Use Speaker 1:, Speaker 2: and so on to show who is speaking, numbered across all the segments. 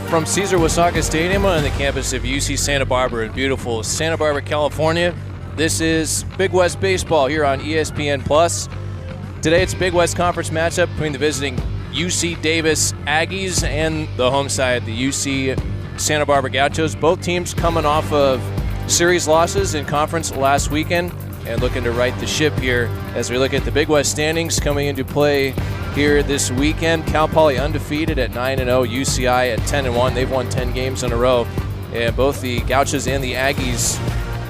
Speaker 1: From Cesar Wasaka Stadium on the campus of UC Santa Barbara in beautiful Santa Barbara, California, this is Big West Baseball here on ESPN+. Today it's a Big West Conference matchup between the visiting UC Davis Aggies and the home side, the UC Santa Barbara Gauchos. Both teams coming off of series losses in conference last weekend and looking to right the ship here as we look at the Big West standings coming into play here this weekend. Cal Poly undefeated at 9-0, UCI at 10-1. They've won 10 games in a row. And both the Gauchos and the Aggies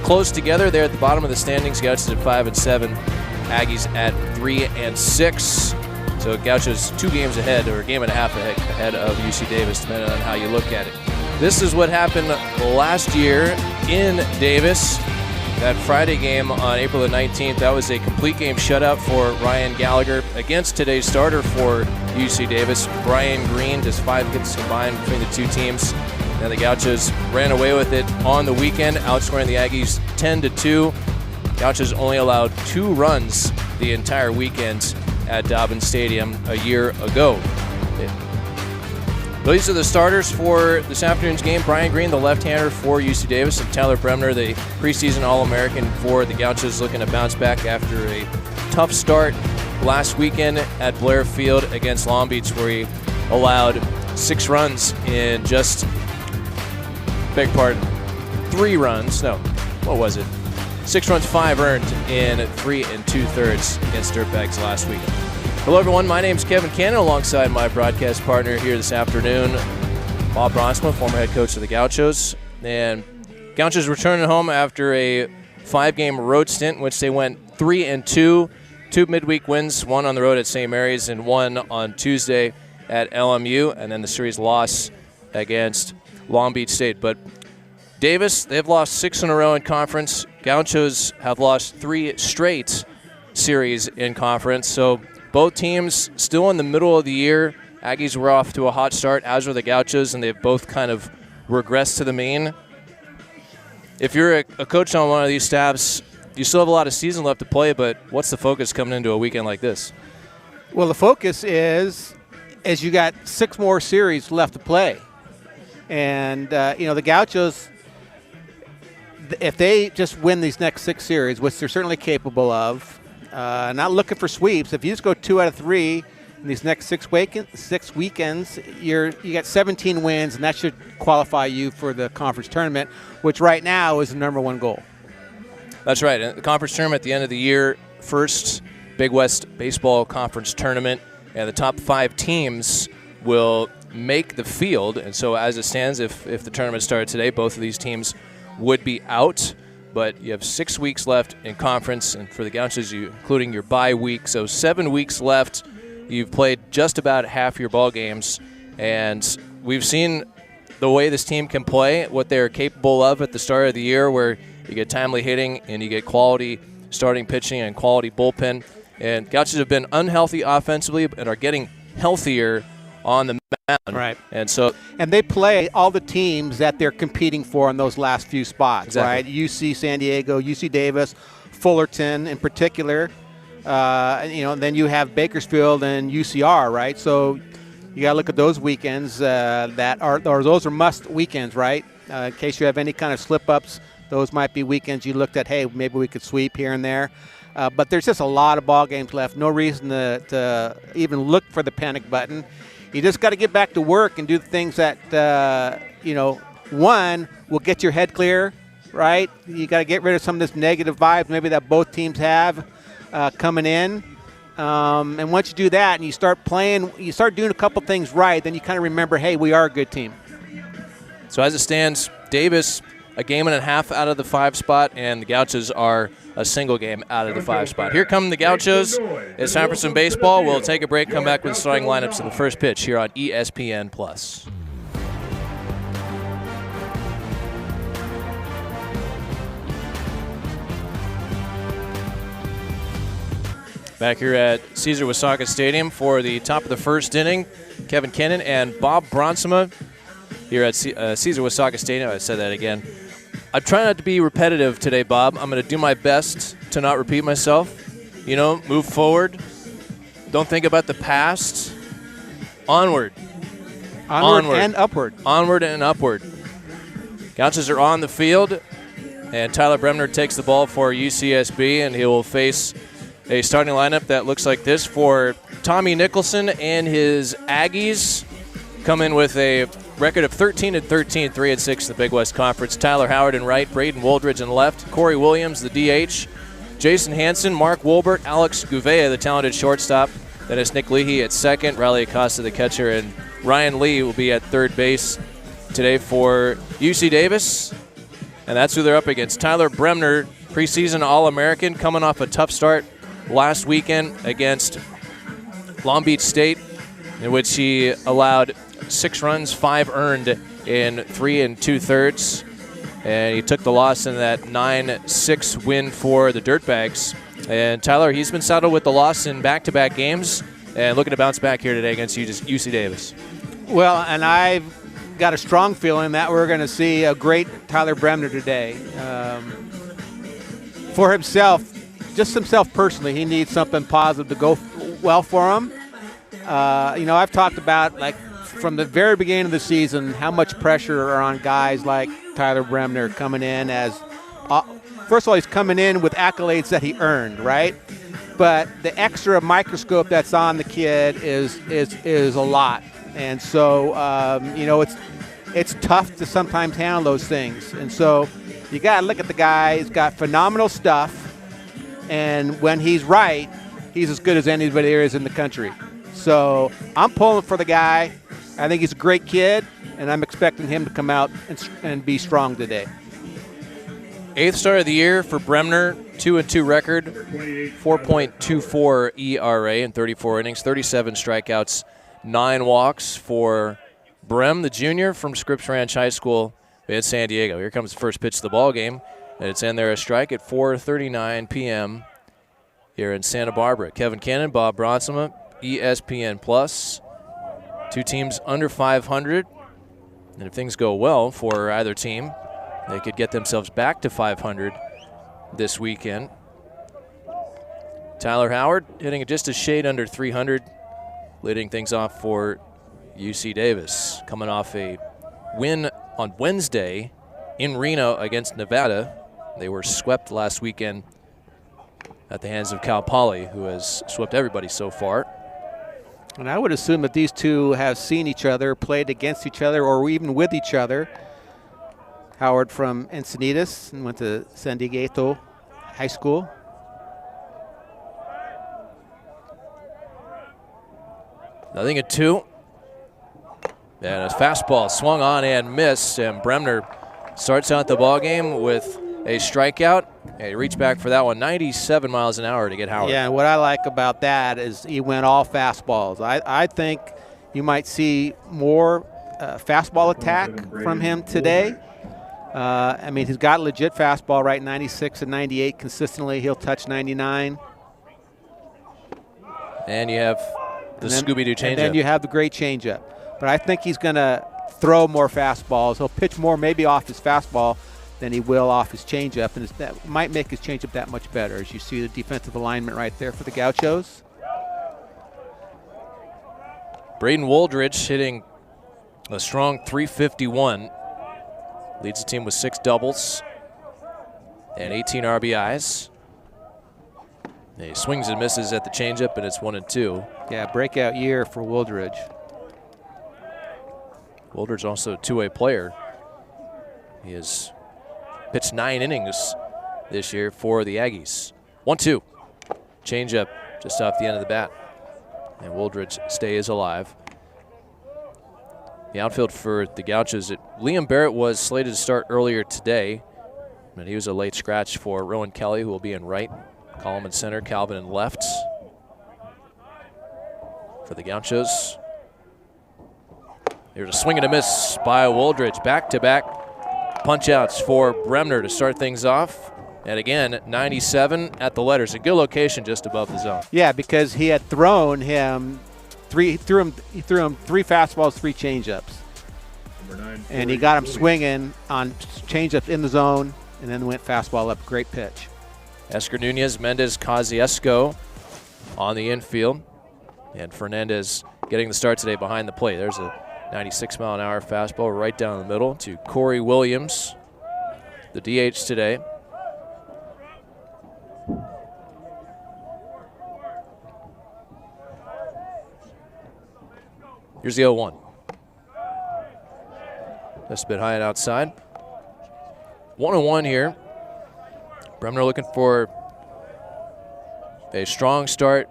Speaker 1: close together. They're at the bottom of the standings. Gauchos at 5-7, Aggies at 3-6. So Gauchos 2 games ahead, or a game and a half ahead of UC Davis, depending on how you look at it. This is what happened last year in Davis. That Friday game on April the 19th, that was a complete game shutout for Ryan Gallagher against today's starter for UC Davis, Brian Green. Just 5 hits combined between the two teams. And the Gauchos ran away with it on the weekend, outscoring the Aggies 10-2. Gauchos only allowed 2 runs the entire weekend at Dobbins Stadium a year ago. These are the starters for this afternoon's game. Brian Green, the left-hander for UC Davis, and Tyler Bremner, the preseason All-American for the Gauchos, looking to bounce back after a tough start last weekend at Blair Field against Long Beach, where he allowed 6 runs in just, 3 runs. No, what was it? 6 runs, 5 earned in 3 2/3 against Dirtbags last week. Hello, everyone. My name's Kevin Cannon, alongside my broadcast partner here this afternoon, Bob Bronsma, former head coach of the Gauchos. And Gauchos returning home after a 5-game road stint in which they went 3-2, 2 midweek wins, 1 on the road at St. Mary's and 1 on Tuesday at LMU, and then the series loss against Long Beach State. But Davis, they've lost 6 in a row in conference. Gauchos have lost 3 straight series in conference. So both teams still in the middle of the year. Aggies were off to a hot start, as were the Gauchos, and they've both kind of regressed to the mean. If you're a coach on one of these staffs, you still have a lot of season left to play, but what's the focus coming into a weekend like this?
Speaker 2: Well, the focus is you got 6 more series left to play. And, the Gauchos, if they just win these next 6 series, which they're certainly capable of, not looking for sweeps. If you just go 2 out of 3 in these next 6 weekends, you got 17 wins, and that should qualify you for the conference tournament, which right now is the #1 goal.
Speaker 1: That's right. And the conference tournament at the end of the year, first Big West Baseball Conference tournament, and the top 5 teams will make the field. And so as it stands, if the tournament started today, both of these teams would be out. But you have 6 weeks left in conference, and for the Gauchos, including your bye week, so 7 weeks left. You've played just about half your ball games, and we've seen the way this team can play, what they're capable of at the start of the year, where you get timely hitting and you get quality starting pitching and quality bullpen. And Gauchos have been unhealthy offensively and are getting healthier on the mound.
Speaker 2: Right.
Speaker 1: And
Speaker 2: they play all the teams that they're competing for in those last few spots,
Speaker 1: exactly.
Speaker 2: Right? UC San Diego, UC Davis, Fullerton in particular. And then you have Bakersfield and UCR, right? So you got to look at those weekends those are must weekends, right? In case you have any kind of slip-ups, those might be weekends you looked at, hey, maybe we could sweep here and there. But there's just a lot of ball games left. No reason to even look for the panic button. You just got to get back to work and do the things that, one, will get your head clear, right? You got to get rid of some of this negative vibes maybe that both teams have coming in. And once you do that and you start playing, you start doing a couple things right, then you kind of remember, hey, we are a good team.
Speaker 1: So as it stands, Davis, a game and a half out of the 5 spot, and the Gauchos are a single game out of the 5 spot. Here come the Gauchos. It's time for some baseball. We'll take a break, come back with the starting lineups of the first pitch here on ESPN+. Back here at Cesar Wasaka Stadium for the top of the first inning, Kevin Cannon and Bob Bronsma here at Cesar Wasaka Stadium. I said that again. I'm trying not to be repetitive today, Bob. I'm going to do my best to not repeat myself. Move forward. Don't think about the past. Onward.
Speaker 2: Onward and upward.
Speaker 1: Onward and upward. Gauchos are on the field, and Tyler Bremner takes the ball for UCSB, and he will face a starting lineup that looks like this for Tommy Nicholson and his Aggies. Come in with a record of 13-13, 3-6 in the Big West Conference. Tyler Howard in right, Braden Woldridge in left, Corey Williams, the DH, Jason Hansen, Mark Wolbert, Alex Gouveia, the talented shortstop. Then it's Nick Leahy at second, Riley Acosta, the catcher, and Ryan Lee will be at third base today for UC Davis. And that's who they're up against. Tyler Bremner, preseason All-American, coming off a tough start last weekend against Long Beach State, in which he allowed 6 runs, 5 earned in 3 2/3. And he took the loss in that 9-6 win for the Dirtbags. And Tyler, he's been saddled with the loss in back-to-back games and looking to bounce back here today against UC Davis.
Speaker 2: Well, and I've got a strong feeling that we're going to see a great Tyler Bremner today. For himself, just himself personally, he needs something positive to go well for him. I've talked about, like, from the very beginning of the season, how much pressure are on guys like Tyler Bremner coming in as first of all, he's coming in with accolades that he earned, right? But the extra microscope that's on the kid is a lot, and so it's tough to sometimes handle those things. And so you got to look at the guy. He's got phenomenal stuff, and when he's right, he's as good as anybody there is in the country. So I'm pulling for the guy. I think he's a great kid, and I'm expecting him to come out and be strong today.
Speaker 1: 8th start of the year for Bremner, 2-2 record, 4.24 ERA in 34 innings, 37 strikeouts, 9 walks for Brem, the junior from Scripps Ranch High School in San Diego. Here comes the first pitch of the ball game, and it's in there a strike at 4:39 p.m. here in Santa Barbara. Kevin Cannon, Bob Bronsema, ESPN Plus. 2 teams under 500, and if things go well for either team, they could get themselves back to 500 this weekend. Tyler Howard hitting just a shade under 300, leading things off for UC Davis. Coming off a win on Wednesday in Reno against Nevada. They were swept last weekend at the hands of Cal Poly, who has swept everybody so far.
Speaker 2: And I would assume that these two have seen each other, played against each other, or even with each other. Howard from Encinitas and went to San Diego High School.
Speaker 1: Nothing at 2. And a fastball swung on and missed, and Bremner starts out the ball game with a strikeout. And he reached back for that one, 97 miles an hour to get Howard.
Speaker 2: Yeah, and what I like about that is he went all fastballs. I think you might see more fastball attack from him today. He's got legit fastball, right? 96 and 98 consistently. He'll touch 99.
Speaker 1: And you have the Scooby-Doo changeup.
Speaker 2: And then you have the great changeup. But I think he's going to throw more fastballs. He'll pitch more maybe off his fastball than he will off his changeup, and that might make his changeup that much better. As you see the defensive alignment right there for the Gauchos.
Speaker 1: Braden Woldridge hitting a strong .351. Leads the team with 6 doubles and 18 RBIs. He swings and misses at the changeup, and it's 1-2.
Speaker 2: Yeah, breakout year for Woldridge.
Speaker 1: Woldridge also a two-way player. He has pitched 9 innings this year for the Aggies. 1-2. Changeup just off the end of the bat. And Woldridge stays alive. The outfield for the Gauchos, Liam Barrett was slated to start earlier today, but he was a late scratch for Rowan Kelly, who will be in right. Coleman center, Calvin in left. For the Gauchos. Here's a swing and a miss by Woldridge. Back-to-back punch-outs for Bremner to start things off. And again, 97 at the letters. A good location just above the zone.
Speaker 2: Yeah, because he had thrown him he threw him 3 fastballs, 3 changeups. And he got him swinging on changeups in the zone, and then went fastball up. Great pitch.
Speaker 1: Esker Nunez, Mendez, Kosciuszko on the infield. And Fernandez getting the start today behind the plate. There's a 96-mile-an-hour fastball right down the middle to Corey Williams, the DH today. Here's the 0-1. That's a bit high and outside. 1-1 here. Bremner looking for a strong start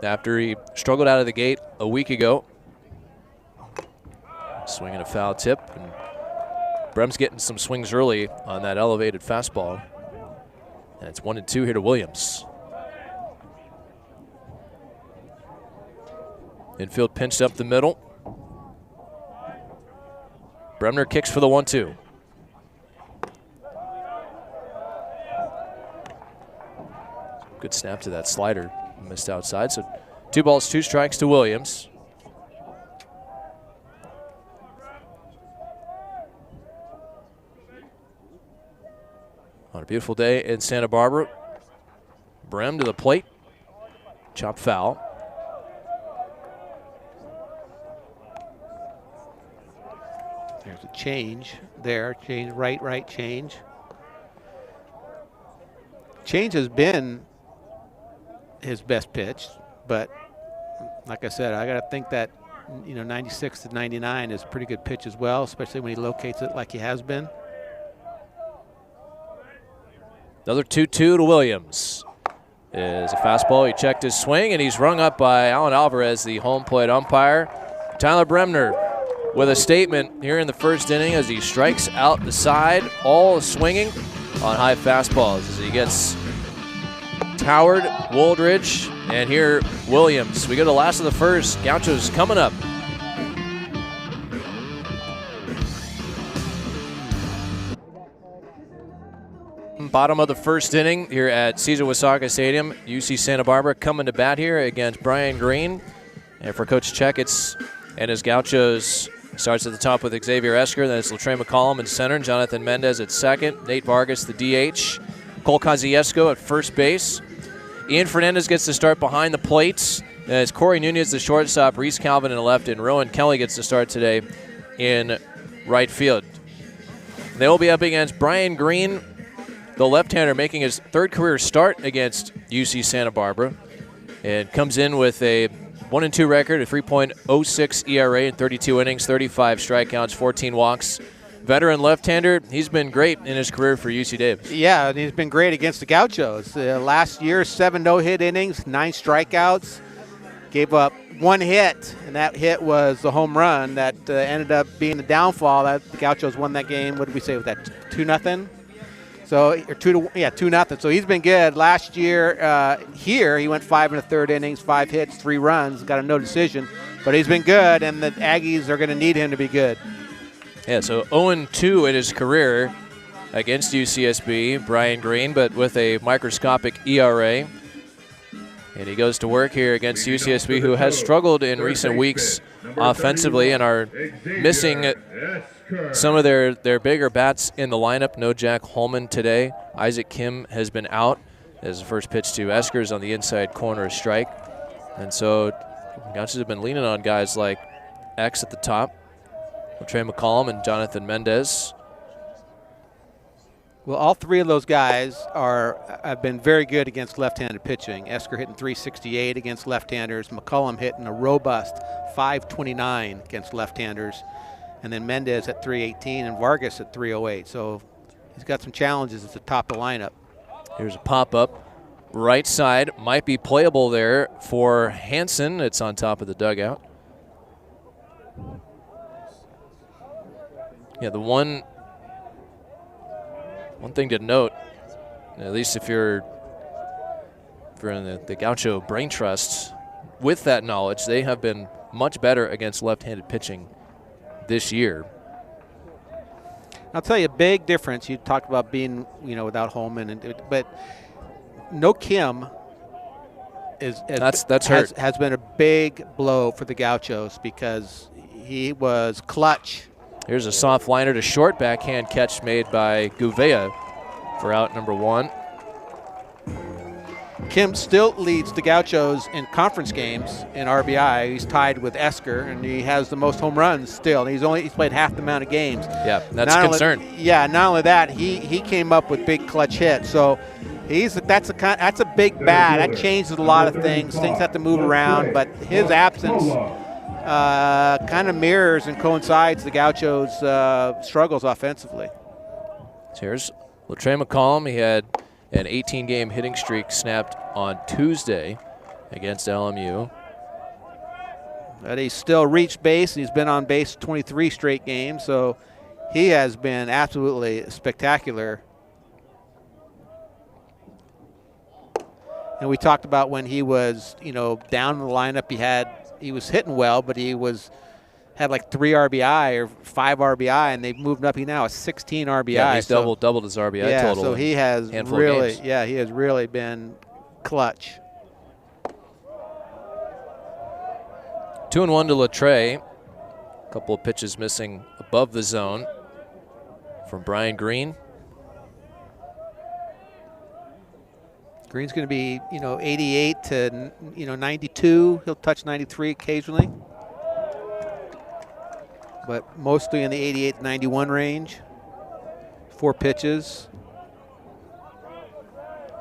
Speaker 1: after he struggled out of the gate a week ago. Swinging a foul tip, and Brem's getting some swings early on that elevated fastball. And it's 1-2 here to Williams. Infield pinched up the middle. Bremner kicks for the 1-2. Good snap to that slider. Missed outside, so 2 balls, 2 strikes to Williams. On a beautiful day in Santa Barbara. Brem to the plate. Chop foul.
Speaker 2: There's a change there. Change, right, change. Change has been his best pitch, but like I said, I got to think that 96 to 99 is a pretty good pitch as well, especially when he locates it like he has been.
Speaker 1: Another 2-2 to Williams. Is a fastball. He checked his swing, and he's rung up by Alan Alvarez, the home plate umpire. Tyler Bremner with a statement here in the first inning as he strikes out the side, all swinging on high fastballs as he gets Howard, Woldridge, and here Williams. We go to the last of the first. Gauchos coming up. Bottom of the first inning here at Cesar Wasaga Stadium. UC Santa Barbara coming to bat here against Brian Green. And for Coach Checketts and his Gauchos, starts at the top with Xavier Esker. Then it's Latrey McCollum in center. Jonathan Mendez at second. Nate Vargas, the DH. Cole Kosciuszko at first base. Ian Fernandez gets to start behind the plates. As Corey Nunez, the shortstop. Reese Calvin in left. And Rowan Kelly gets to start today in right field. They will be up against Brian Green, the left-hander, making his 3rd career start against UC Santa Barbara, and comes in with a 1-2 record, a 3.06 ERA in 32 innings, 35 strikeouts, 14 walks. Veteran left-hander, he's been great in his career for UC Davis.
Speaker 2: Yeah, and he's been great against the Gauchos. Last year, 7 no-hit innings, 9 strikeouts, gave up 1 hit, and that hit was the home run that ended up being the downfall. That the Gauchos won that game. What did we say with that? 2-0. So, or 2-0. So he's been good. Last year here, he went 5 1/3 innings, 5 hits, 3 runs, got a no decision. But he's been good, and the Aggies are going to need him to be good.
Speaker 1: Yeah, so 0-2 in his career against UCSB, Brian Green, but with a microscopic ERA. And he goes to work here against UCSB, who has struggled in recent weeks offensively and are missing some of their bigger bats in the lineup. No Jack Holman today. Isaac Kim has been out as the first pitch to Eskers on the inside corner strike. And so Gauchos have been leaning on guys like X at the top, Latrey McCollum and Jonathan Mendez.
Speaker 2: Well, all 3 of those guys have been very good against left-handed pitching. Esker hitting .368 against left-handers. McCollum hitting a robust .529 against left-handers. And then Mendez at .318 and Vargas at .308. So he's got some challenges at the top of the lineup.
Speaker 1: Here's a pop-up. Right side might be playable there for Hansen. It's on top of the dugout. Yeah, the one thing to note, at least if you're in the Gaucho Brain Trust, with that knowledge, they have been much better against left-handed pitching this year.
Speaker 2: I'll tell you a big difference. You talked about being, without Holman, but no Kim has been a big blow for the Gauchos because he was clutch.
Speaker 1: Here's a soft liner to short, backhand catch made by Gouveia for out number 1.
Speaker 2: Kim still leads the Gauchos in conference games in RBI. He's tied with Esker, and he has the most home runs still. He's played half the amount of games.
Speaker 1: Yeah, that's a concern.
Speaker 2: Not only that, he came up with big clutch hits. So that's a big bat. That changes a lot of things. Things have to move around, but his absence kind of mirrors and coincides the Gauchos' struggles offensively.
Speaker 1: So here's Latrell McCollum. He had an 18-game hitting streak snapped on Tuesday against LMU.
Speaker 2: But he's still reached base, and he's been on base 23 straight games, so he has been absolutely spectacular. And we talked about when he was, down in the lineup, he was hitting well, but he had like 3 RBI or 5 RBI, and they've moved up. He now has 16 RBI.
Speaker 1: Yeah, he's doubled his RBI total.
Speaker 2: So he has really been clutch.
Speaker 1: 2-1 to Latrell. A couple of pitches missing above the zone from Brian Green.
Speaker 2: Green's going to be, 88 to, 92. He'll touch 93 occasionally, but mostly in the 88 to 91 range. 4 pitches.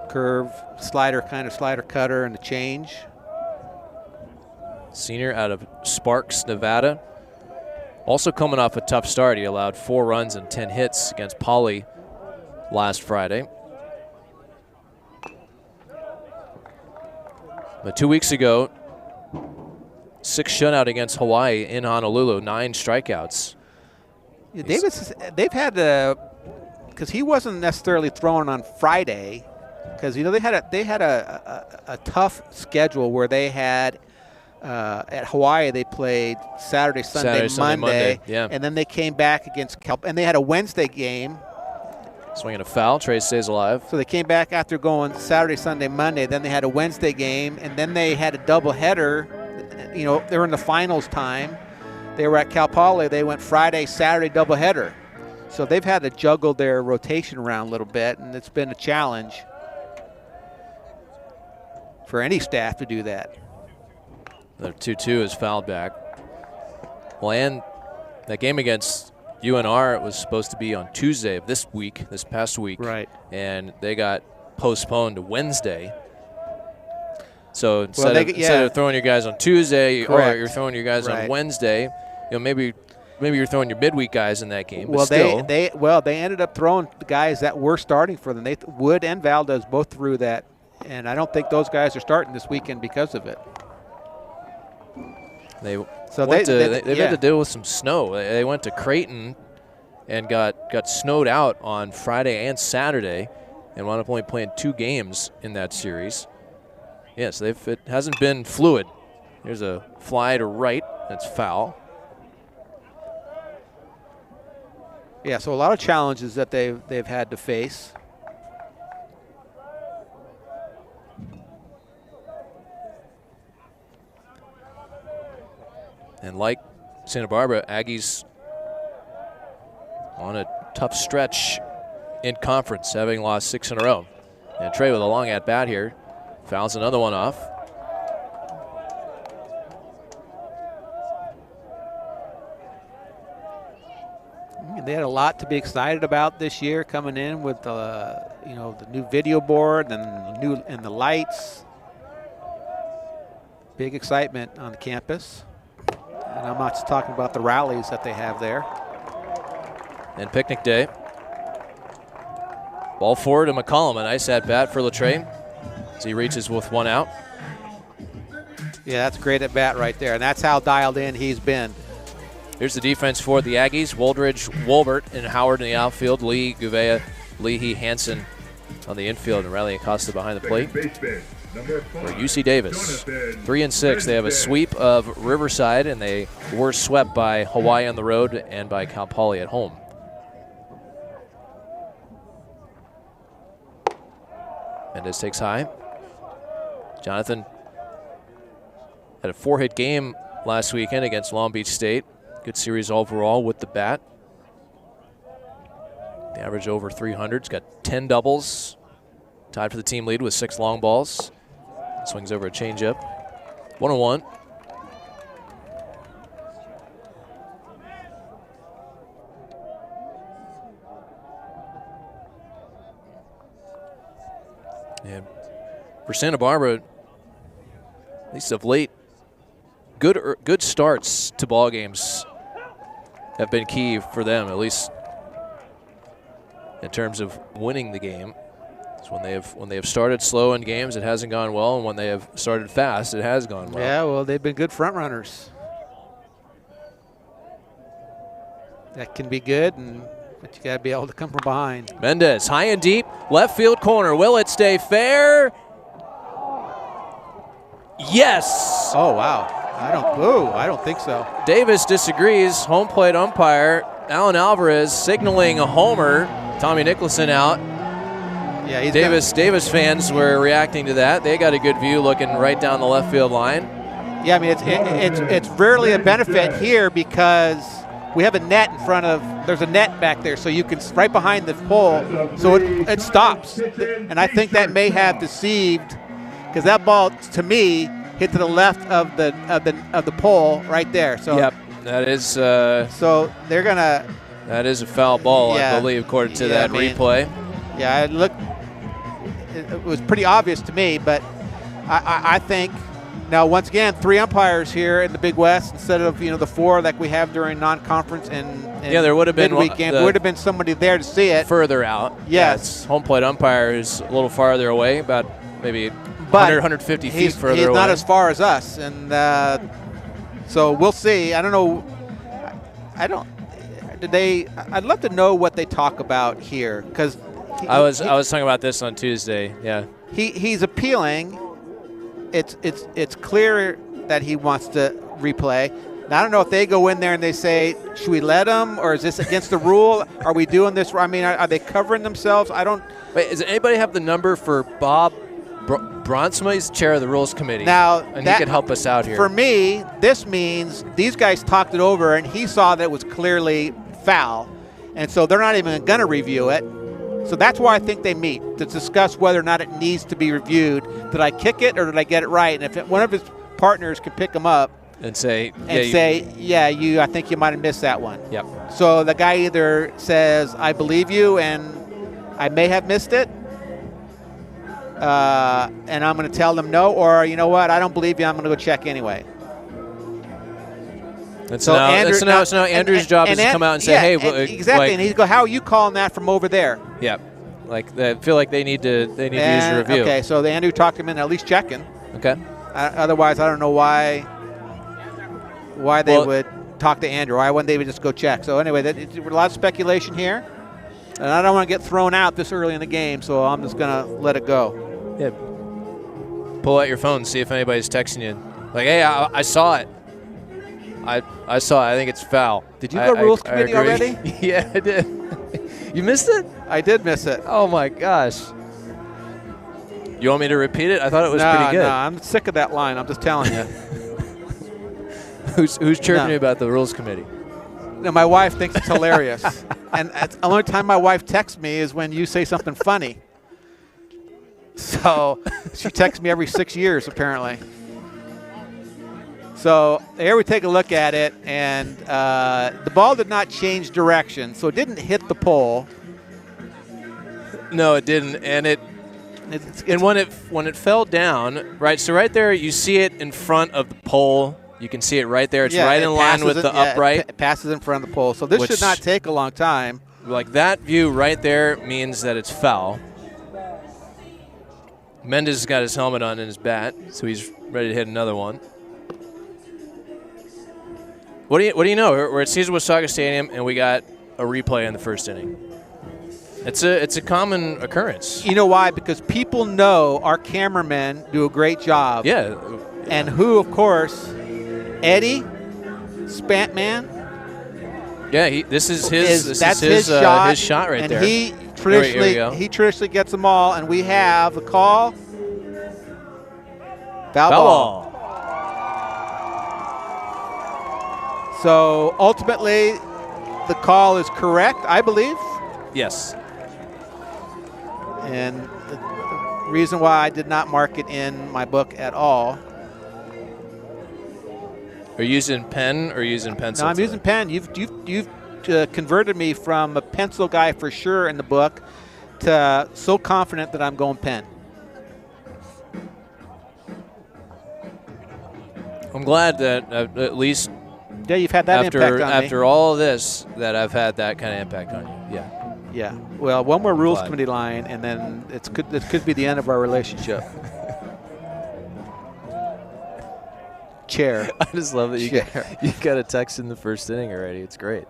Speaker 2: Curve, slider cutter, and a change.
Speaker 1: Senior out of Sparks, Nevada. Also coming off a tough start. He allowed 4 runs and 10 hits against Poly last Friday. But 2 weeks ago, 6 shutout against Hawaii in Honolulu, 9 strikeouts.
Speaker 2: Yeah, Davis, they've had because he wasn't necessarily throwing on Friday, because they had a tough schedule where they had at Hawaii they played Saturday, Sunday, Monday,
Speaker 1: yeah.
Speaker 2: And then they came back against and they had a Wednesday game.
Speaker 1: Swinging a foul, Trey stays alive.
Speaker 2: So they came back after going Saturday, Sunday, Monday. Then they had a Wednesday game, and then they had a doubleheader. They were in the finals time. They were at Cal Poly. They went Friday, Saturday doubleheader. So they've had to juggle their rotation around a little bit, and it's been a challenge for any staff to do that.
Speaker 1: The 2-2 is fouled back. Well, and that game against UNR, it was supposed to be on Tuesday of this past week.
Speaker 2: Right.
Speaker 1: And they got postponed to Wednesday. So instead of throwing your guys on Tuesday, or you're throwing your guys on Wednesday, maybe you're throwing your midweek guys in that game.
Speaker 2: Well, they ended up throwing the guys that were starting for them. Wood and Valdez both threw that, and I don't think those guys are starting this weekend because of it.
Speaker 1: They've had to deal with some snow. They went to Creighton and got snowed out on Friday and Saturday, and wound up only playing 2 games in that series. Yes, it hasn't been fluid. There's a fly to right. That's foul.
Speaker 2: Yeah, so a lot of challenges that they've had to face.
Speaker 1: And like Santa Barbara, Aggies on a tough stretch in conference, having lost 6 in a row. And Trey with a long at-bat here. Fouls another one off.
Speaker 2: They had a lot to be excited about this year, coming in with the new video board and the lights. Big excitement on the campus. And I'm not just talking about the rallies that they have there.
Speaker 1: And picnic day. Ball forward to McCollum. A nice at-bat for Latrell as he reaches with 1 out.
Speaker 2: Yeah, that's a great at-bat right there. And that's how dialed in he's been.
Speaker 1: Here's the defense for the Aggies. Woldridge, Wolbert, and Howard in the outfield. Lee, Gouveia, Leahy, Hansen on the infield, and Riley Acosta behind the plate. For UC Davis, 3-6. They have a sweep of Riverside, and they were swept by Hawaii on the road and by Cal Poly at home. Mendez takes high. Jonathan had a 4-hit game last weekend against Long Beach State. Good series overall with the bat. The average over 300. He's got 10 doubles. Tied for the team lead with 6 long balls. Swings over a changeup. 1-1. And for Santa Barbara, at least of late, good starts to ball games have been key for them, at least in terms of winning the game. So when they have started slow in games, it hasn't gone well, and when they have started fast, it has gone well.
Speaker 2: Yeah, well, they've been good front runners. That can be good, but you got to be able to come from behind.
Speaker 1: Mendez, high and deep, left field corner. Will it stay fair? Yes.
Speaker 2: Oh wow! I don't think so.
Speaker 1: Davis disagrees. Home plate umpire Alan Alvarez signaling a homer. Tommy Nicholson out.
Speaker 2: Yeah,
Speaker 1: Davis fans were reacting to that. They got a good view looking right down the left field line.
Speaker 2: Yeah, I mean it's rarely a benefit here because we have a net in front of. There's a net back there, so you can right behind the pole, so it stops. And I think that may have deceived because that ball to me hit to the left of the pole right there. So
Speaker 1: yep, that is.
Speaker 2: So they're gonna.
Speaker 1: That is a foul ball,
Speaker 2: yeah,
Speaker 1: I believe, according to that replay.
Speaker 2: Yeah, it was pretty obvious to me, but I think now once again 3 umpires here in the Big West instead of the 4 like we have during non-conference and
Speaker 1: yeah, there would have been
Speaker 2: weekend. There would have been somebody there to see it
Speaker 1: further out.
Speaker 2: Yes,
Speaker 1: home plate umpire is a little farther away, about maybe 100, 150 feet further away.
Speaker 2: He's not as far as us, and so we'll see. I don't know. I'd love to know what they talk about here because.
Speaker 1: I was talking about this on Tuesday. Yeah.
Speaker 2: He's appealing. It's clear that he wants to replay. Now, I don't know if they go in there and they say, should we let him, or is this against the rule? Are we doing this? I mean, are they covering themselves? I don't.
Speaker 1: Wait, does anybody have the number for Bob Bronsma? He's the chair of the Rules Committee.
Speaker 2: Now,
Speaker 1: and he could help us out here.
Speaker 2: For me, this means these guys talked it over, and he saw that it was clearly foul, and so they're not even going to review it. So that's why I think they meet, to discuss whether or not it needs to be reviewed. Did I kick it or did I get it right? And if one of his partners can pick him up
Speaker 1: and say,
Speaker 2: I think you might have missed that one.
Speaker 1: Yep.
Speaker 2: So the guy either says, I believe you and I may have missed it, and I'm going to tell them no, or you know what, I don't believe you, I'm going to go check anyway.
Speaker 1: So now Andrew's job is to come out and say, hey,
Speaker 2: exactly. And he'd go, how are you calling that from over there?
Speaker 1: Yeah, like I feel like they need to use a review.
Speaker 2: Okay, so the Andrew talked him in at least checking.
Speaker 1: Okay.
Speaker 2: Otherwise, I don't know why they would talk to Andrew. Why wouldn't they just go check? So anyway, there's a lot of speculation here, and I don't want to get thrown out this early in the game, so I'm just gonna let it go.
Speaker 1: Yeah. Pull out your phone and see if anybody's texting you. Like, hey, I saw it. I saw it. I think it's foul.
Speaker 2: Did you go Rules Committee already?
Speaker 1: Yeah, I did. You missed it?
Speaker 2: I did miss it.
Speaker 1: Oh, my gosh. You want me to repeat it? I thought it was pretty good.
Speaker 2: No, I'm sick of that line. I'm just telling you.
Speaker 1: Who's chirping you about the Rules Committee?
Speaker 2: No, my wife thinks it's hilarious. And the only time my wife texts me is when you say something funny. So she texts me every 6 years, apparently. So here we take a look at it, and the ball did not change direction, so it didn't hit the pole.
Speaker 1: No, it didn't, and when it fell down, right? So right there, you see it in front of the pole. You can see it right there. It's right in line with the upright.
Speaker 2: It passes in front of the pole. So this should not take a long time.
Speaker 1: Like that view right there means that it's foul. Mendez has got his helmet on and his bat, so he's ready to hit another one. What do you know? We're at Cesar Wasaga Stadium, and we got a replay in the first inning. It's a common occurrence.
Speaker 2: You know why? Because people know our cameramen do a great job.
Speaker 1: Yeah.
Speaker 2: And who, of course, Eddie Spantman.
Speaker 1: Yeah, this is his shot right there.
Speaker 2: And he traditionally gets them all, and we have a call. Foul ball. So ultimately, the call is correct, I believe.
Speaker 1: Yes.
Speaker 2: And Reason why I did not mark it in my book at all.
Speaker 1: Are you using pen or using pencil?
Speaker 2: No, I'm using pen. You've converted me from a pencil guy for sure in the book to so confident that I'm going pen.
Speaker 1: I'm glad that at least
Speaker 2: you've had that impact on me.
Speaker 1: After all of this, that I've had that kind of impact on you. Yeah.
Speaker 2: Yeah. Well, one more rules committee line, and then it could be the end of our relationship. Chair.
Speaker 1: I just love that you got a text in the first inning already. It's great.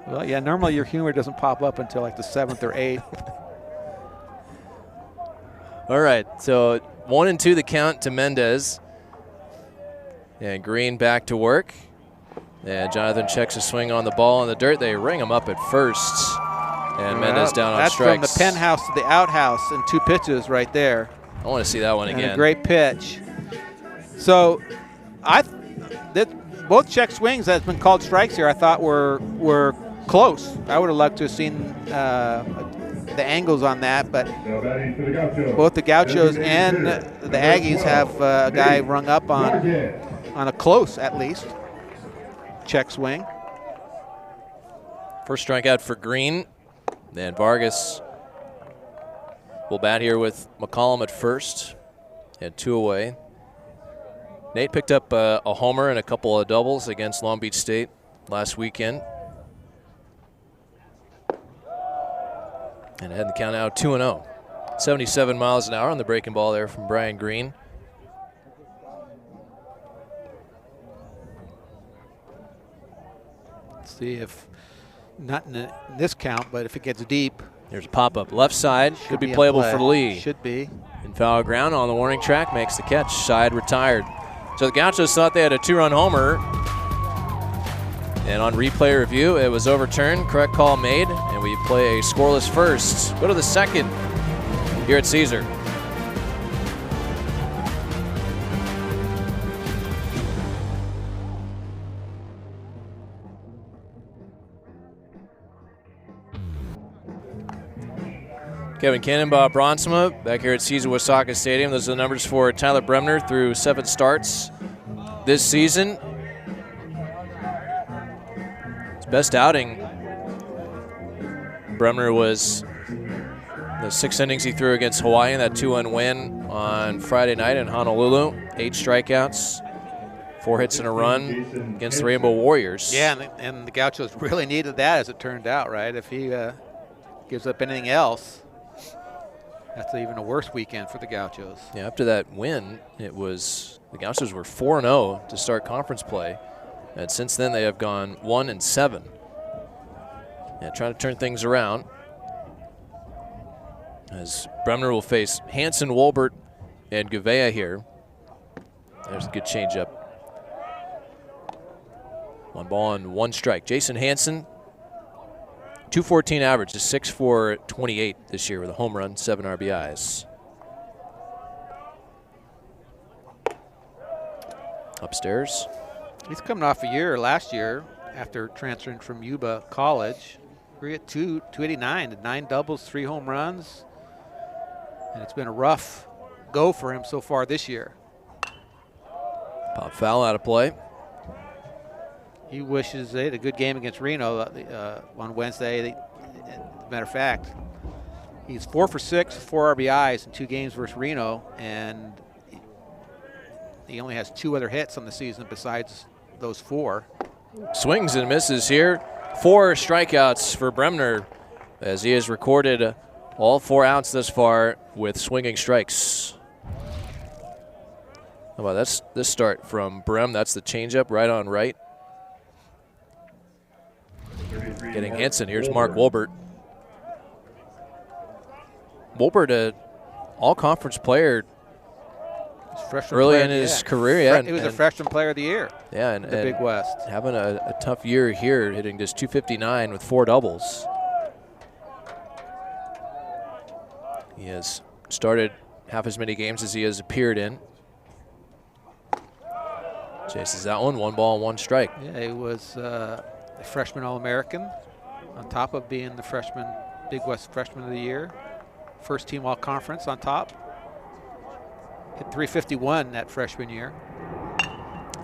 Speaker 2: Well, yeah, normally your humor doesn't pop up until like the 7th or 8th.
Speaker 1: All right, so 1-2 the count to Mendez. And Green back to work. And Jonathan checks a swing on the ball in the dirt. They ring him up at first. And Mendez down on strikes.
Speaker 2: That's from the penthouse to the outhouse in 2 pitches right there.
Speaker 1: I want to see that one again.
Speaker 2: A great pitch. So both check swings that's been called strikes here I thought were close. I would have loved to have seen the angles on that, but both the Gauchos and the Aggies have a guy rung up on a close, at least, check swing.
Speaker 1: First strikeout for Green. Then Vargas will bat here with McCollum at first. And 2 away. Nate picked up a homer and a couple of doubles against Long Beach State last weekend. And ahead in the count now, 2-0. 77 miles an hour on the breaking ball there from Brian Green.
Speaker 2: Let's see if, not in this count, but if it gets deep.
Speaker 1: There's a pop-up left side. Could be playable for Lee.
Speaker 2: Should be.
Speaker 1: In foul ground on the warning track, makes the catch. Side retired. So the Gauchos thought they had a 2-run homer. And on replay review, it was overturned. Correct call made, and we play a scoreless first. Go to the second here at Caesar. Kevin Cannon, Bob Bronsma, back here at Caesar Wasaka Stadium. Those are the numbers for Tyler Bremner through 7 starts this season. His best outing, Bremner, was the 6 innings he threw against Hawaii in that 2-1 win on Friday night in Honolulu. 8 strikeouts, 4 hits and a run against the Rainbow Warriors.
Speaker 2: Yeah, and the Gauchos really needed that, as it turned out, right? If he gives up anything else, that's even a worse weekend for the Gauchos.
Speaker 1: Yeah, after that win, it was the Gauchos were 4-0 to start conference play, and since then they have gone 1-7. Yeah, trying to turn things around. As Bremner will face Hansen, Wolbert, and Gouveia here. There's a good changeup. 1 ball and 1 strike. Jason Hansen, .214 average, is 6'4", 28 this year with a home run, 7 RBIs. Upstairs.
Speaker 2: He's coming off a year last year after transferring from Yuba College. We're at 289, 9 doubles, 3 home runs. And it's been a rough go for him so far this year.
Speaker 1: Pop foul out of play.
Speaker 2: He wishes they had a good game against Reno on Wednesday. As a matter of fact, he's 4 for 6, 4 RBIs in 2 games versus Reno, and he only has 2 other hits on the season besides those 4.
Speaker 1: Swings and misses here. 4 strikeouts for Bremner, as he has recorded all 4 outs thus far with swinging strikes. How about this start from Brem? That's the changeup right on right. Getting Hansen. Here's Mark Wolbert. Wolbert, an all-conference player early in his career. Yeah,
Speaker 2: he was a freshman player of the year.
Speaker 1: Yeah, and
Speaker 2: the Big West.
Speaker 1: Having a tough year here, hitting just .259 with 4 doubles. He has started half as many games as he has appeared in. Chases that one. 1 ball, 1 strike.
Speaker 2: Yeah, he was a freshman All-American on top of being the Big West Freshman of the Year. First team all conference on top. Hit 351 that freshman year.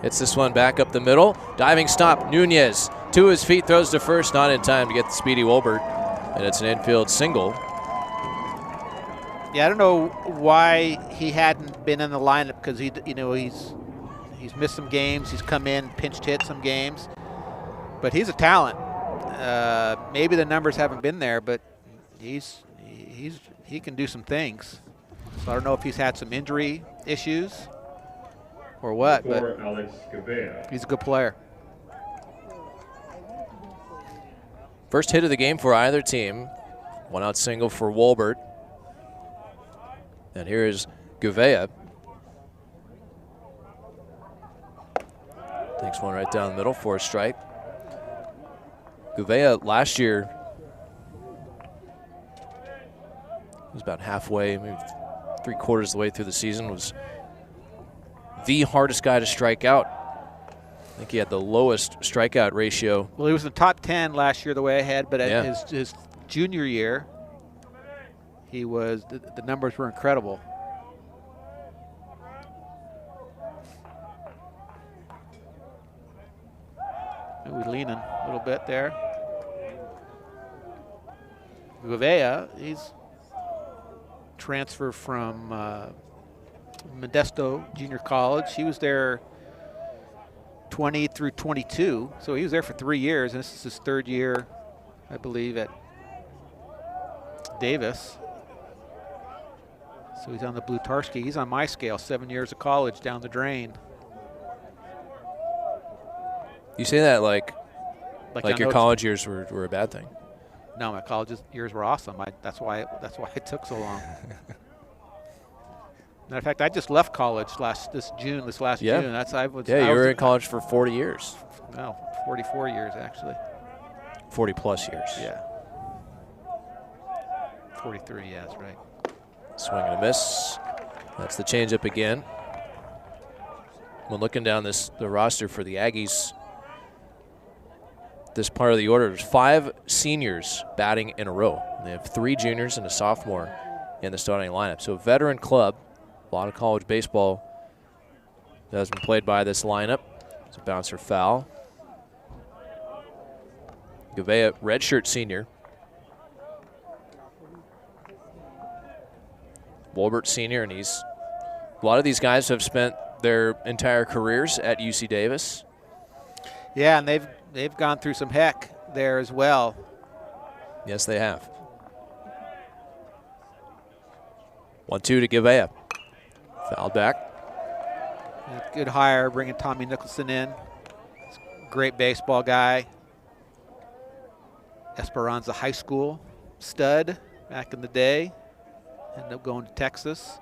Speaker 1: Hits this one back up the middle. Diving stop. Nunez to his feet, throws to first, not in time to get the speedy Wolbert. And it's an infield single.
Speaker 2: Yeah, I don't know why he hadn't been in the lineup, because he's missed some games. He's come in, pinched hit some games, but he's a talent. Maybe the numbers haven't been there, but he can do some things. So I don't know if he's had some injury issues or what, but he's a good player.
Speaker 1: First hit of the game for either team. One out single for Wolbert. And here is Gouveia. Takes one right down the middle for a strike. Gouveia last year was about halfway, maybe 3/4 of the way through the season, was the hardest guy to strike out. I think he had the lowest strikeout ratio.
Speaker 2: Well, he was in the top 10 last year the way I had, but at his junior year, he was, the numbers were incredible. We're leaning a little bit there. Gouveia, he's transferred from Modesto Junior College. He was there 20 through 22, so he was there for 3 years, and this is his third year, I believe, at Davis. So he's on the Blue Tarski. He's on my scale, 7 years of college down the drain.
Speaker 1: You say that like your college years were a bad thing.
Speaker 2: No, my college years were awesome. That's why it took so long. Matter of fact, I just left college this June. You
Speaker 1: were in college for 40 years.
Speaker 2: No, 44 years actually.
Speaker 1: 40 plus years.
Speaker 2: Yeah. 43, yeah, that's right.
Speaker 1: Swing and a miss. That's the changeup again. When looking down the roster for the Aggies, this part of the order, there's 5 seniors batting in a row. They have 3 juniors and a sophomore in the starting lineup. So a veteran club. A lot of college baseball that has been played by this lineup. It's a bouncer foul. Gouveia, redshirt senior. Wolbert senior, and a lot of these guys have spent their entire careers at UC Davis.
Speaker 2: Yeah, and they've gone through some heck there as well.
Speaker 1: Yes, they have. 1-2 to Gouveia. Fouled back.
Speaker 2: Good hire, bringing Tommy Nicholson in. Great baseball guy. Esperanza High School stud back in the day. Ended up going to Texas.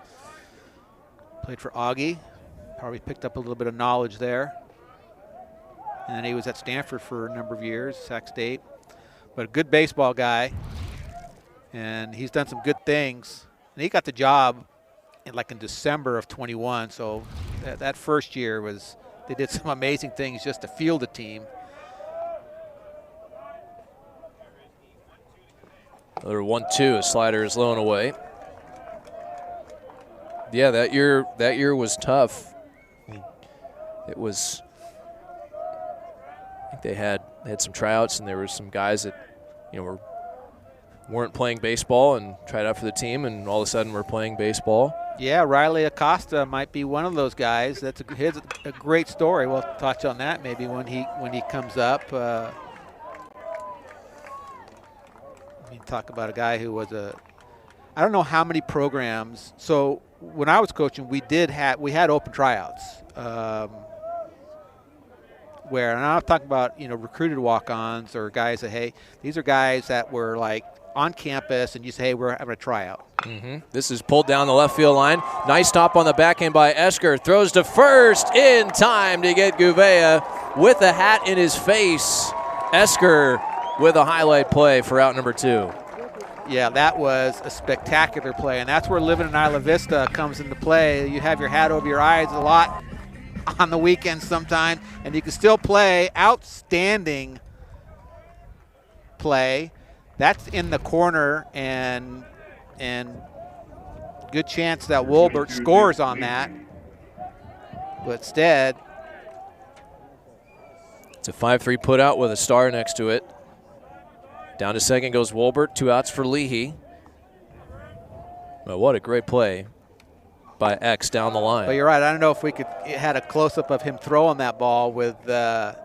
Speaker 2: Played for Aggies. Probably picked up a little bit of knowledge there. And then he was at Stanford for a number of years, Sac State. But a good baseball guy. And he's done some good things. And he got the job in December of 21, so that first year they did some amazing things just to field a team.
Speaker 1: Another 1-2, a slider is low and away. Yeah, that year was tough. It was, I think they had some tryouts, and there were some guys that weren't playing baseball and tried out for the team, and all of a sudden we're playing baseball.
Speaker 2: Yeah, Riley Acosta might be one of those guys. That's a great story. We'll touch on that maybe when he comes up. Talk about a guy who was I don't know how many programs. So when I was coaching, we had open tryouts. And I'm not talking about recruited walk-ons or guys that, hey, these are guys that were like on campus, and you say, hey, we're having a tryout.
Speaker 1: Mm-hmm. This is pulled down the left field line. Nice stop on the backhand by Esker. Throws to first in time to get Gouveia with a hat in his face. Esker with a highlight play for out number 2.
Speaker 2: Yeah, that was a spectacular play, and that's where living in Isla Vista comes into play. You have your hat over your eyes a lot on the weekends sometimes, and you can still play. Outstanding play. That's in the corner, and and good chance that Wolbert scores on that. But instead,
Speaker 1: it's a 5-3 put out with a star next to it. Down to second goes Wolbert. 2 outs for Leahy. Well, what a great play by X down the line.
Speaker 2: But you're right. I don't know if we had a close-up of him throwing that ball with the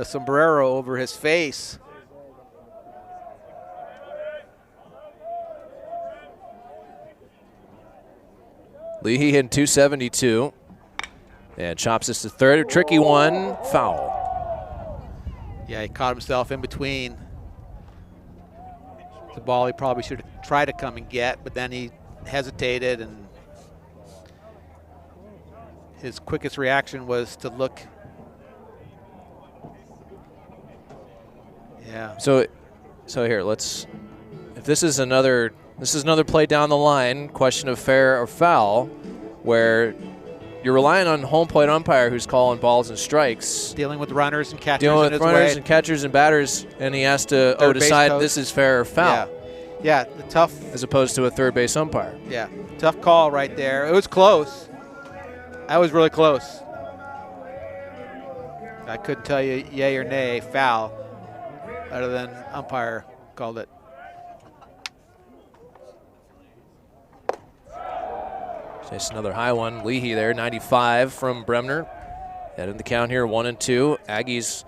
Speaker 2: sombrero over his face.
Speaker 1: Leahy hitting 272. And chops this to third. A tricky one. Foul.
Speaker 2: Yeah, he caught himself in between. The ball he probably should have tried to come and get, but then he hesitated, and his quickest reaction was to look. Yeah.
Speaker 1: So here, let's. If this is another play down the line, question of fair or foul, where you're relying on home plate umpire who's calling balls and strikes.
Speaker 2: Dealing with runners and catchers.
Speaker 1: Dealing with runners and catchers and batters, and he has to decide this is fair or foul.
Speaker 2: Yeah, the tough.
Speaker 1: As opposed to a third base umpire.
Speaker 2: Yeah, tough call right there. It was close. That was really close. I couldn't tell you yay or nay foul, other than umpire called it.
Speaker 1: Just another high one. Leahy there, 95 from Bremner. Head in the count here, 1-2. Aggies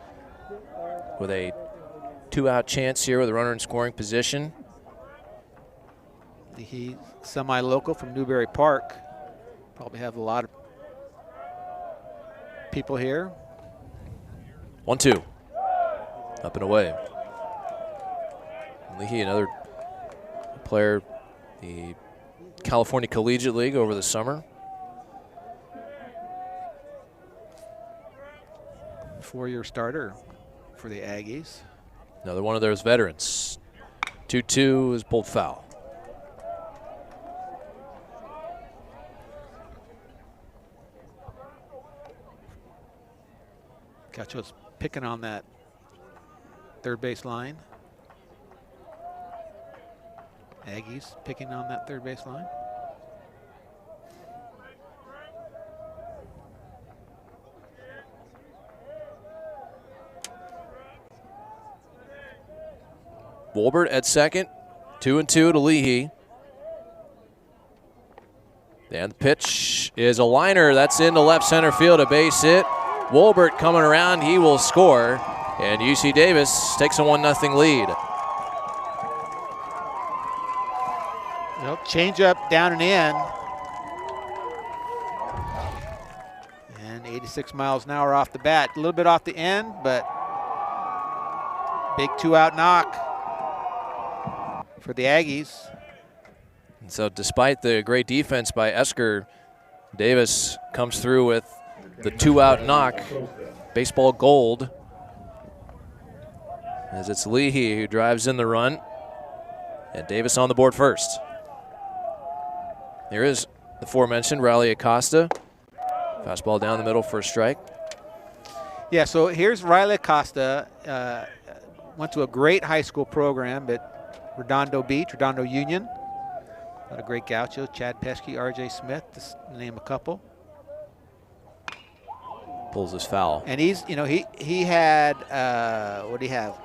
Speaker 1: with a 2-out chance here with a runner in scoring position.
Speaker 2: Leahy, semi-local from Newberry Park. Probably have a lot of people here.
Speaker 1: 1-2. Up and away. Leahy, another player, the California Collegiate League over the summer.
Speaker 2: 4-year starter for the Aggies.
Speaker 1: Another one of those veterans. 2-2 is pulled foul.
Speaker 2: Gauchos picking on that third base line. Aggies picking on that third base line.
Speaker 1: Wolbert at second, 2-2 to Leahy. And the pitch is a liner. That's into left center field, a base hit. Wolbert coming around, he will score. And UC Davis takes a 1-0 lead.
Speaker 2: Change up down and in. And 86 miles an hour off the bat. A little bit off the end, but big 2-out knock for the Aggies.
Speaker 1: And so despite the great defense by Esker, Davis comes through with the 2-out knock. Baseball gold. As it's Leahy who drives in the run. And Davis on the board first. Here is the aforementioned Riley Acosta. Fastball down the middle for a strike.
Speaker 2: Yeah, so here's Riley Acosta. Went to a great high school program at Redondo Beach, Redondo Union. A lot of great Gauchos, Chad Pesky, R.J. Smith, to name a couple.
Speaker 1: Pulls his foul.
Speaker 2: And he's, he had, what did he have?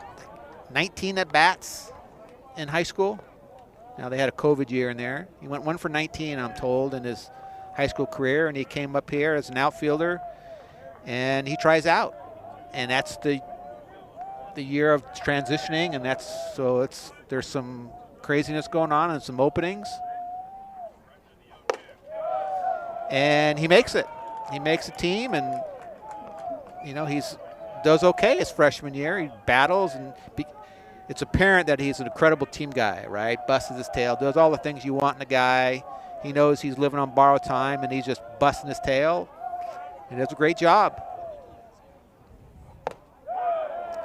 Speaker 2: 19 at-bats in high school. Now, they had a COVID year in there. He went 1 for 19, I'm told, in his high school career, and he came up here as an outfielder, and he tries out. And that's the year of transitioning, and there's some craziness going on and some openings. And he makes it. He makes a team, and, he's does okay his freshman year. He battles, and it's apparent that he's an incredible team guy, right? Busts his tail, does all the things you want in a guy. He knows he's living on borrowed time, and he's just busting his tail. He does a great job.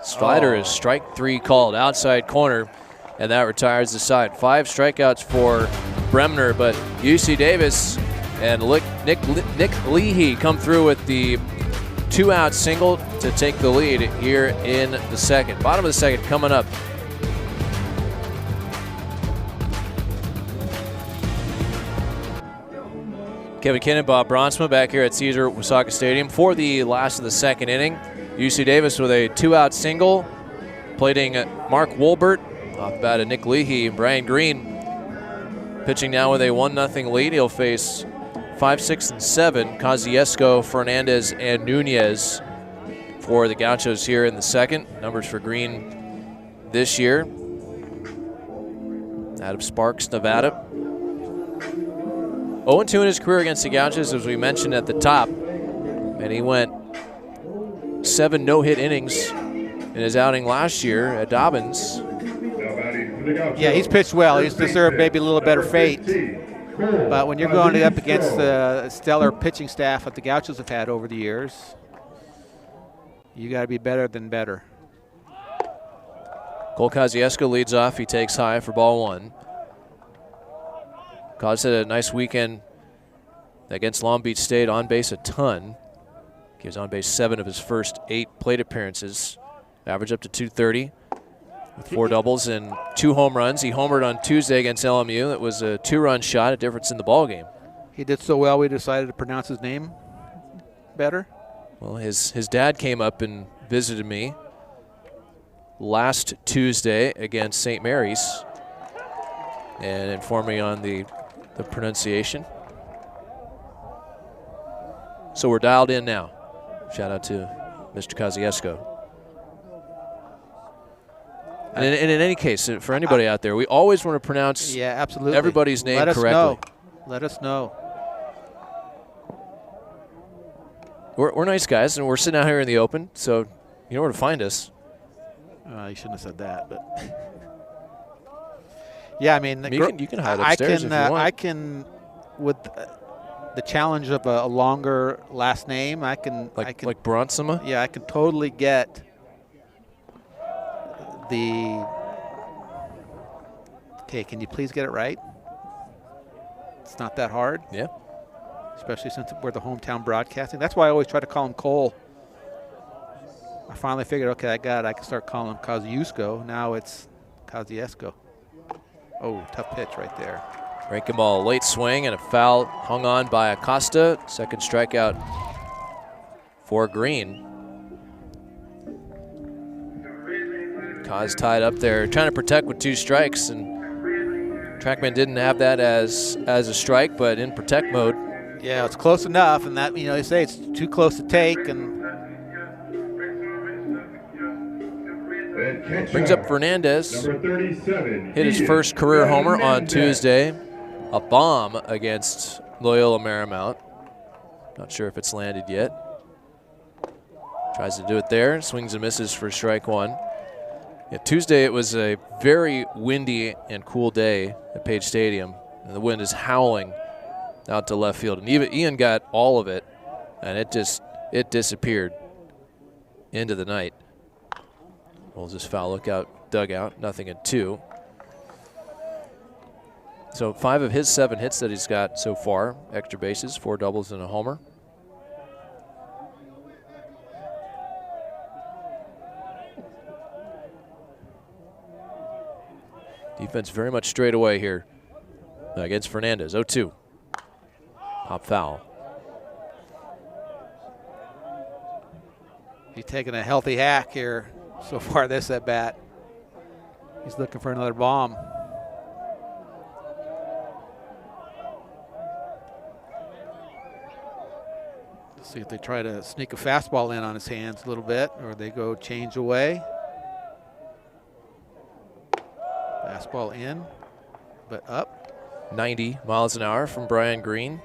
Speaker 1: Slider is strike 3 called, outside corner, and that retires the side. 5 strikeouts for Bremner, but UC Davis and Nick Leahy come through with the 2-out single to take the lead here in the second. Bottom of the second coming up. Kevin Kinnon, Bob Bronsma back here at Caesar Wasaka Stadium for the last of the second inning. UC Davis with a 2-out single, plating Mark Wolbert off the bat of Nick Leahy. Brian Green pitching now with a 1-0 lead. He'll face 5, 6, and 7, Kosciuszko, Fernandez, and Nunez for the Gauchos here in the second. Numbers for Green this year out of Sparks, Nevada. 0-2 in his career against the Gauchos, as we mentioned at the top. And he went 7 no-hit innings in his outing last year at Dobbins.
Speaker 2: Yeah, he's pitched well. He's deserved maybe a little better fate. But when you're going up against the stellar pitching staff that the Gauchos have had over the years, you got to be better than better.
Speaker 1: Cole Kosciuszko leads off. He takes high for ball 1. Cos had a nice weekend against Long Beach State, on base a ton. He was on base 7 of his first 8 plate appearances. Average up to 230 with 4 doubles and 2 home runs. He homered on Tuesday against LMU. That was a 2-run shot, a difference in the ball game.
Speaker 2: He did so well we decided to pronounce his name better.
Speaker 1: Well, his dad came up and visited me last Tuesday against St. Mary's and informed me on the pronunciation. So we're dialed in now. Shout out to Mr. Kosciuszko. And in any case, for anybody out there, we always want to pronounce
Speaker 2: absolutely
Speaker 1: everybody's name correctly.
Speaker 2: Let us know.
Speaker 1: We're nice guys, and we're sitting out here in the open, so you know where to find us.
Speaker 2: You shouldn't have said that, but yeah, I mean,
Speaker 1: you can hide upstairs if you want.
Speaker 2: I can, with the challenge of a longer last name, I can
Speaker 1: like Bronsma.
Speaker 2: Yeah, I can totally get the. Okay, can you please get it right? It's not that hard.
Speaker 1: Yeah.
Speaker 2: Especially since we're the hometown broadcasting. That's why I always try to call him Cole. I finally figured, okay, I got it. I can start calling him Kosciuszko. Now it's Kosciuszko. Oh, tough pitch right there.
Speaker 1: Breaking ball, late swing, and a foul hung on by Acosta. Second strikeout for Green. Kos tied up there, trying to protect with 2 strikes, and Trackman didn't have that as a strike, but in protect mode.
Speaker 2: Yeah, it's close enough, and that, they say it's too close to take, and
Speaker 1: brings up Fernandez. Hit his first career homer on Tuesday. A bomb against Loyola Marymount. Not sure if it's landed yet. Tries to do it there. Swings and misses for strike 1. Yeah, Tuesday it was a very windy and cool day at Page Stadium, and the wind is howling out to left field. And Ian got all of it, and it disappeared into the night. We'll just foul lookout dugout, 0-2. So 5 of his 7 hits that he's got so far, extra bases, 4 doubles and a homer. Defense very much straight away here against Fernandez. 0-2. Pop foul.
Speaker 2: He's taking a healthy hack here so far this at bat. He's looking for another bomb. Let's see if they try to sneak a fastball in on his hands a little bit, or they go change away. Fastball in, but up.
Speaker 1: 90 miles an hour from Brian Green.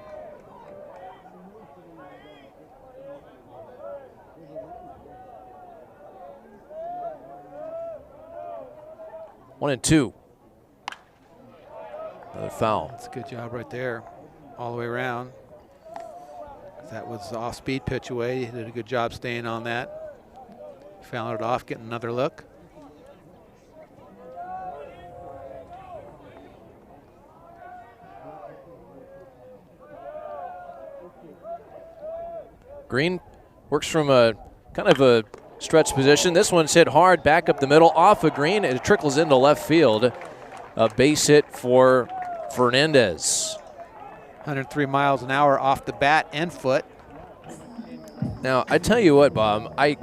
Speaker 1: One and 2. Another foul.
Speaker 2: That's a good job right there, all the way around. That was the off-speed pitch away. He did a good job staying on that. Fouled it off, getting another look.
Speaker 1: Green works from a kind of a stretch position. This one's hit hard back up the middle off of Green. It trickles into left field. A base hit for Fernandez.
Speaker 2: 103 miles an hour off the bat and foot.
Speaker 1: Now, I tell you what, Bob, I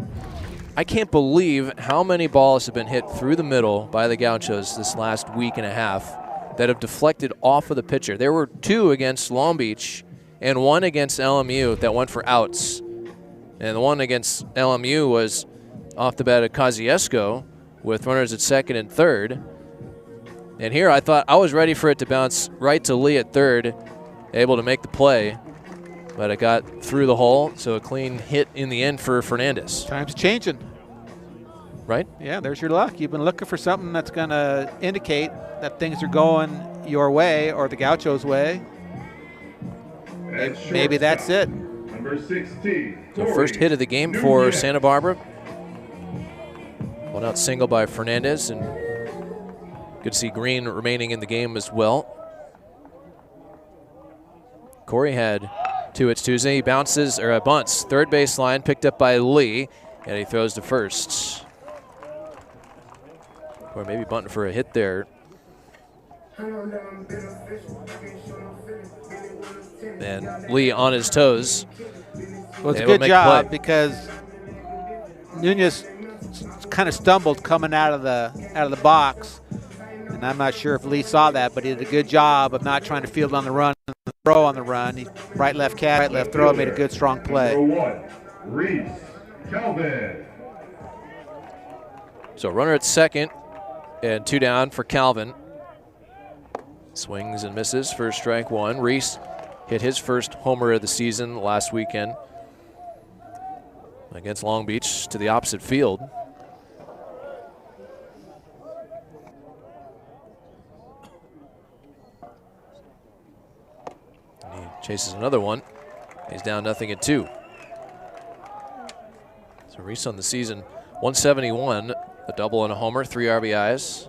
Speaker 1: can't believe how many balls have been hit through the middle by the Gauchos this last week and a half that have deflected off of the pitcher. There were 2 against Long Beach and 1 against LMU that went for outs. And the one against LMU was off the bat of Kosciuszko with runners at second and third. And here I thought I was ready for it to bounce right to Lee at third, able to make the play. But it got through the hole, so a clean hit in the end for Fernandez.
Speaker 2: Time's changing.
Speaker 1: Right?
Speaker 2: Yeah, there's your luck. You've been looking for something that's going to indicate that things are going your way or the Gauchos' way. Maybe that's it.
Speaker 3: Number 16.
Speaker 1: So first hit of the game for Santa Barbara. One out single by Fernandez, and good to see Green remaining in the game as well. Corey had 2 hits Tuesday. He bounces, or bunts, third base line, picked up by Lee, and he throws to first. Or maybe bunting for a hit there. And Lee on his toes.
Speaker 2: Well, it's a good job because Nunez kind of stumbled coming out of the box, and I'm not sure if Lee saw that, but he did a good job of not trying to field on the run, throw on the run. He right, left catch, right, left throw, made a good strong play.
Speaker 3: Number 1, Reese Calvin.
Speaker 1: So runner at second and 2 down for Calvin. Swings and misses for strike 1. Reese hit his first homer of the season last weekend against Long Beach to the opposite field. And he chases another one. He's down 0-2. So Reese on the season, 171, a double and a homer, 3 RBIs.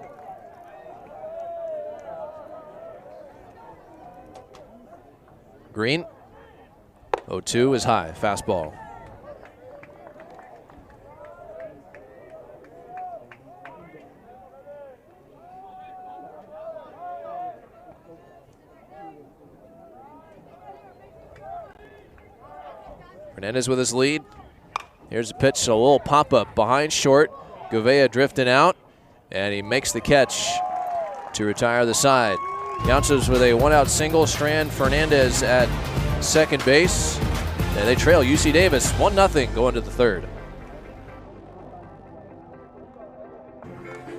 Speaker 1: Green, 0-2 is high, fastball. Fernandez with his lead. Here's a pitch, a little pop-up behind short. Gouveia drifting out, and he makes the catch to retire the side. Gauchos with a 1-out single. Strand Fernandez at second base. And they trail UC Davis 1-0 going to the third.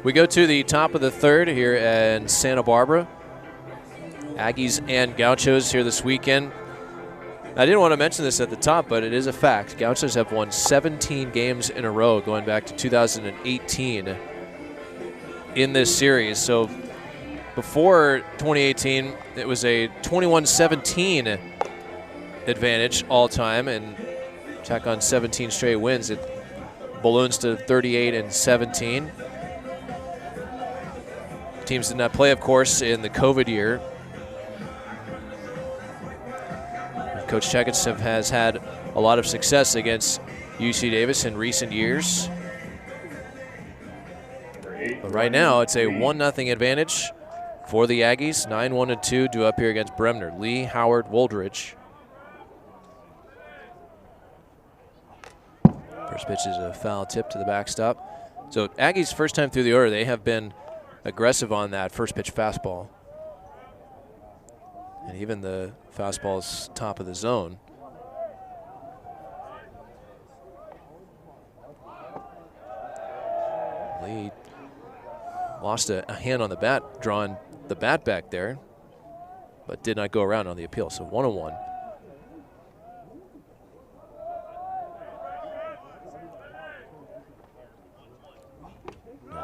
Speaker 1: We go to the top of the third here in Santa Barbara. Aggies and Gauchos here this weekend. I didn't want to mention this at the top, but it is a fact. Gauchos have won 17 games in a row going back to 2018 in this series. So before 2018, it was a 21-17 advantage all time, and tack on 17 straight wins, it balloons to 38-17. Teams did not play, of course, in the COVID year. Coach Checkets has had a lot of success against UC Davis in recent years. But right now, it's a 1-0 advantage for the Aggies. 9-1-2 due up here against Bremner. Lee, Howard, Woldridge. First pitch is a foul tip to the backstop. So Aggies, first time through the order, they have been aggressive on that first pitch fastball. And even the fastball's top of the zone. Lee lost a hand on the bat, drawing the bat back there, but did not go around on the appeal. So 1-1.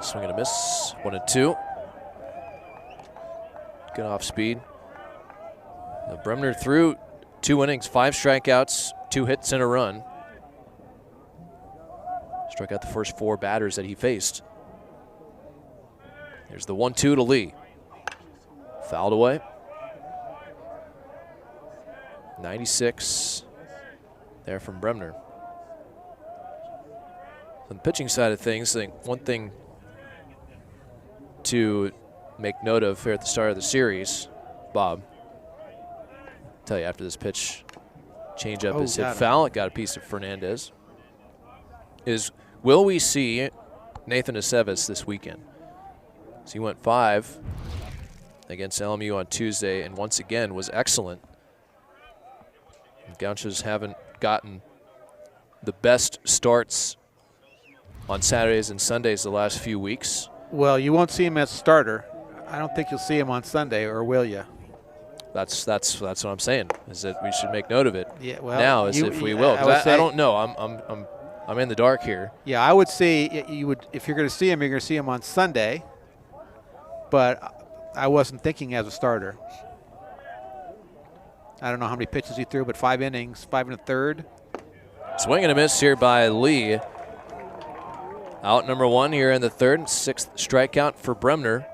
Speaker 1: Swing and a miss. 1-2. Good off speed. Now Bremner threw 2 innings, 5 strikeouts, 2 hits and a run. Struck out the first 4 batters that he faced. Here's the 1-2 to Lee. Fouled away. 96 there from Bremner. On the pitching side of things, I think one thing to make note of here at the start of the series, Bob, tell you, after this pitch, changeup is hit
Speaker 2: got him.
Speaker 1: foul. It got a piece of Fernandez. Will we see Nathan Aceves this weekend? So he went 5 against LMU on Tuesday and once again was excellent. The Gauchos haven't gotten the best starts on Saturdays and Sundays the last few weeks.
Speaker 2: Well, you won't see him as starter. I don't think you'll see him on Sunday, or will you?
Speaker 1: That's what I'm saying. Is that we should make note of it.
Speaker 2: Yeah. Well,
Speaker 1: now, as if we will. I don't know. I'm in the dark here.
Speaker 2: Yeah, I would say you would, if you're going to see him, you're going to see him on Sunday. But I wasn't thinking as a starter. I don't know how many pitches he threw, but 5 innings, 5 1/3.
Speaker 1: Swing and a miss here by Lee. Out number 1 here in the 3rd, 6th strikeout for Bremner.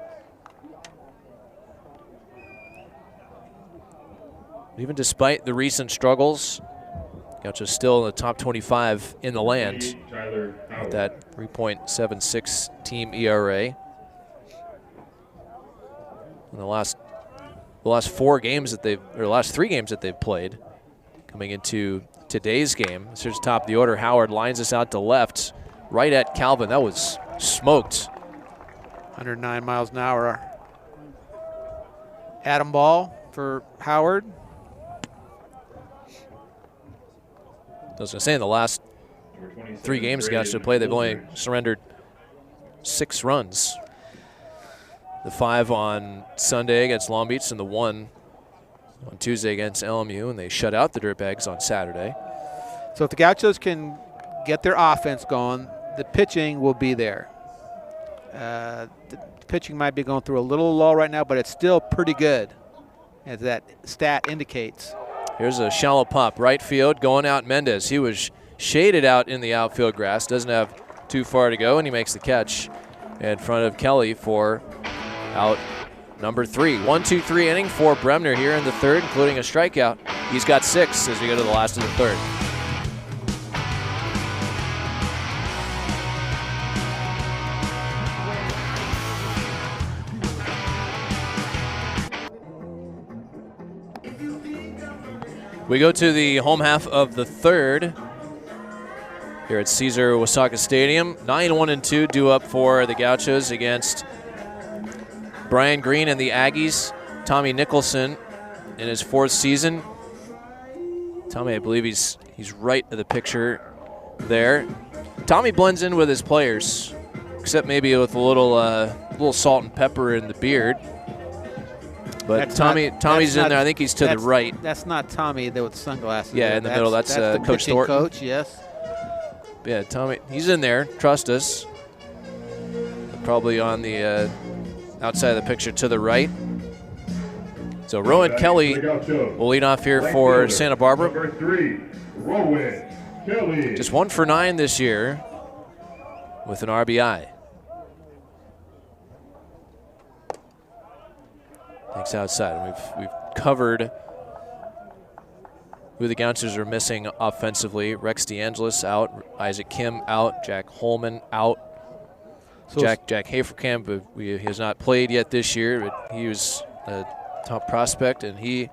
Speaker 1: Even despite the recent struggles, Gauchos still in the top 25 in the land with that 3.76 team ERA. In the last 3 games that they've played, coming into today's game. This here's top of the order. Howard lines us out to left, right at Calvin. That was smoked.
Speaker 2: 109 miles an hour. Atom ball for Howard.
Speaker 1: I was going to say, in the last 3 games the Gauchos have played, they've only surrendered 6 runs. The 5 on Sunday against Long Beach and the 1 on Tuesday against LMU, and they shut out the Dirtbags on Saturday.
Speaker 2: So if the Gauchos can get their offense going, the pitching will be there. The pitching might be going through a little lull right now, but it's still pretty good, as that stat indicates.
Speaker 1: Here's a shallow pop, right field, going out Mendez. He was shaded out in the outfield grass, doesn't have too far to go, and he makes the catch in front of Kelly for out number 3. 1-2-3 inning for Bremner here in the 3rd, including a strikeout. He's got 6 as we go to the last of the 3rd. We go to the home half of the 3rd here at Caesar Wasaka Stadium. 9-1-2 due up for the Gauchos against Brian Green and the Aggies. Tommy Nicholson in his 4th season. Tommy, I believe he's right of the picture there. Tommy blends in with his players, except maybe with a little salt and pepper in the beard. But Tommy's in there. I think he's to the right.
Speaker 2: That's not Tommy with sunglasses.
Speaker 1: Yeah, in the middle. That's
Speaker 2: the
Speaker 1: Coach Thornton.
Speaker 2: Coach, yes.
Speaker 1: Yeah, Tommy, he's in there. Trust us. Probably on the outside of the picture to the right. So Rowan Kelly will lead off here for Santa Barbara.
Speaker 3: Number 3, Rowan Kelly.
Speaker 1: Just 1 for 9 this year with an RBI. Takes outside. We've covered who the Gauchos are missing offensively. Rex DeAngelis out, Isaac Kim out, Jack Holman out. So Jack Haferkamp, he has not played yet this year, but he was a top prospect, and he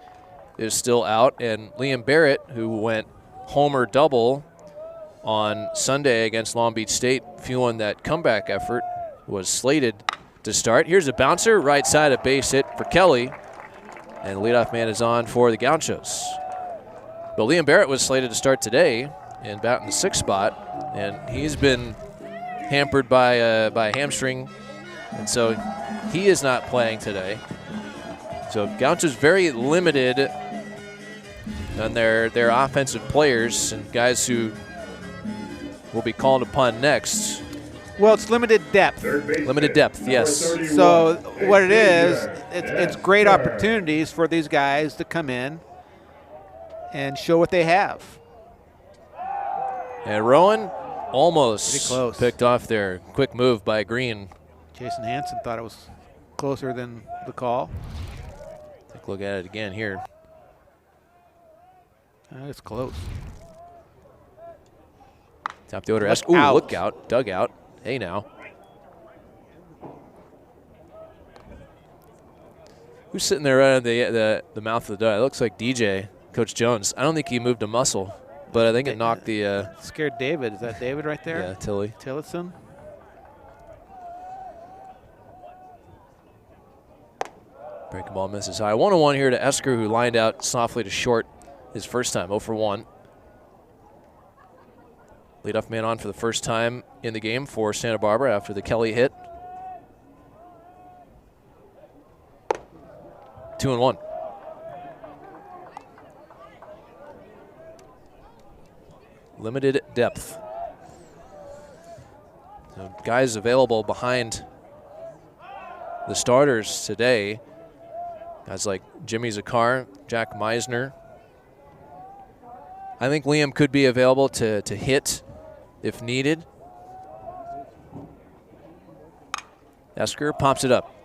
Speaker 1: is still out. And Liam Barrett, who went homer double on Sunday against Long Beach State, fueling that comeback effort, was slated to start. Here's a bouncer, right side, a base hit for Kelly, and the leadoff man is on for the Gauchos. But Liam Barrett was slated to start today and bat in the 6th spot, and he's been hampered by hamstring, and so he is not playing today. So Gauchos very limited on their offensive players and guys who will be called upon next.
Speaker 2: Well, it's limited depth.
Speaker 1: Limited depth, yes.
Speaker 2: So what it is, it's great opportunities for these guys to come in and show what they have.
Speaker 1: And Rowan almost
Speaker 2: pretty close.
Speaker 1: Picked off there. Quick move by Green.
Speaker 2: Jason Hansen thought it was closer than the call.
Speaker 1: Take a look at it again here.
Speaker 2: It's close.
Speaker 1: Top the order. Look out. Dugout. Hey now. Who's sitting there right at the mouth of the dugout? It looks like DJ. Coach Jones. I don't think he moved a muscle, but I think it knocked the
Speaker 2: scared David. Is that David right there?
Speaker 1: Yeah, Tilly.
Speaker 2: Tillotson.
Speaker 1: Breaking ball misses high. 1-1 here to Esker, who lined out softly to short his first time, 0 for 1. Leadoff man on for the first time in the game for Santa Barbara after the Kelly hit. 2-1. Limited depth. So guys available behind the starters today. Guys like Jimmy Zakar, Jack Meisner. I think Liam could be available to hit if needed. Esker pops it up.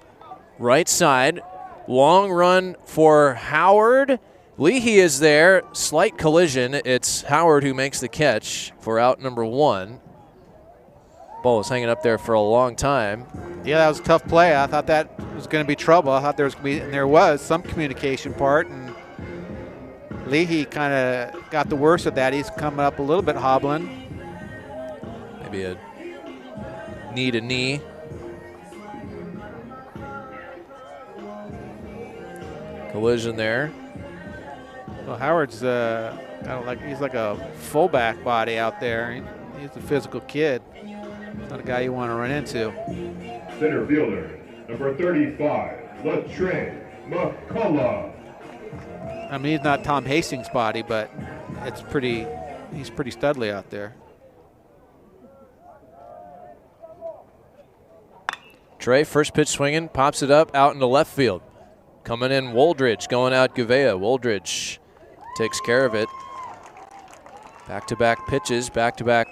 Speaker 1: Right side. Long run for Howard. Leahy is there. Slight collision. It's Howard who makes the catch for out number 1. Ball was hanging up there for a long time.
Speaker 2: Yeah, that was a tough play. I thought that was going to be trouble. I thought there was going to be, and there was some communication part, and Leahy kind of got the worst of that. He's coming up a little bit hobbling.
Speaker 1: Maybe a knee to knee. Collision there.
Speaker 2: Well, Howard's kind of like, he's like a fullback body out there. He's a physical kid. Not a guy you want to run into.
Speaker 3: Center fielder, number 35, Latrey McCullough.
Speaker 2: I mean, he's not Tom Hastings' body, but he's pretty studly out there.
Speaker 1: Trey, first pitch swinging, pops it up out into left field. Coming in Woldridge, going out Gouveia. Woldridge takes care of it. Back-to-back pitches, back-to-back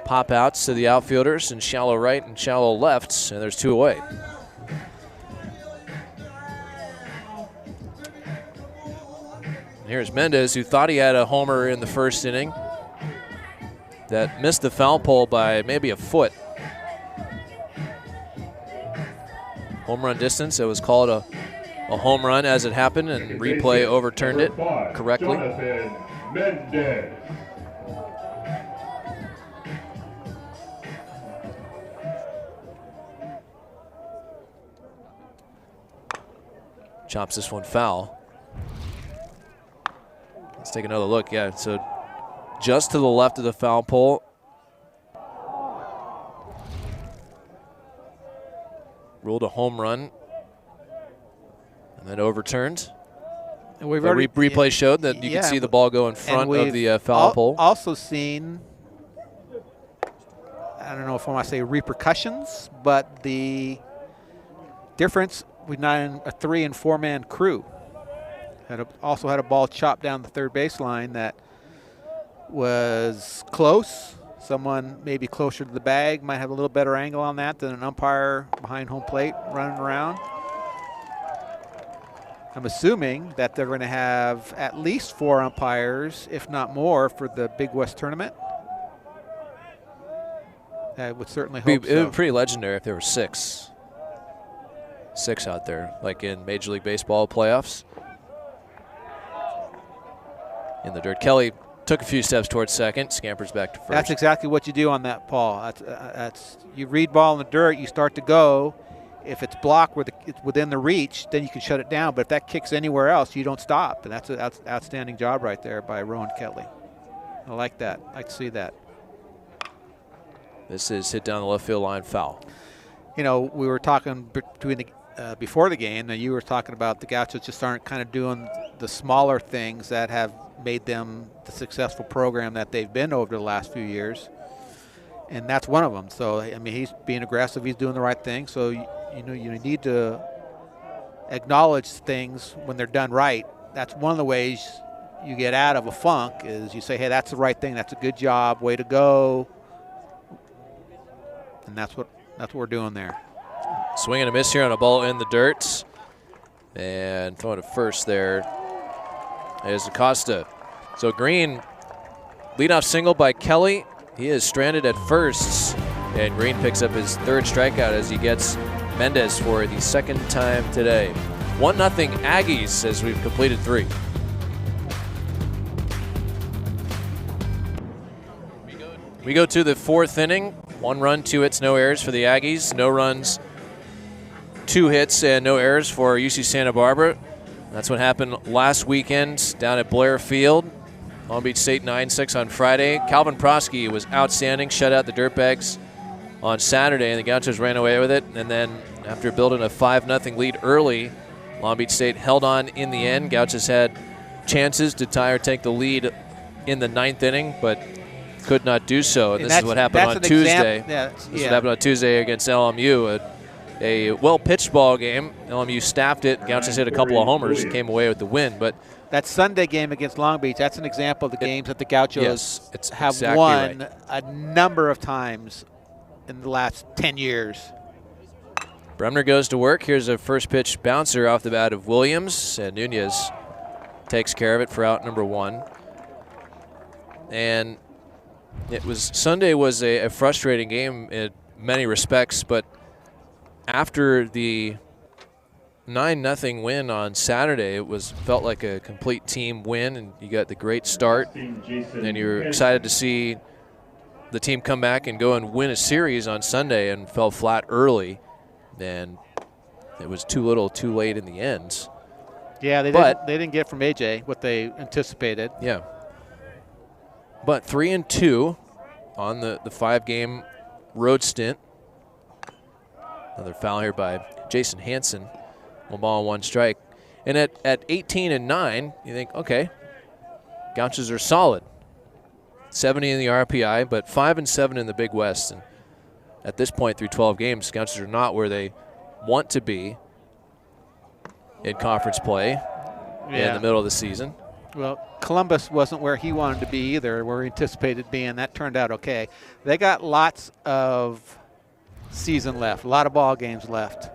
Speaker 1: pop-outs to the outfielders in shallow right and shallow left, and there's 2 away. And here's Mendez, who thought he had a homer in the first inning that missed the foul pole by maybe a foot. Home run distance, it was called a home run as it happened, and replay overturned it correctly.
Speaker 3: Jonathan Mendez.
Speaker 1: Chops this one foul. Let's take another look. Yeah, so just to the left of the foul pole. Ruled a home run. And then overturned.
Speaker 2: And we've
Speaker 1: the
Speaker 2: already
Speaker 1: replay showed that you can see the ball go in front of the foul pole.
Speaker 2: Also seen, I don't know if I want to say repercussions, but the difference. We've not in a 3- and 4-man crew. Also had a ball chopped down the third baseline that was close. Someone maybe closer to the bag might have a little better angle on that than an umpire behind home plate running around. I'm assuming that they're going to have at least 4 umpires, if not more, for the Big West tournament. I would certainly hope so.
Speaker 1: It would be pretty legendary if there were 6 out there, like in Major League Baseball playoffs. In the dirt. Kelly took a few steps towards second, scampers back to first.
Speaker 2: That's exactly what you do on that, Paul. That's you read ball in the dirt, you start to go. If it's blocked where it's within the reach, then you can shut it down. But if that kicks anywhere else, you don't stop. And that's an outstanding job right there by Rowan Kelly. I like that. I like to see that.
Speaker 1: This is hit down the left field line, foul.
Speaker 2: You know, we were talking before the game, and you were talking about the Gauchos just aren't kind of doing the smaller things that have made them the successful program that they've been over the last few years. And that's one of them. So, I mean, he's being aggressive. He's doing the right thing. So, you know, you need to acknowledge things when they're done right. That's one of the ways you get out of a funk is you say, hey, that's the right thing. That's a good job. Way to go. And that's what we're doing there.
Speaker 1: Swing and a miss here on a ball in the dirt. And throwing to first there is Acosta. So Green, leadoff single by Kelly. He is stranded at first. And Green picks up his 3rd strikeout as he gets Mendez for the 2nd time today. 1-0 Aggies as we've completed 3. We go to the fourth inning. 1 run, 2 hits, no errors for the Aggies. No runs, 2 hits, and no errors for UC Santa Barbara. That's what happened last weekend down at Blair Field. Long Beach State 9-6 on Friday. Calvin Prosky was outstanding, shut out the Dirtbags on Saturday, and the Gauchos ran away with it. And then after building a 5-0 lead early, Long Beach State held on in the end. Gauchos had chances to tie or take the lead in the 9th inning, but could not do so. And this is what happened on Tuesday. This is what happened on Tuesday against LMU. A well-pitched ball game. LMU staffed it. Gauchos hit a couple of homers and came away with the win. But
Speaker 2: that Sunday game against Long Beach, that's an example of the games that the Gauchos have
Speaker 1: exactly
Speaker 2: won
Speaker 1: right.
Speaker 2: a number of times in the last 10 years.
Speaker 1: Bremner goes to work. Here's a first pitch bouncer off the bat of Williams, and Nunez takes care of it for out number 1. And Sunday was a frustrating game in many respects, but after the 9-0 win on Saturday, it felt like a complete team win, and you got the great start, and you're excited to see the team come back and go and win a series on Sunday, and fell flat early, and it was too little too late in the end.
Speaker 2: Yeah, they didn't get from AJ what they anticipated.
Speaker 1: Yeah. But 3-2 on the 5-game road stint. Another foul here by Jason Hansen. 1 ball and 1 strike. And at 18-9, you think, okay, Gauchos are solid. 70 in the RPI, but 5-7 in the Big West. And at this point, through 12 games, Gauchos are not where they want to be in conference play in the middle of the season.
Speaker 2: Well, Columbus wasn't where he wanted to be either, where he anticipated being. That turned out okay. They got lots of season left, a lot of ball games left.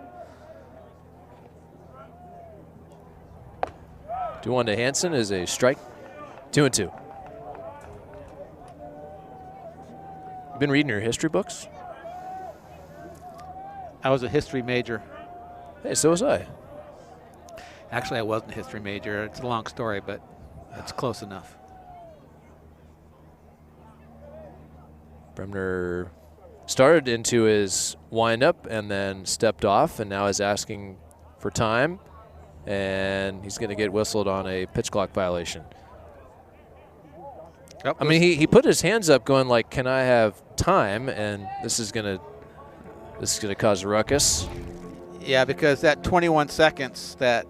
Speaker 1: 2-1 to Hansen is a strike. 2-2. You been reading your history books?
Speaker 2: I was a history major.
Speaker 1: Hey, so was I.
Speaker 2: Actually, I wasn't a history major. It's a long story, but it's close enough.
Speaker 1: Bremner started into his windup and then stepped off, and now is asking for time, and he's going to get whistled on a pitch clock violation.
Speaker 2: Yep.
Speaker 1: I mean, he put his hands up, going like, "Can I have time?" And this is gonna cause a ruckus.
Speaker 2: Yeah, because that 21 seconds that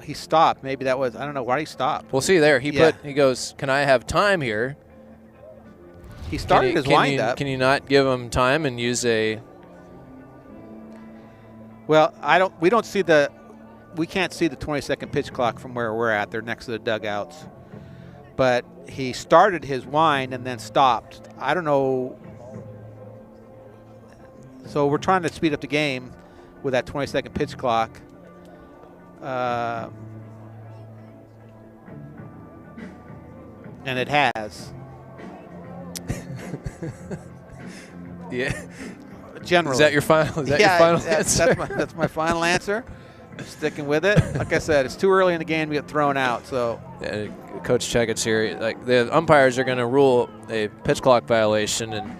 Speaker 2: he stopped, maybe that was, I don't know why he stopped.
Speaker 1: Well, see there, he goes, "Can I have time here?"
Speaker 2: He started his windup.
Speaker 1: Can you not give him time and use a?
Speaker 2: Well, we can't see the 20-second pitch clock from where we're at. They're next to the dugouts. But he started his wind and then stopped. I don't know. So we're trying to speed up the game with that 20-second pitch clock. And it has.
Speaker 1: Yeah.
Speaker 2: Generally.
Speaker 1: Is that your final? Is that your final answer?
Speaker 2: That's my final answer. Sticking with it. Like I said, it's too early in the game to get thrown out. So,
Speaker 1: Coach Checkett's here. Like the umpires are going to rule a pitch clock violation, and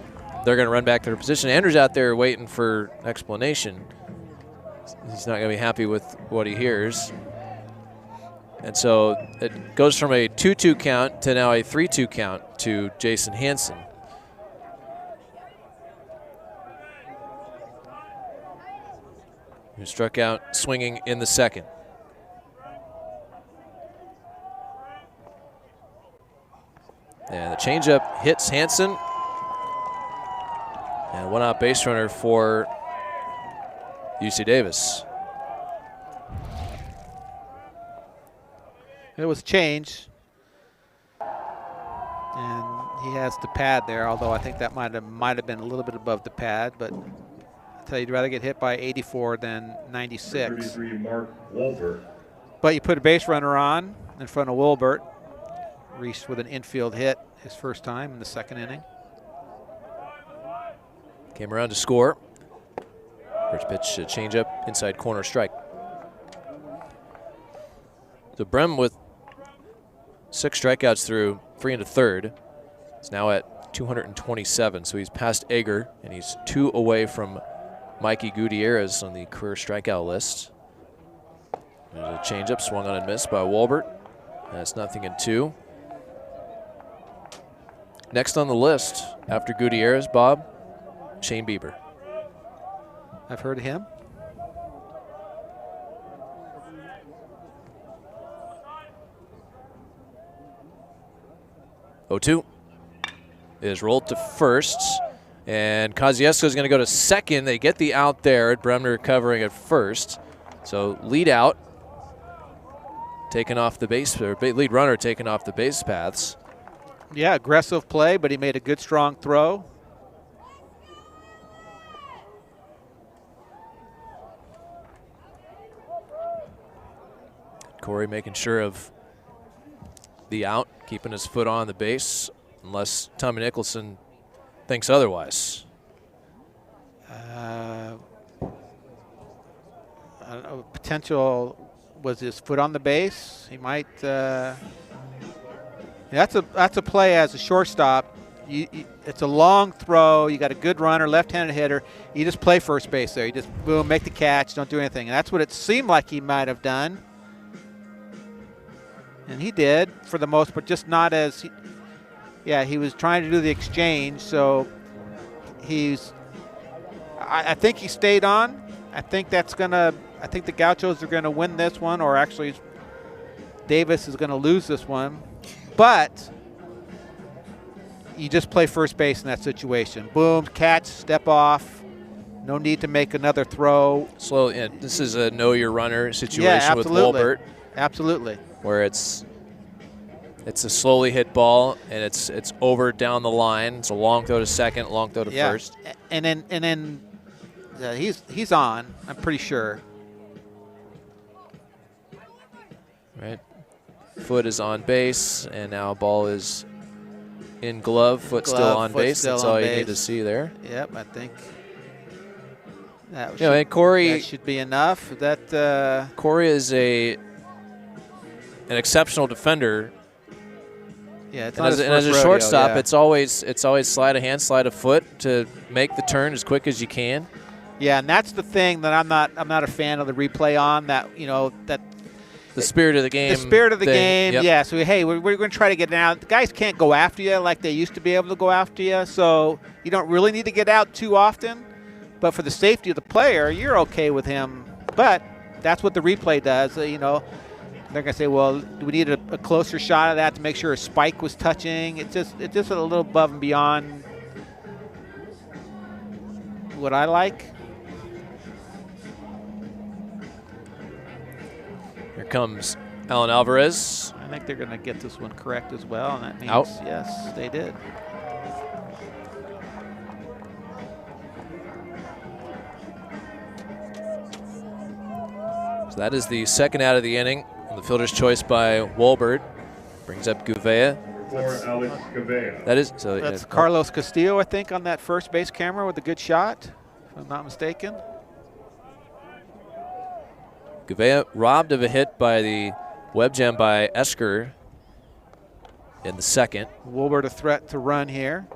Speaker 1: they're going to run back to their position. Andrew's out there waiting for explanation. He's not going to be happy with what he hears, and so it goes from a 2-2 count to now a 3-2 count to Jason Hansen. Who struck out swinging in the second. And the changeup hits Hansen. And one out base runner for UC Davis.
Speaker 2: it was change. And he has the pad there, although I think that might have been a little bit above the pad, but I tell you, you'd rather get hit by 84 than 96.
Speaker 3: 33, Mark Wolbert.
Speaker 2: But you put a base runner on in front of Wilbert. Reese with an infield hit his first time in the second inning.
Speaker 1: Came around to score. First pitch, a changeup, inside corner strike. So Brem with 6 strikeouts through 3 1/3. It's now at 227. So he's past Egger, and he's 2 away from Mikey Gutierrez on the career strikeout list. There's a changeup swung on and missed by Wolbert. That's 0-2. Next on the list after Gutierrez, Bob, Shane Bieber.
Speaker 2: I've heard of him.
Speaker 1: Oh-2 is rolled to first, and Kosciuszko is going to go to second. They get the out there. Bremner covering at first. So lead out, taken off the base, or lead runner taken off the base paths.
Speaker 2: Yeah, aggressive play, but he made a good, strong throw.
Speaker 1: Corey making sure of the out, keeping his foot on the base, unless Tommy Nicholson thinks otherwise.
Speaker 2: I don't know, potential was his foot on the base. He might. That's a play as a shortstop. It's a long throw. You got a good runner, left-handed hitter. You just play first base there. You just boom, make the catch, don't do anything. And that's what it seemed like he might have done. And he did for the most, but just not as. He was trying to do the exchange, so he's. I think he stayed on. I think that's gonna. I think the Gauchos are gonna win this one, or actually, Davis is gonna lose this one. But you just play first base in that situation. Boom, catch, step off. No need to make another throw.
Speaker 1: Slow. Yeah, this is a know your runner situation with Wolbert.
Speaker 2: Absolutely.
Speaker 1: Where it's a slowly hit ball and it's over down the line. It's a long throw to second, long throw to first.
Speaker 2: And then he's on. I'm pretty sure.
Speaker 1: Right. Foot is on base, and now ball is in glove. Foot still on base. That's all you need to see there.
Speaker 2: Yep, I think that
Speaker 1: and Corey,
Speaker 2: that should be enough. That
Speaker 1: Corey is an exceptional defender.
Speaker 2: Yeah, it's
Speaker 1: and as a shortstop, it's always sleight of hand, sleight of foot to make the turn as quick as you can.
Speaker 2: Yeah, and that's the thing that I'm not a fan of the replay on. That that.
Speaker 1: The spirit of the game.
Speaker 2: The spirit of the game,
Speaker 1: yep.
Speaker 2: Yeah. So, hey, we're going to try to get out. The guys can't go after you like they used to be able to go after you, so you don't really need to get out too often. But for the safety of the player, you're okay with him. But that's what the replay does. They're going to say, well, do we need a closer shot of that to make sure a spike was touching? It's just a little above and beyond what I like.
Speaker 1: Here comes Alan Alvarez.
Speaker 2: I think they're going to get this one correct as well, and that means
Speaker 1: out.
Speaker 2: Yes, they did.
Speaker 1: So that is the second out of the inning. The fielder's choice by Wolbert brings up Gouveia.
Speaker 3: For Alex Gouveia.
Speaker 2: That's Carlos Castillo, I think, on that first base camera with a good shot, if I'm not mistaken.
Speaker 1: Gouveia robbed of a hit by the web jam by Esker in the second.
Speaker 2: Wolbert a threat to run here.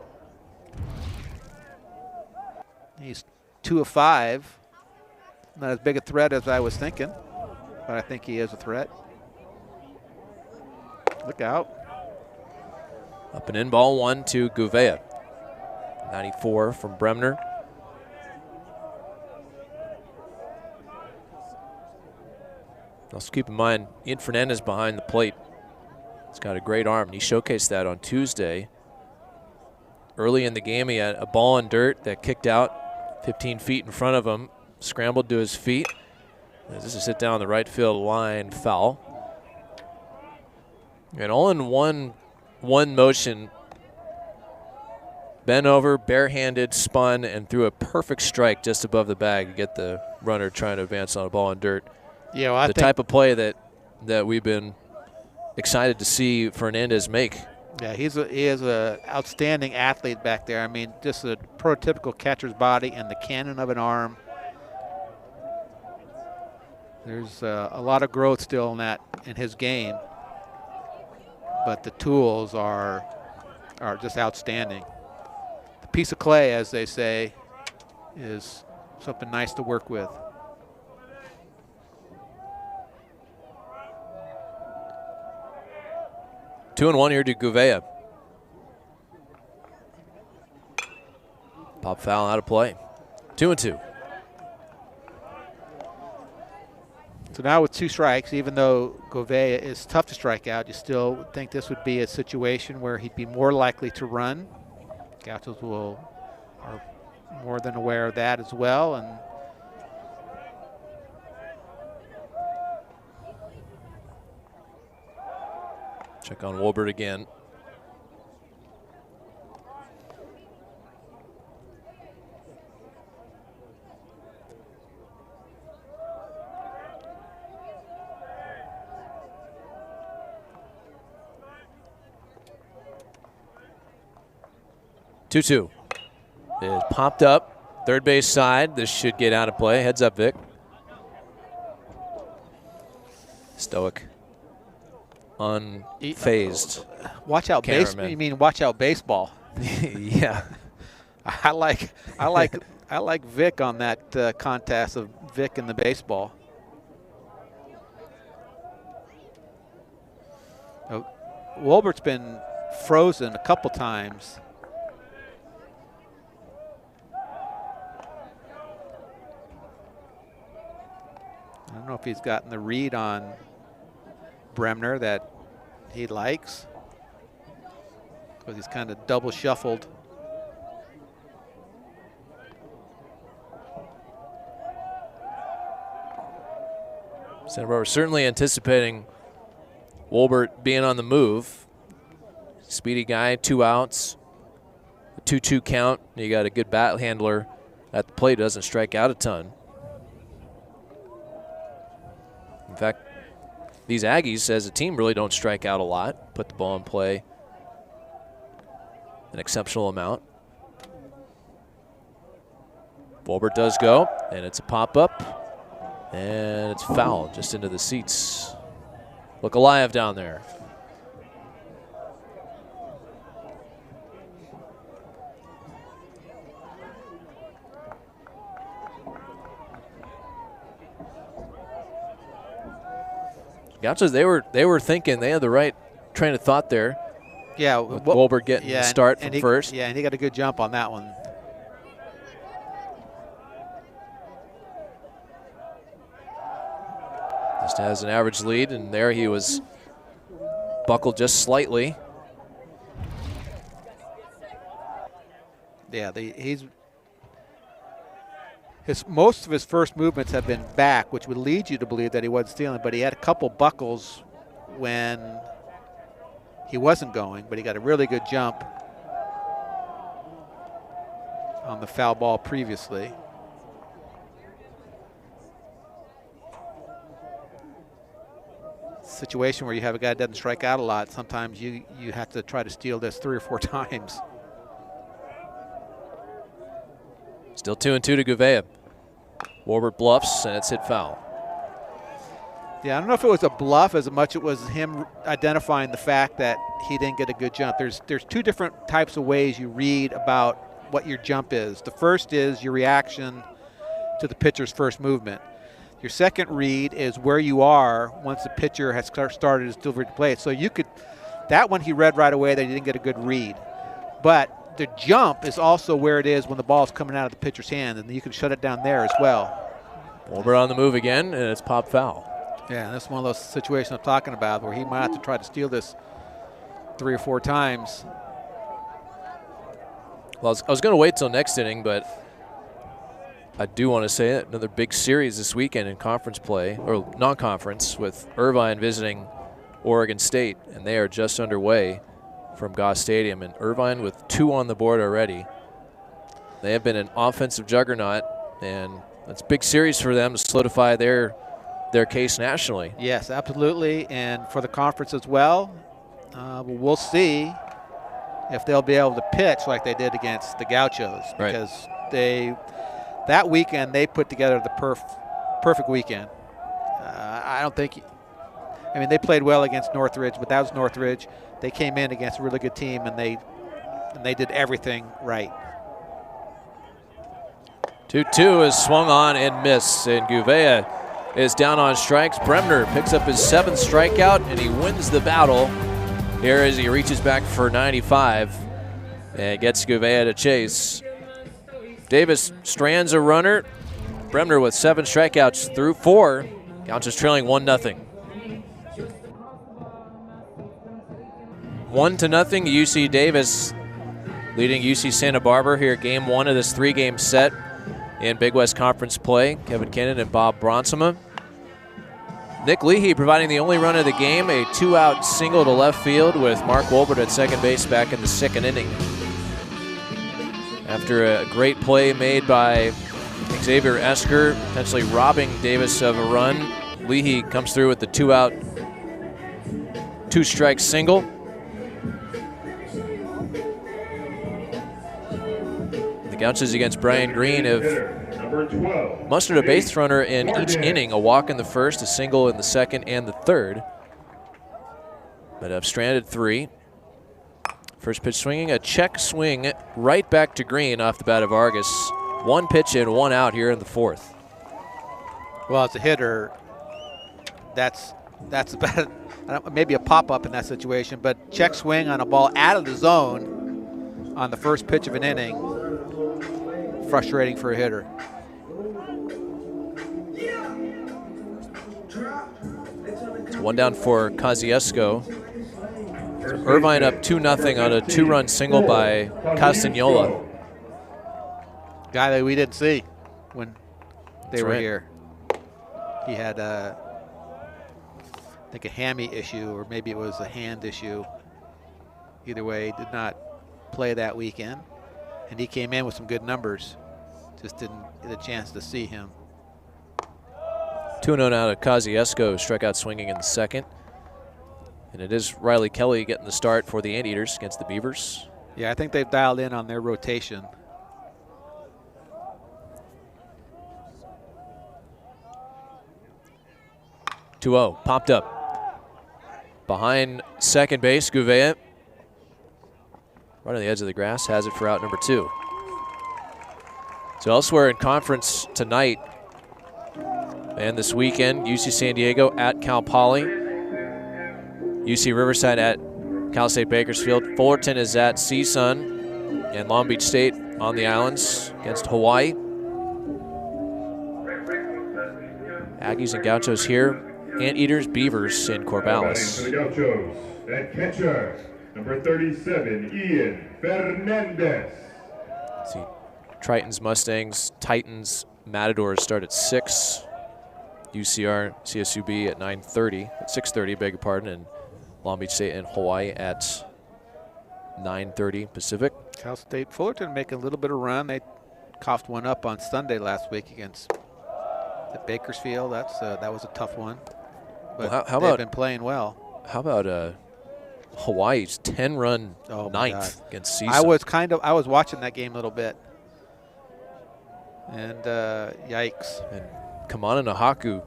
Speaker 2: He's 2 of 5. Not as big a threat as I was thinking, but I think he is a threat. Look out.
Speaker 1: Up and in, ball 1 to Gouveia. 94 from Bremner. Also keep in mind, Ian Fernandez behind the plate. He's got a great arm, and he showcased that on Tuesday. Early in the game, he had a ball in dirt that kicked out 15 feet in front of him, scrambled to his feet. This is hit down the right field line, foul. And all in one motion, bent over, barehanded, spun, and threw a perfect strike just above the bag to get the runner trying to advance on a ball in dirt.
Speaker 2: Yeah, well,
Speaker 1: the type of play that we've been excited to see Fernandez make.
Speaker 2: Yeah, he is a outstanding athlete back there. I mean, just a prototypical catcher's body and the cannon of an arm. There's a lot of growth still in his game, but the tools are just outstanding. piece of clay, as they say, is something nice to work with.
Speaker 1: Two and one here to Gouveia. Pop foul out of play. 2-2.
Speaker 2: So now with 2 strikes, even though Gouveia is tough to strike out, you still think this would be a situation where he'd be more likely to run. Gauchos are more than aware of that as well. And
Speaker 1: check on Wolbert again. Two-two. It is popped up. Third base side. This should get out of play. Heads up, Vic. Stoic. Unfazed.
Speaker 2: Watch out baseball. You mean watch out baseball?
Speaker 1: Yeah.
Speaker 2: I like Vic on that contest of Vic and the baseball. Wolbert's been frozen a couple times. I don't know if he's gotten the read on Bremner that he likes, because he's kind of double shuffled.
Speaker 1: Santa Barbara certainly anticipating Wolbert being on the move. Speedy guy, 2 outs, a 2-2 count. You got a good bat handler at the plate, doesn't strike out a ton. In fact, these Aggies as a team really don't strike out a lot, put the ball in play an exceptional amount. Wolbert does go, and it's a pop-up, and it's foul just into the seats. Look alive down there. Gauchos, they were thinking, they had the right train of thought there.
Speaker 2: Yeah,
Speaker 1: with Wolbert getting the start from first.
Speaker 2: Yeah, and he got a good jump on that one.
Speaker 1: Just has an average lead, and there he was buckled just slightly.
Speaker 2: Yeah, most of his first movements have been back, which would lead you to believe that he wasn't stealing, but he had a couple buckles when he wasn't going, but he got a really good jump on the foul ball previously. Situation where you have a guy that doesn't strike out a lot, sometimes you have to try to steal this 3 or 4 times.
Speaker 1: Still 2-2 to Gouveia. Wolbert bluffs, and it's hit foul.
Speaker 2: Yeah, I don't know if it was a bluff as much it was him identifying the fact that he didn't get a good jump. There's 2 different types of ways you read about what your jump is. The first is your reaction to the pitcher's first movement. Your second read is where you are once the pitcher has started his delivery to plate. So that one he read right away that he didn't get a good read. But the jump is also where it is when the ball is coming out of the pitcher's hand, and you can shut it down there as well.
Speaker 1: Wolbert on the move again, and it's pop foul.
Speaker 2: Yeah, and that's one of those situations I'm talking about where he might have to try to steal this 3 or 4 times.
Speaker 1: Well, I was going to wait till next inning, but I do want to say it. Another big series this weekend in conference play, or non-conference, with Irvine visiting Oregon State, and they are just underway from Goss Stadium. And Irvine with 2 on the board already. They have been an offensive juggernaut, and it's a big series for them to solidify their case nationally.
Speaker 2: Yes, absolutely, and for the conference as well. We'll see if they'll be able to pitch like they did against the Gauchos, because that weekend they put together the perfect weekend. They played well against Northridge, but that was Northridge. They came in against a really good team, and they did everything right.
Speaker 1: 2-2 is swung on and missed, and Gouveia is down on strikes. Bremner picks up his 7th strikeout, and he wins the battle here as he reaches back for 95 and gets Gouveia to chase. Davis strands a runner. Bremner with 7 strikeouts through 4. Gauchos trailing 1-0. 1-0, UC Davis leading UC Santa Barbara here, game 1 of this 3-game set in Big West Conference play. Kevin Kennan and Bob Bronsema. Nick Leahy providing the only run of the game, a 2-out single to left field with Mark Wolbert at second base back in the 2nd inning. After a great play made by Xavier Esker, potentially robbing Davis of a run, Leahy comes through with the 2-out, 2-strike single. The Gauchos against Brian Green have mustered a base runner in each inning, a walk in the first, a single in the second and the third. But have stranded 3. First pitch swinging, a check swing right back to Green off the bat of Vargas. 1 pitch and 1 out here in the 4th.
Speaker 2: Well, as a hitter, that's about maybe a pop-up in that situation, but check swing on a ball out of the zone on the first pitch of an inning, frustrating for a hitter.
Speaker 1: It's 1 down for Kosciuszko. So Irvine up 2-0 on a 2-run single by Castagnola.
Speaker 2: Guy that we didn't see when they were
Speaker 1: right.
Speaker 2: here. He had, I think, a hammy issue, or maybe it was a hand issue. Either way, did not play that weekend. And he came in with some good numbers. Just didn't get a chance to see him.
Speaker 1: 2-0 now to Kosciuszko, struck out swinging in the 2nd. And it is Riley Kelly getting the start for the Anteaters against the Beavers.
Speaker 2: Yeah, I think they've dialed in on their rotation.
Speaker 1: Popped up. Behind second base, Gouveia. Right on the edge of the grass, has it for out number 2. So elsewhere in conference tonight and this weekend, UC San Diego at Cal Poly. UC Riverside at Cal State Bakersfield. Fullerton is at CSUN, and Long Beach State on the islands against Hawaii. Aggies and Gauchos here. Anteaters, Beavers in Corvallis.
Speaker 3: For the Gauchos, at catcher, number 37, Ian Fernandez.
Speaker 1: Let's see, Tritons, Mustangs, Titans, Matadors start at 6. UCR, CSUB at 9:30, at 6:30, beg your pardon, and Long Beach State and Hawaii at 9:30 Pacific.
Speaker 2: Cal State Fullerton making a little bit of run. They coughed one up on Sunday last week against the Bakersfield. That was a tough one. But
Speaker 1: well, how
Speaker 2: they've
Speaker 1: about
Speaker 2: been playing well.
Speaker 1: How about Hawaii's 10-run ninth
Speaker 2: God.
Speaker 1: against CSUN?
Speaker 2: I was watching that game a little bit, and yikes.
Speaker 1: And Kamana Nahaku,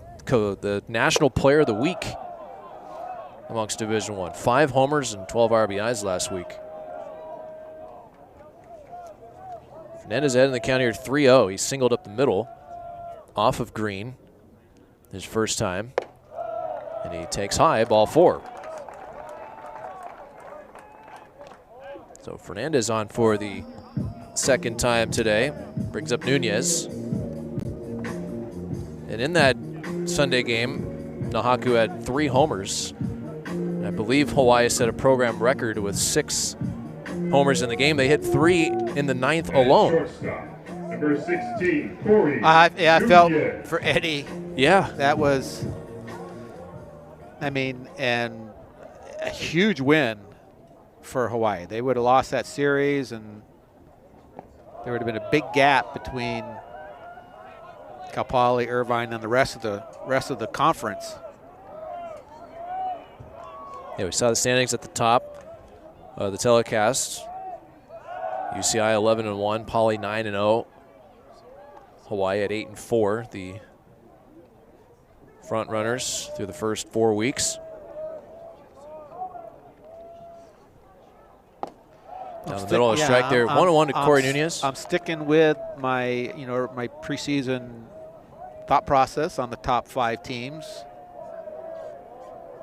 Speaker 1: the National Player of the Week amongst Division I. 5 homers and 12 RBIs last week. Fernandez ahead in the count here 3-0. He singled up the middle off of Green his first time. And he takes high, ball 4. So Fernandez on for the second time today. Brings up Nunez. And in that Sunday game, Nahaku had 3 homers. And I believe Hawaii set a program record with 6 homers in the game. They hit 3 in the 9th alone.
Speaker 3: Shortstop, number 16, Corey.
Speaker 2: I felt
Speaker 3: Nunez.
Speaker 2: for Eddie.
Speaker 1: Yeah.
Speaker 2: That was, and a huge win for Hawaii. They would have lost that series, and there would have been a big gap between Cal Poly, Irvine, and the rest of the conference.
Speaker 1: Yeah, we saw the standings at the top of the telecast. UCI 11-1, Poly 9-0, Hawaii at 8-4. The front runners through the first 4 weeks. Down the middle, a strike there. 1-1 to Corey Nunez.
Speaker 2: I'm sticking with my, my preseason thought process on the top 5 teams.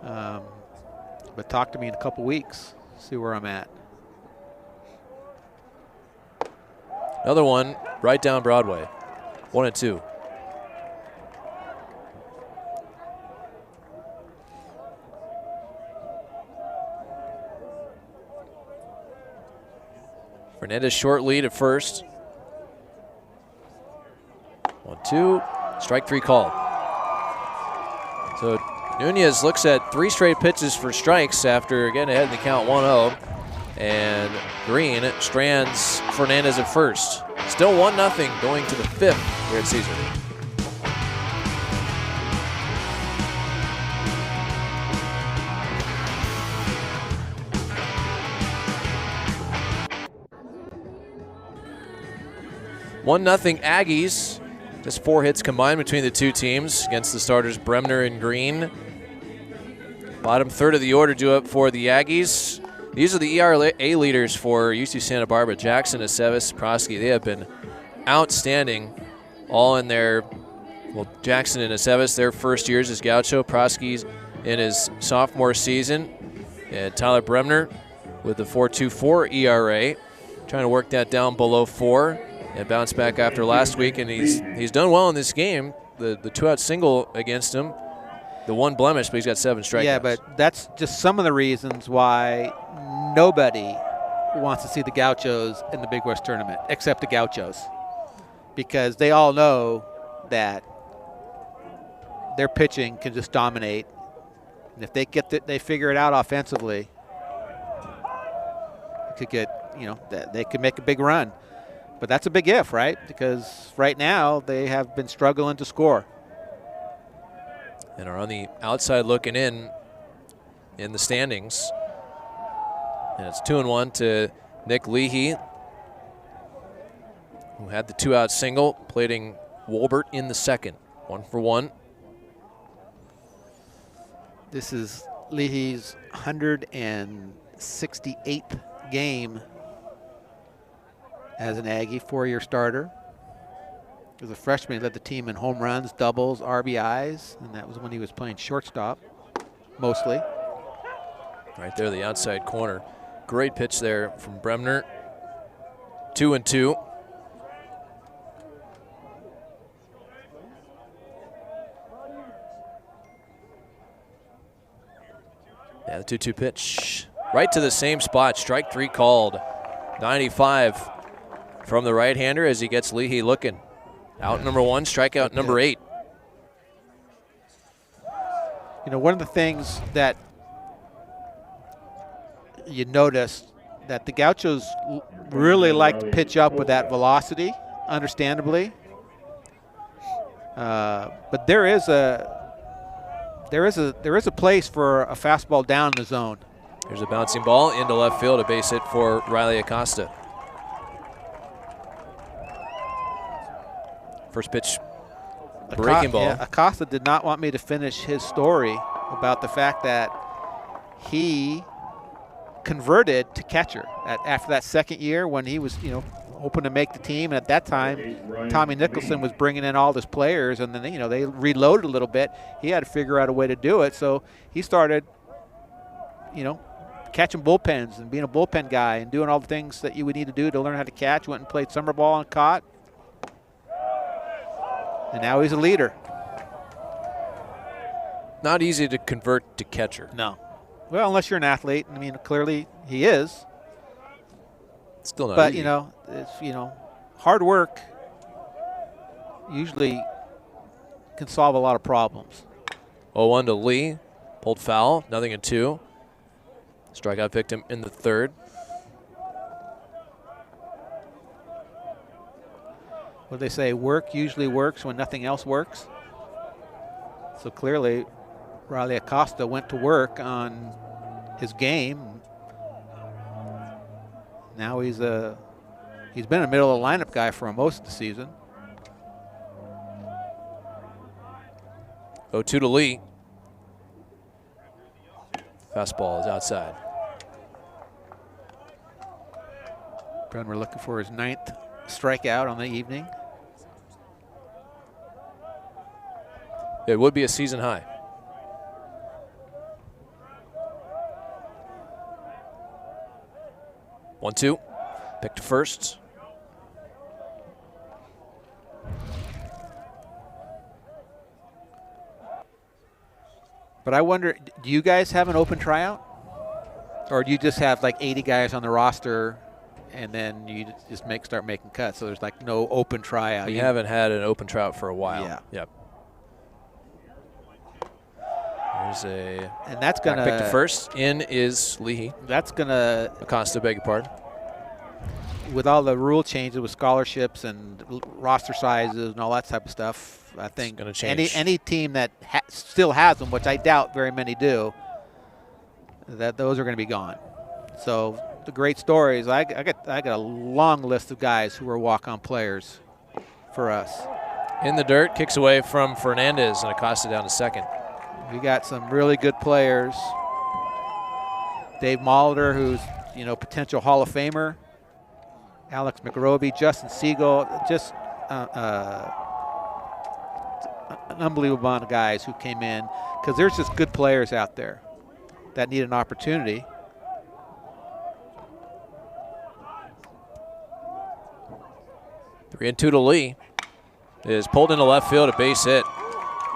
Speaker 2: But talk to me in a couple weeks. See where I'm at.
Speaker 1: Another one right down Broadway. 1-2. Fernandez short lead at first. 1-2. Strike 3 called. So Nunez looks at 3 straight pitches for strikes after getting ahead in the count 1-0. And Green strands Fernandez at first. Still 1-0 going to the 5th here at Caesar. One nothing Aggies. Just 4 hits combined between the two teams against the starters Bremner and Green. Bottom third of the order due up for the Aggies. These are the ERA leaders for UC Santa Barbara. Jackson, Aceves, Prosky. They have been outstanding all in their, Jackson and Aceves, their first years as Gaucho. Prosky's in his sophomore season. And Tyler Bremner with the 4.24 ERA. Trying to work that down below 4 and bounce back after last week. And he's done well in this game. The 2-out single against him. The 1 blemish, but he's got 7 strikeouts.
Speaker 2: Yeah, but that's just some of the reasons why nobody wants to see the Gauchos in the Big West Tournament, except the Gauchos, because they all know that their pitching can just dominate, and if they figure it out offensively, it could get, they could make a big run. But that's a big if, right? Because right now they have been struggling to score.
Speaker 1: And are on the outside looking in the standings. And it's 2-1 to Nick Leahy, who had the 2-out single, plating Wolbert in the second. 1 for 1.
Speaker 2: This is Leahy's 168th game as an Aggie, 4-year starter. As a freshman, he led the team in home runs, doubles, RBIs, and that was when he was playing shortstop, mostly.
Speaker 1: Right there, the outside corner. Great pitch there from Bremner. 2-2. Yeah, the 2-2 pitch. Right to the same spot. Strike 3 called. 95 from the right-hander as he gets Leahy looking. Out number 1, strikeout number 8.
Speaker 2: One of the things that you notice that the Gauchos really like to pitch up with that velocity, understandably. But there is a place for a fastball down in the zone.
Speaker 1: There's a bouncing ball into left field, a base hit for Riley Acosta. First pitch, breaking ball.
Speaker 2: Yeah, Acosta did not want me to finish his story about the fact that he converted to catcher after that second year when he was, hoping to make the team. And at that time, Tommy Nicholson was bringing in all his players, and then they reloaded a little bit. He had to figure out a way to do it, so he started, catching bullpens and being a bullpen guy and doing all the things that you would need to do to learn how to catch. Went and played summer ball and caught. And now he's a leader.
Speaker 1: Not easy to convert to catcher.
Speaker 2: No. Well, unless you're an athlete. I mean, clearly he is.
Speaker 1: Still not
Speaker 2: but,
Speaker 1: easy.
Speaker 2: It's, hard work usually can solve a lot of problems.
Speaker 1: 0-1 to Lee. Pulled foul. 0-2. Strikeout victim in the third.
Speaker 2: What do they say? Work usually works when nothing else works. So clearly, Riley Acosta went to work on his game. Now he's been a middle of the lineup guy for most of the season.
Speaker 1: 0-2 to Lee. Fastball is outside.
Speaker 2: Bremner looking for his 9th strikeout on the evening.
Speaker 1: It would be a season high. One, two. Pick to first.
Speaker 2: But I wonder, do you guys have an open tryout? Or do you just have like 80 guys on the roster and then you just start making cuts? So there's like no open tryout.
Speaker 1: We haven't had an open tryout for a while.
Speaker 2: Yeah.
Speaker 1: Yep. There's
Speaker 2: and that's gonna
Speaker 1: pick to first. In is Leahy.
Speaker 2: That's gonna
Speaker 1: Acosta, beg your pardon.
Speaker 2: With all the rule changes with scholarships and roster sizes and all that type of stuff, I think
Speaker 1: gonna change.
Speaker 2: any team that still has them, which I doubt very many do, that those are going to be gone. So the great stories, I got a long list of guys who are walk-on players for us.
Speaker 1: In the dirt, kicks away from Fernandez, and Acosta down to second.
Speaker 2: We got some really good players. Dave Molitor, who's potential Hall of Famer. Alex McRoby, Justin Siegel, just an unbelievable amount of guys who came in, because there's just good players out there that need an opportunity.
Speaker 1: Three and two to Lee. Is pulled into left field, a base hit.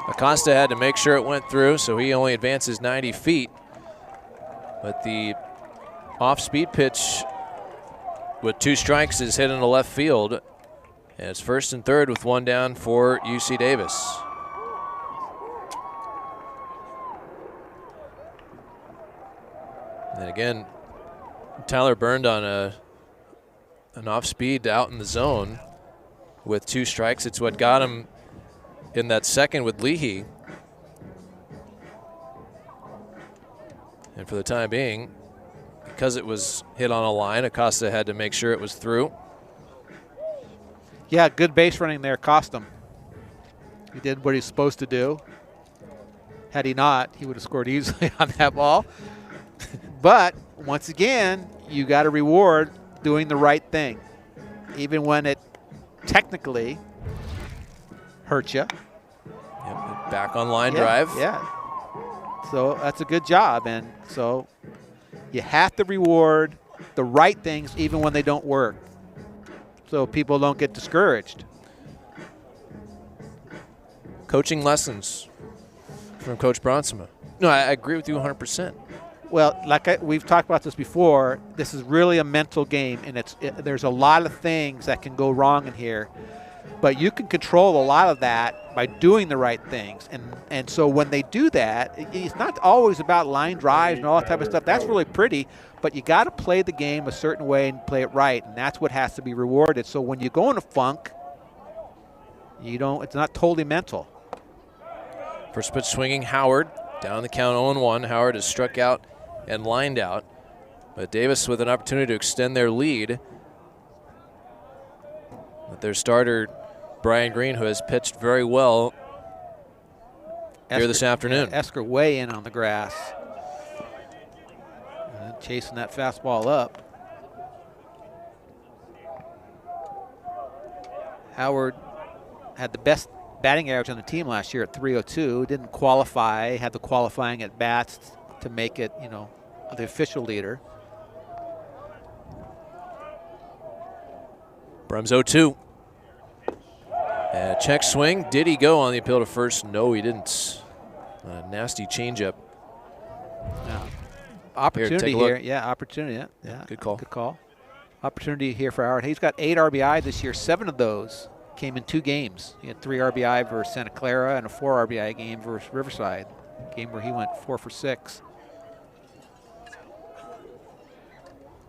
Speaker 1: Acosta had to make sure it went through, so he only advances 90 feet. But the off-speed pitch with 2 strikes is hit into left field. And it's first and third with 1 down for UC Davis. And again, Tyler burned on an off-speed out in the zone with 2 strikes. It's what got him in that second with Leahy. And for the time being, because it was hit on a line, Acosta had to make sure it was through.
Speaker 2: Yeah, good base running there cost him. He did what he's supposed to do. Had he not, he would have scored easily on that ball. But once again, you got to reward doing the right thing, even when it technically hurts you.
Speaker 1: Yep, back on line drive.
Speaker 2: Yeah. So that's a good job, and so you have to reward the right things even when they don't work, so people don't get discouraged.
Speaker 1: Coaching lessons from Coach Bronsema. No, I agree with you 100%.
Speaker 2: Well, we've talked about this before, this is really a mental game, and there's a lot of things that can go wrong in here, but you can control a lot of that by doing the right things. And so when they do that, it's not always about line drives and all that type of stuff. That's really pretty, but you got to play the game a certain way and play it right, and that's what has to be rewarded. So when you go in a funk, it's not totally mental.
Speaker 1: First pitch swinging, Howard. Down the count 0-1. Howard is struck out and lined out. But Davis with an opportunity to extend their lead. With their starter, Brian Green, who has pitched very well here this afternoon.
Speaker 2: Esker way in on the grass. And chasing that fastball up. Howard had the best batting average on the team last year at .302. Didn't qualify, had the qualifying at bats to make it, the official leader.
Speaker 1: Brems 0-2. Check swing. Did he go on the appeal to first? No, he didn't. Nasty changeup.
Speaker 2: Yeah. Opportunity here. Yeah, opportunity. Yeah.
Speaker 1: Good call.
Speaker 2: Good call. Opportunity here for Howard. He's got 8 RBI this year. 7 of those came in 2 games. He had 3 RBI versus Santa Clara and a 4 RBI game versus Riverside. Game where he went 4 for 6.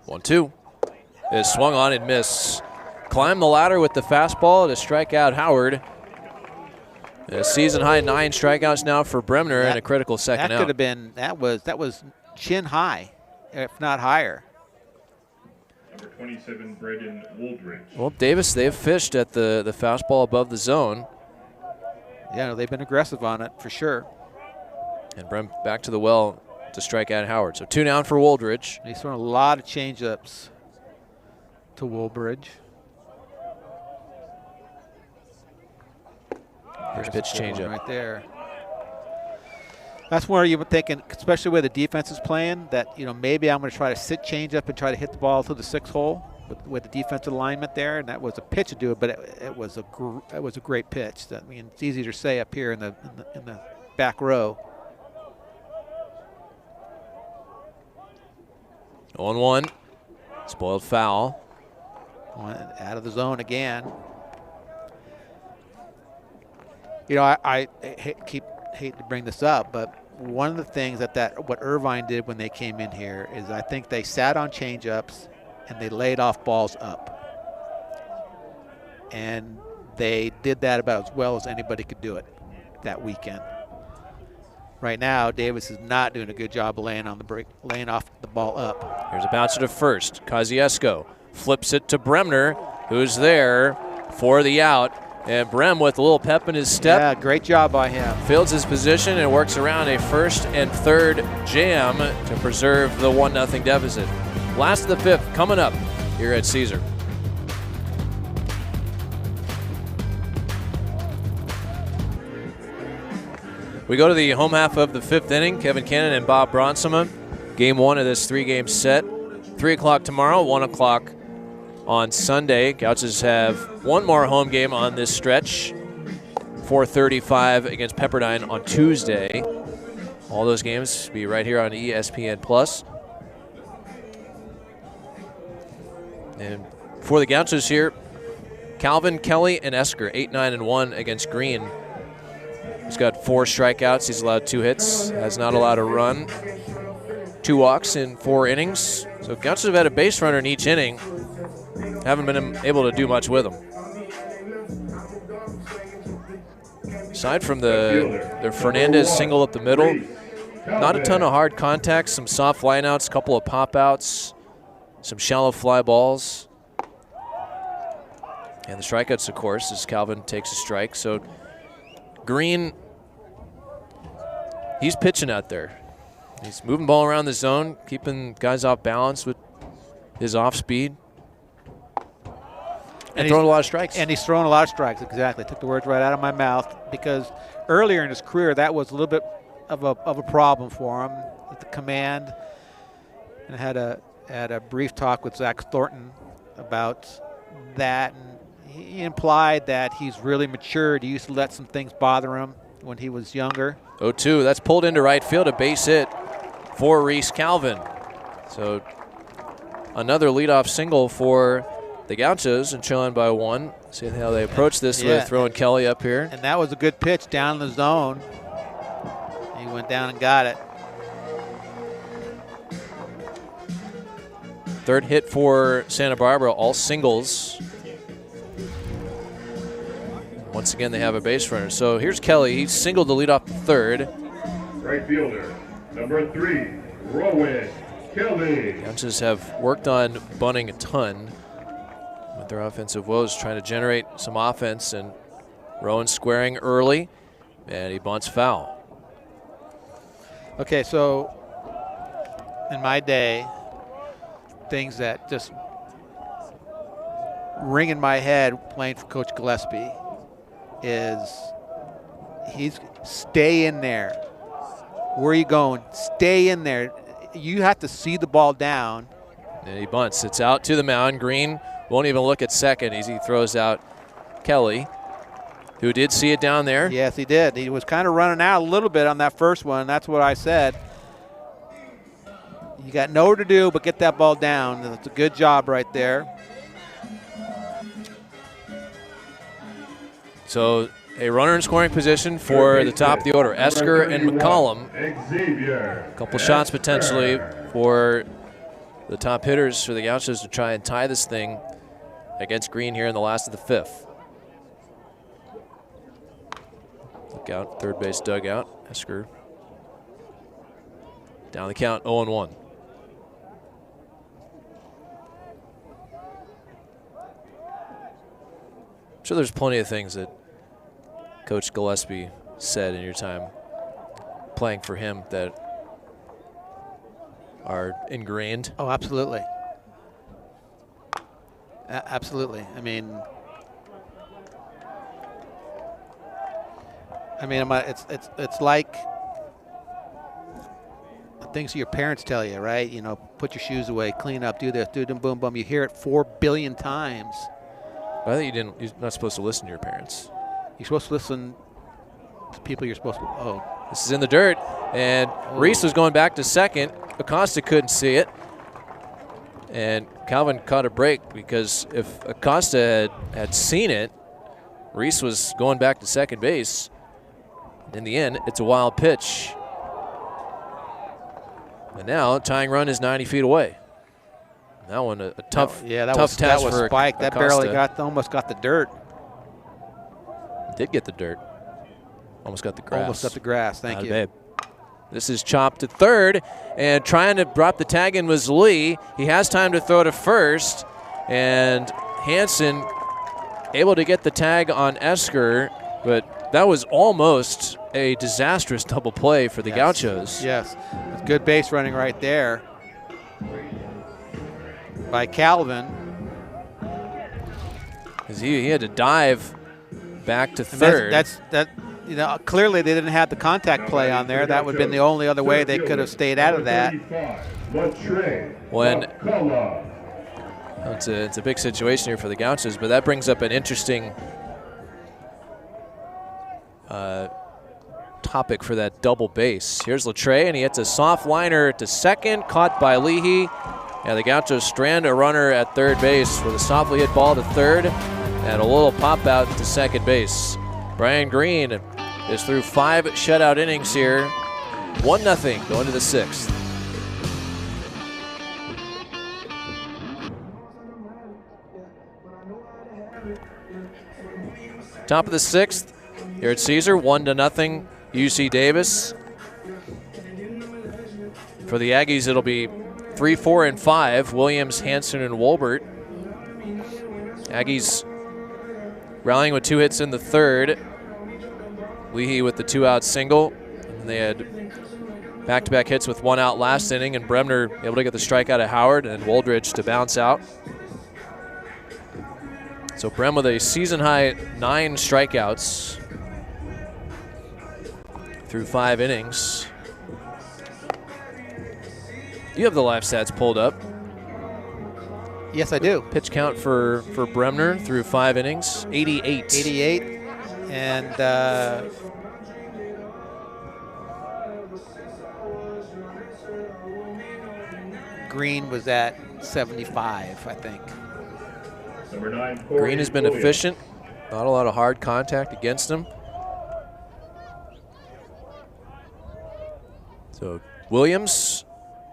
Speaker 1: 1-2. Is swung on and missed. Climbed the ladder with the fastball to strike out Howard. A season high 9 strikeouts now for Bremner and a critical second out.
Speaker 2: That could have been, that was chin high, if not higher.
Speaker 3: Number 27, Braden Woldridge.
Speaker 1: Well, Davis, they've fished at the fastball above the zone.
Speaker 2: Yeah, they've been aggressive on it for sure.
Speaker 1: And Brem back to the well to strike out Howard. So 2 down for Woldridge.
Speaker 2: He's thrown a lot of changeups. to Woolbridge.
Speaker 1: Here's pitch changeup
Speaker 2: right there. That's where you were thinking, especially where the defense is playing, that maybe I'm going to try to sit change up and try to hit the ball to the 6 hole with the defensive alignment there, and that was a pitch to do it, but it was a great pitch. I mean, it's easy to say up here in the back row.
Speaker 1: 0-1, spoiled foul.
Speaker 2: Out of the zone again. I hate to bring this up, but one of the things what Irvine did when they came in here is I think they sat on changeups and they laid off balls up. And they did that about as well as anybody could do it that weekend. Right now, Davis is not doing a good job of laying off the ball up.
Speaker 1: Here's a bouncer to first. Kosciuszko flips it to Bremner, who's there for the out. And Brem with a little pep in his step.
Speaker 2: Yeah, great job by him.
Speaker 1: Fields his position and works around a first and third jam to preserve the 1-0 deficit. Last of the 5th coming up here at Caesar. We go to the home half of the 5th inning. Kevin Cannon and Bob Bronsema. Game 1 of this 3-game set. 3 o'clock tomorrow, 1 o'clock on Sunday. Gauchos have one more home game on this stretch. 4:35 against Pepperdine on Tuesday. All those games be right here on ESPN+. And for the Gauchos here, Calvin, Kelly, and Esker, 8-9-1 against Green. He's got 4 strikeouts. He's allowed 2 hits. Has not allowed a run. 2 walks in 4 innings. So Gauchos have had a base runner in each inning. Haven't been able to do much with them. Aside from the Fernandez single up the middle, not a ton of hard contacts, some soft lineouts, a couple of pop-outs, some shallow fly balls. And the strikeouts, of course, as Calvin takes a strike. So Green, he's pitching out there. He's moving ball around the zone, keeping guys off balance with his off speed. And throwing a lot of strikes.
Speaker 2: And he's throwing a lot of strikes, exactly. Took the words right out of my mouth, because earlier in his career, that was a little bit of a problem for him with the command. And I had a brief talk with Zach Thornton about that. And he implied that he's really matured. He used to let some things bother him when he was younger.
Speaker 1: 0-2, that's pulled into right field, a base hit for Reese Calvin. So another leadoff single for the Gauchos, and trailing by 1. See how they approach this with throwing Kelly up here.
Speaker 2: And that was a good pitch down the zone. He went down and got it.
Speaker 1: Third hit for Santa Barbara, all singles. Once again, they have a base runner. So here's Kelly. He singled the lead off the third.
Speaker 3: Right fielder, number 3, Rowan Kelly.
Speaker 1: Gauchos have worked on bunting a ton with their offensive woes, trying to generate some offense, and Rowan squaring early, and he bunts foul.
Speaker 2: Okay, so in my day, things that just ring in my head playing for Coach Gillespie is he's stay in there. Where are you going? Stay in there. You have to see the ball down.
Speaker 1: And he bunts. It's out to the mound. Green won't even look at second as he throws out Kelly, who did see it down there.
Speaker 2: Yes, he did. He was kind of running out a little bit on that first one. That's what I said. You got nowhere to do but get that ball down. That's a good job right there.
Speaker 1: So a runner in scoring position for the top of the order, Esker and McCollum.
Speaker 3: Xavier.
Speaker 1: A couple shots potentially for the top hitters for the Gauchos to try and tie this thing against Green here in the last of the 5th. Look out, third base dugout. Esker down the count, 0-1. I'm sure there's plenty of things that Coach Gillespie said in your time playing for him that are ingrained.
Speaker 2: Oh, absolutely. Absolutely. I mean, it's like the things your parents tell you, right? You know, put your shoes away, clean up, do this, do them, boom, boom. You hear it 4 billion times.
Speaker 1: I think you're not supposed to listen to your parents.
Speaker 2: You're supposed to listen to people you're supposed to. Oh.
Speaker 1: This is in the dirt, and Reese was going back to second. Acosta couldn't see it. And Calvin caught a break because if Acosta had seen it, Reese was going back to second base. In the end, it's a wild pitch. And now tying run is 90 feet away. That one a tough, tough task for
Speaker 2: spike. That
Speaker 1: Acosta.
Speaker 2: barely almost got the dirt.
Speaker 1: Did get the dirt. Almost got the grass.
Speaker 2: Almost got the grass. Thank you.
Speaker 1: Babe. This is chopped to third, and trying to drop the tag in was Lee. He has time to throw to first, and Hansen able to get the tag on Esker, but that was almost a disastrous double play for the Gauchos.
Speaker 2: Yes, good base running right there by Calvin.
Speaker 1: Because he had to dive back to third.
Speaker 2: You know, clearly they didn't have the contact play on there. That would have been the only other way they could have stayed out of that.
Speaker 1: When it's a big situation here for the Gauchos, but that brings up an interesting topic for that double base. Here's Latre, and he hits a soft liner to second, caught by Leahy. And the Gauchos strand a runner at third base with a softly hit ball to third and a little pop out to second base. Brian Green is through 5 shutout innings here. 1-0 going to the 6th. Top of the 6th here at Caesar, 1-0 UC Davis. For the Aggies, it'll be 3, 4, and 5. Williams, Hansen, and Wolbert. Aggies rallying with 2 hits in the third. Leahy with the 2-out single. And they had back-to-back hits with 1 out last inning, and Bremner able to get the strikeout of Howard and Woldridge to bounce out. So Brem with a season-high 9 strikeouts through 5 innings. You have the live stats pulled up.
Speaker 2: Yes, I do.
Speaker 1: Pitch count for Bremner through 5 innings, 88.
Speaker 2: 88. And Green was at 75, I think.
Speaker 3: Number 9,
Speaker 1: Green has been efficient. Not a lot of hard contact against him. So Williams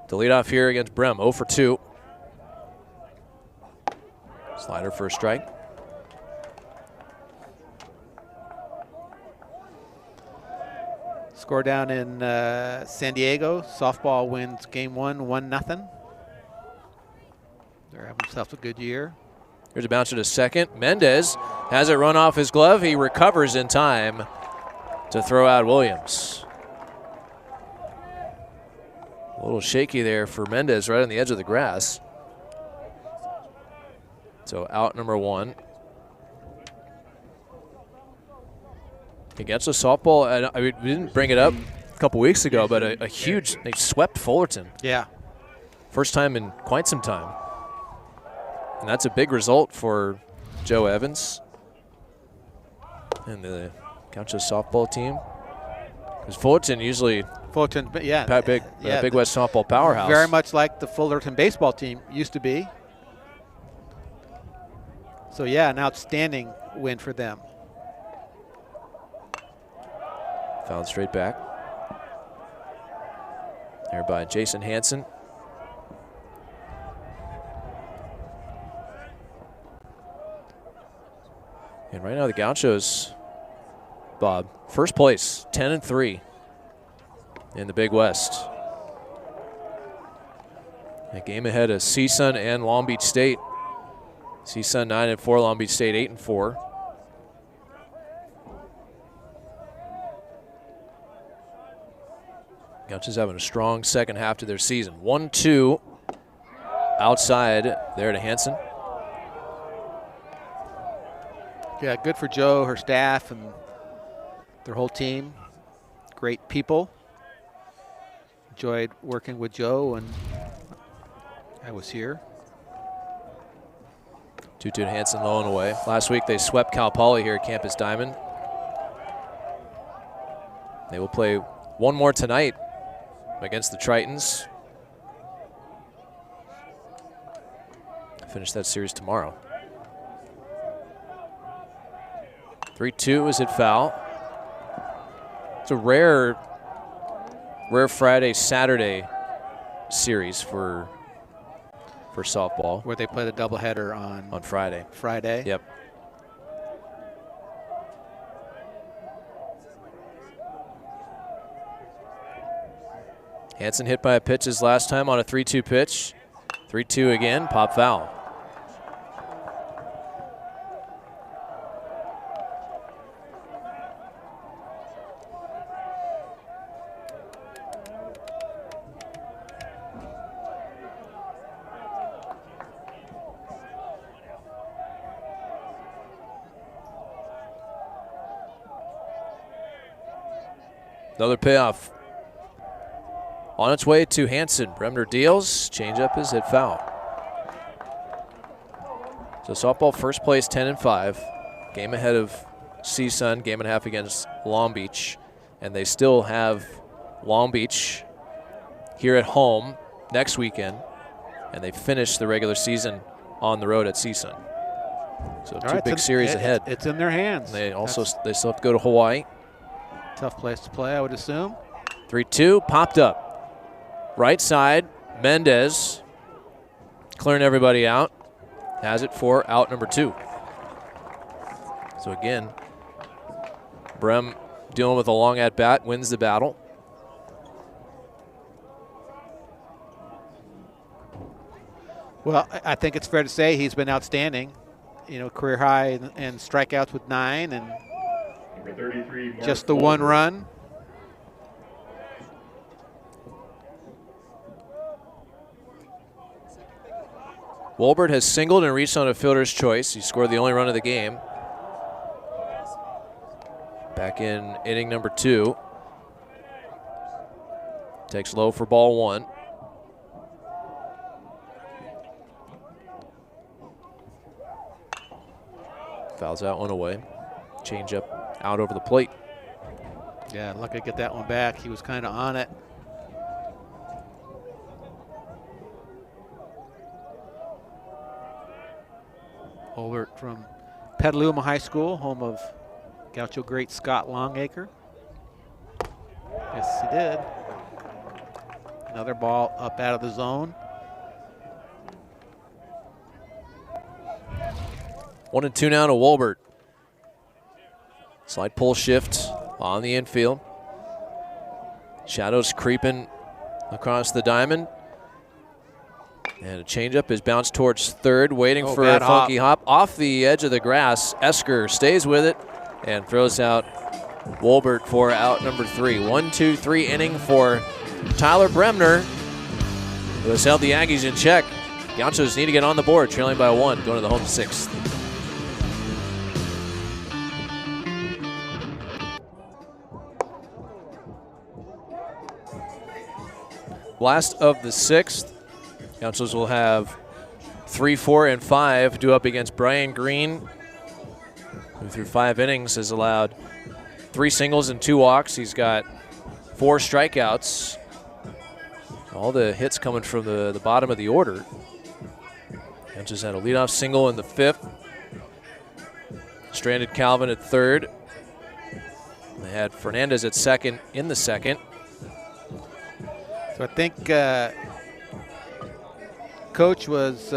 Speaker 1: to lead off here against Brem, 0 for 2. Slider for a strike.
Speaker 2: Score down in San Diego. Softball wins game 1, 1-0. They're having themselves a good year.
Speaker 1: Here's a bouncer to second. Mendez has it run off his glove. He recovers in time to throw out Williams. A little shaky there for Mendez right on the edge of the grass. So out number 1. Against a softball, I mean, we didn't bring it up a couple weeks ago, but a huge, they swept Fullerton.
Speaker 2: Yeah.
Speaker 1: First time in quite some time. And that's a big result for Joe Evans and the Gauchos softball team. Because Fullerton usually Big West softball powerhouse.
Speaker 2: Very much like the Fullerton baseball team used to be. So yeah, an outstanding win for them.
Speaker 1: Fouled straight back. There by Jason Hansen. And right now the Gauchos, Bob, first place, 10-3 in the Big West. A game ahead of CSUN and Long Beach State. CSUN 9-4, Long Beach State 8-4. Gauchos having a strong second half to their season. 1-2 outside there to Hansen.
Speaker 2: Yeah, good for Joe, her staff, and their whole team. Great people. Enjoyed working with Joe, and I was here.
Speaker 1: 2-2 to Hanson, low and away. Last week they swept Cal Poly here at Campus Diamond. They will play one more tonight against the Tritons. Finish that series tomorrow. 3-2 is it foul. It's a rare Friday, Saturday series for softball.
Speaker 2: Where they play the doubleheader on
Speaker 1: Friday.
Speaker 2: Friday.
Speaker 1: Yep. Hanson hit by a pitch his last time on a 3-2 pitch. 3-2 again, pop foul. Another payoff. On its way to Hanson. Bremner deals. Changeup is hit foul. So softball first place 10-5. Game ahead of CSUN. Game and a half against Long Beach. And they still have Long Beach here at home next weekend. And they finish the regular season on the road at CSUN. So two big series ahead.
Speaker 2: It's in their hands.
Speaker 1: They still have to go to Hawaii.
Speaker 2: Tough place to play, I would assume.
Speaker 1: 3-2, popped up. Right side, Mendez clearing everybody out. Has it for out number 2. So again, Brem dealing with a long at bat, wins the battle.
Speaker 2: Well, I think it's fair to say he's been outstanding. You know, career high in strikeouts with 9 and
Speaker 3: Number 33,
Speaker 2: just the 1 run.
Speaker 1: Wolbert has singled and reached on a fielder's choice. He scored the only run of the game. Back in inning number 2. Takes low for ball 1. Fouls that one away. Changeup out over the plate.
Speaker 2: Yeah, lucky to get that one back. He was kind of on it. Holbert from Petaluma High School, home of Gaucho great Scott Longacre. Yes, he did. Another ball up out of the zone.
Speaker 1: 1-2 now to Wolbert. Slide pull shift on the infield. Shadows creeping across the diamond. And a changeup is bounced towards third, waiting for a funky hop off the edge of the grass. Esker stays with it and throws out Wolbert for out number 3. 1-2-3 inning for Tyler Bremner, who has held the Aggies in check. Gauchos need to get on the board, trailing by 1, going to the home 6th. Last of the 6th. Gauchos will have 3, 4, and 5 due up against Brian Green, who through 5 innings has allowed 3 singles and 2 walks. He's got 4 strikeouts. All the hits coming from the bottom of the order. Gauchos had a leadoff single in the 5th. Stranded Calvin at 3rd. They had Fernandez at 2nd in the 2nd.
Speaker 2: So I think Coach was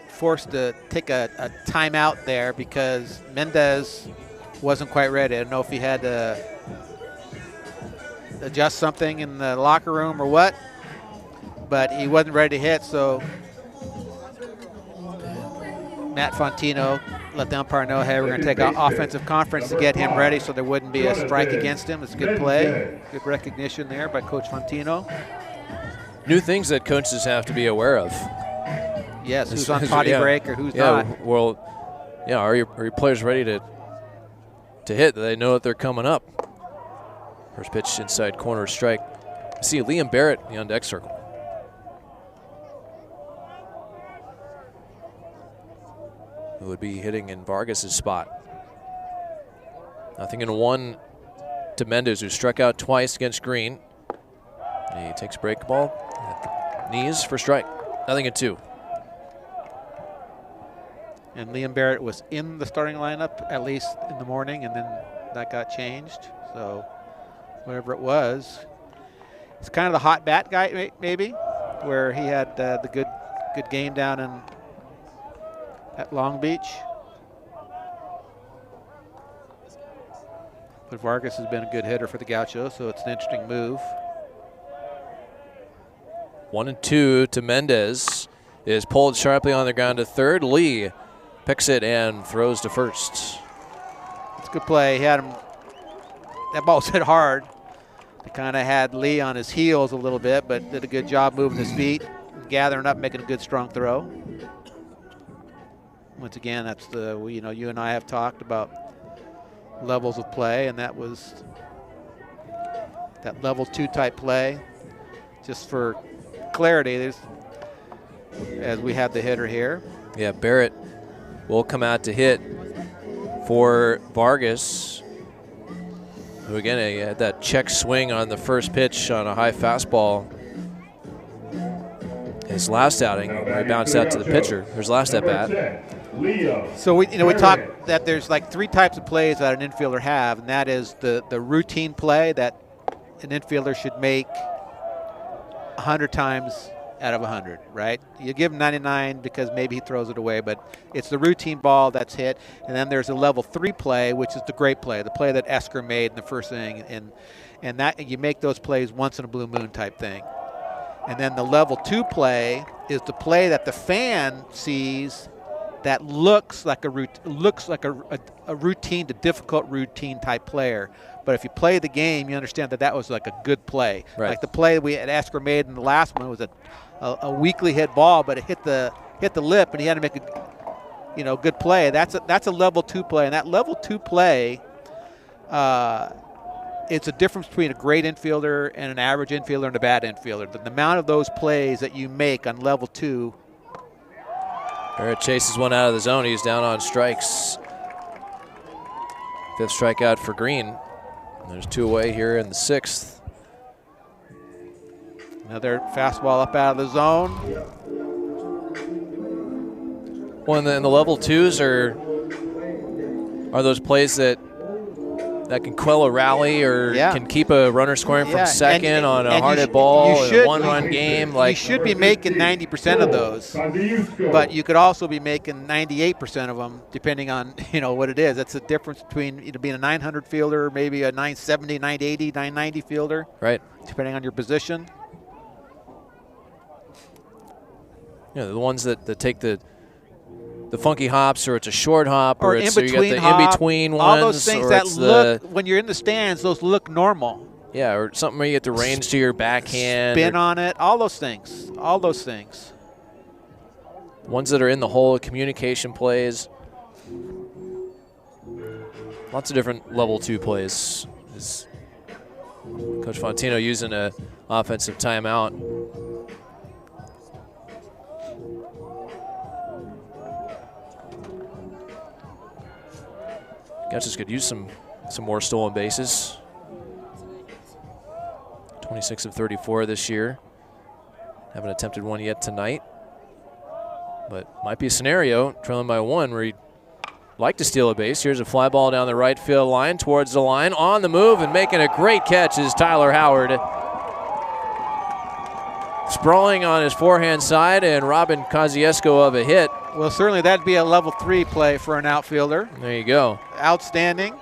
Speaker 2: forced to take a timeout there because Mendez wasn't quite ready. I don't know if he had to adjust something in the locker room or what, but he wasn't ready to hit, so Matt Fontino let the umpire know, hey, we're going to take an offensive conference to get him ready so there wouldn't be a strike against him. It's a good play, good recognition there by Coach Fontino.
Speaker 1: New things that coaches have to be aware of.
Speaker 2: Yes, who's on potty break or who's not.
Speaker 1: Well, yeah, are your players ready to to hit. They know that they're coming up. First pitch inside corner strike. I see Liam Barrett in the on-deck circle. Who would be hitting in Vargas' spot. 0-1 to Mendez, who struck out twice against Green. He takes break ball at the knees for strike. 0-2.
Speaker 2: And Liam Barrett was in the starting lineup at least in the morning, and then that got changed. So whatever it was, it's kind of the hot bat guy maybe, where he had the good game down at Long Beach. But Vargas has been a good hitter for the Gauchos, so it's an interesting move.
Speaker 1: 1-2 to Mendez. Is pulled sharply on the ground to third. Lee picks it and throws to first.
Speaker 2: It's a good play. He had him. That ball was hit hard. He kind of had Lee on his heels a little bit, but did a good job moving his feet, gathering up, making a good strong throw. Once again, that's you and I have talked about levels of play, and that was that level 2 type play. Just for clarity, as we have the hitter here.
Speaker 1: Yeah, Barrett will come out to hit for Vargas, who again he had that check swing on the first pitch on a high fastball. His last outing, where he bounced out to the pitcher. His last at bat.
Speaker 2: So we talked that there's like 3 types of plays that an infielder have, and that is the routine play that an infielder should make 100 times out of 100, right? You give him 99 because maybe he throws it away, but it's the routine ball that's hit. And then there's a level 3 play, which is the great play, the play that Esker made in the first inning, and that you make those plays once in a blue moon type thing. And then the level 2 play is the play that the fan sees that looks like a routine to difficult routine type player. But if you play the game, you understand that was like a good play.
Speaker 1: Right.
Speaker 2: Like the play we had Esker made in the last one was a weakly hit ball, but it hit the lip, and he had to make a good play. That's a level 2 play, and that level 2 play, it's a difference between a great infielder and an average infielder and a bad infielder. The amount of those plays that you make on level 2.
Speaker 1: Barrett chases one out of the zone. He's down on strikes. 5th strikeout for Green. And there's 2 away here in the 6th.
Speaker 2: Another fastball up out of the zone.
Speaker 1: Well, and then the level 2s are those plays that can quell a rally or can keep a runner scoring from second on a hard hit ball in a 1-run game.
Speaker 2: You should be making 90% of those, but you could also be making 98% of them, depending on what it is. That's the difference between being a 900 fielder, maybe a 970, 980, 990 fielder,
Speaker 1: right?
Speaker 2: Depending on your position.
Speaker 1: The ones that take the funky hops, or it's a short hop, or it's
Speaker 2: in between
Speaker 1: you got the in-between ones.
Speaker 2: All those things that look, when you're in the stands, those look normal.
Speaker 1: Yeah, or something where you get the range to your backhand.
Speaker 2: Spin on it, all those things. All those things.
Speaker 1: Ones that are in the hole, communication plays. Lots of different level 2 plays. Coach Fontino using an offensive timeout. Gauchos could use some more stolen bases. 26 of 34 this year. Haven't attempted one yet tonight. But might be a scenario, trailing by 1, where you'd like to steal a base. Here's a fly ball down the right field line, towards the line. On the move and making a great catch is Tyler Howard. Sprawling on his forehand side, and Robin Kosciuszko of a hit.
Speaker 2: Well, certainly that'd be a level 3 play for an outfielder.
Speaker 1: There you go.
Speaker 2: Outstanding.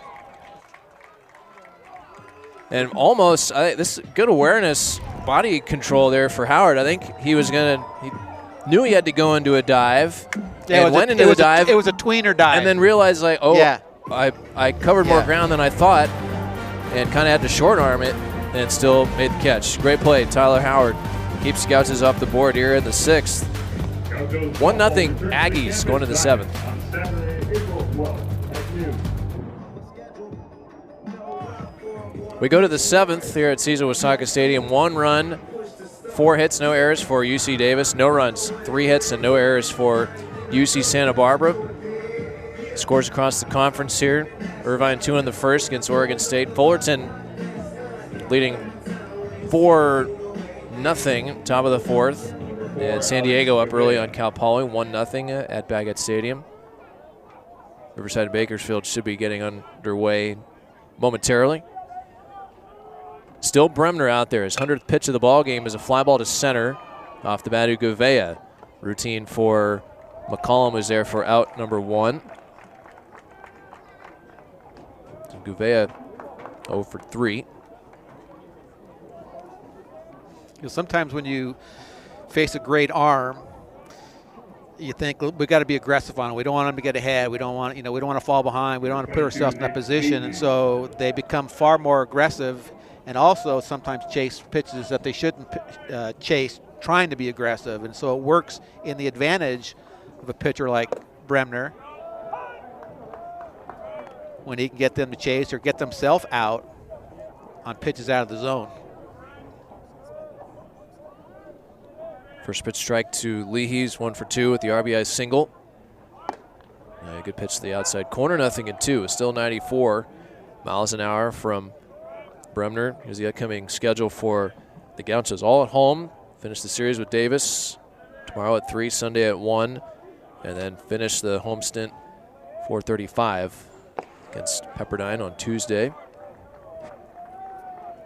Speaker 1: And almost, this good awareness, body control there for Howard. I think he knew he had to go into a dive, and went into the dive.
Speaker 2: It was a tweener dive.
Speaker 1: And then realized, I covered more ground than I thought, and kind of had to short arm it, and still made the catch. Great play, Tyler Howard. Keeps Gauchos off the board here in the 6th. 1-0 Aggies going to the 7th. We go to the 7th here at Cesar-Wasaka Stadium. 1 run, 4 hits, no errors for UC Davis. No runs, 3 hits, and no errors for UC Santa Barbara. Scores across the conference here. Irvine 2 in the first against Oregon State. Fullerton leading 4-0, top of the 4th. And San Diego up early on Cal Poly, 1-0 at Baggett Stadium. Riverside and Bakersfield should be getting underway momentarily. Still Bremner out there. His 100th pitch of the ball game is a fly ball to center off the Badu Gouveia. Routine for McCollum is there for out number 1. So Gouveia 0 for 3.
Speaker 2: Sometimes when you face a great arm, you think we got to be aggressive on it. We don't want them to get ahead. We don't want, we don't want to fall behind. We don't want to put ourselves in that position, and so they become far more aggressive, and also sometimes chase pitches that they shouldn't chase, trying to be aggressive, and so it works in the advantage of a pitcher like Bremner when he can get them to chase or get themselves out on pitches out of the zone.
Speaker 1: First pitch strike to Leahy's, 1 for 2 with the RBI single. Good pitch to the outside corner, 0-2. Still 94 miles an hour from Bremner. Here's the upcoming schedule for the Gauchos. All at home. Finish the series with Davis tomorrow at 3, Sunday at 1, and then finish the home stint 4:35 against Pepperdine on Tuesday.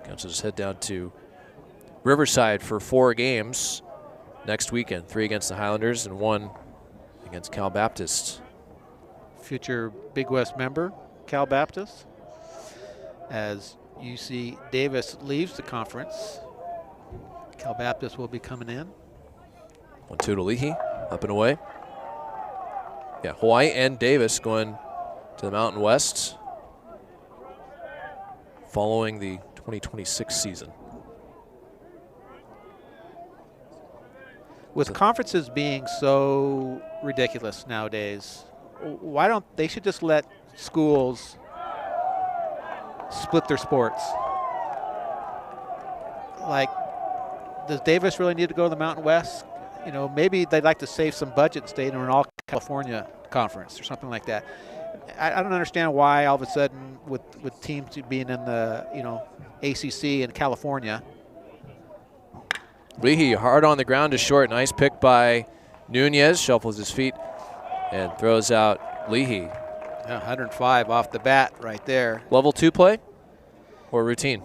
Speaker 1: Gauchos head down to Riverside for 4 games next weekend, 3 against the Highlanders and 1 against Cal Baptist.
Speaker 2: Future Big West member, Cal Baptist, as UC Davis leaves the conference. Cal Baptist will be coming in.
Speaker 1: 1-2 to Leahy, up and away. Yeah, Hawaii and Davis going to the Mountain West following the 2026 season.
Speaker 2: With conferences being so ridiculous nowadays, why don't they should just let schools split their sports? Like, does Davis really need to go to the Mountain West? Maybe they'd like to save some budget and stay in an all California conference or something like that. I don't understand why all of a sudden with teams being in the ACC in California.
Speaker 1: Leahy hard on the ground to short. Nice pick by Nunez. Shuffles his feet and throws out Leahy.
Speaker 2: Yeah, 105 off the bat right there.
Speaker 1: Level 2 play or routine?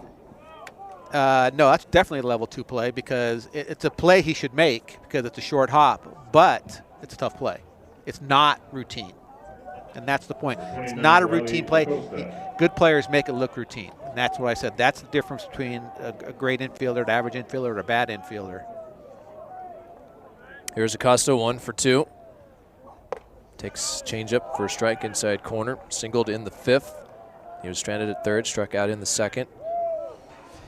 Speaker 2: No, that's definitely a level 2 play because it's a play he should make because it's a short hop, but it's a tough play. It's not routine, and that's the point. It's not a routine play. Good players make it look routine. And that's what I said. That's the difference between a great infielder, an average infielder, or a bad infielder.
Speaker 1: Here's Acosta, 1 for 2. Takes changeup for a strike inside corner. Singled in the 5th. He was stranded at 3rd, struck out in the 2nd.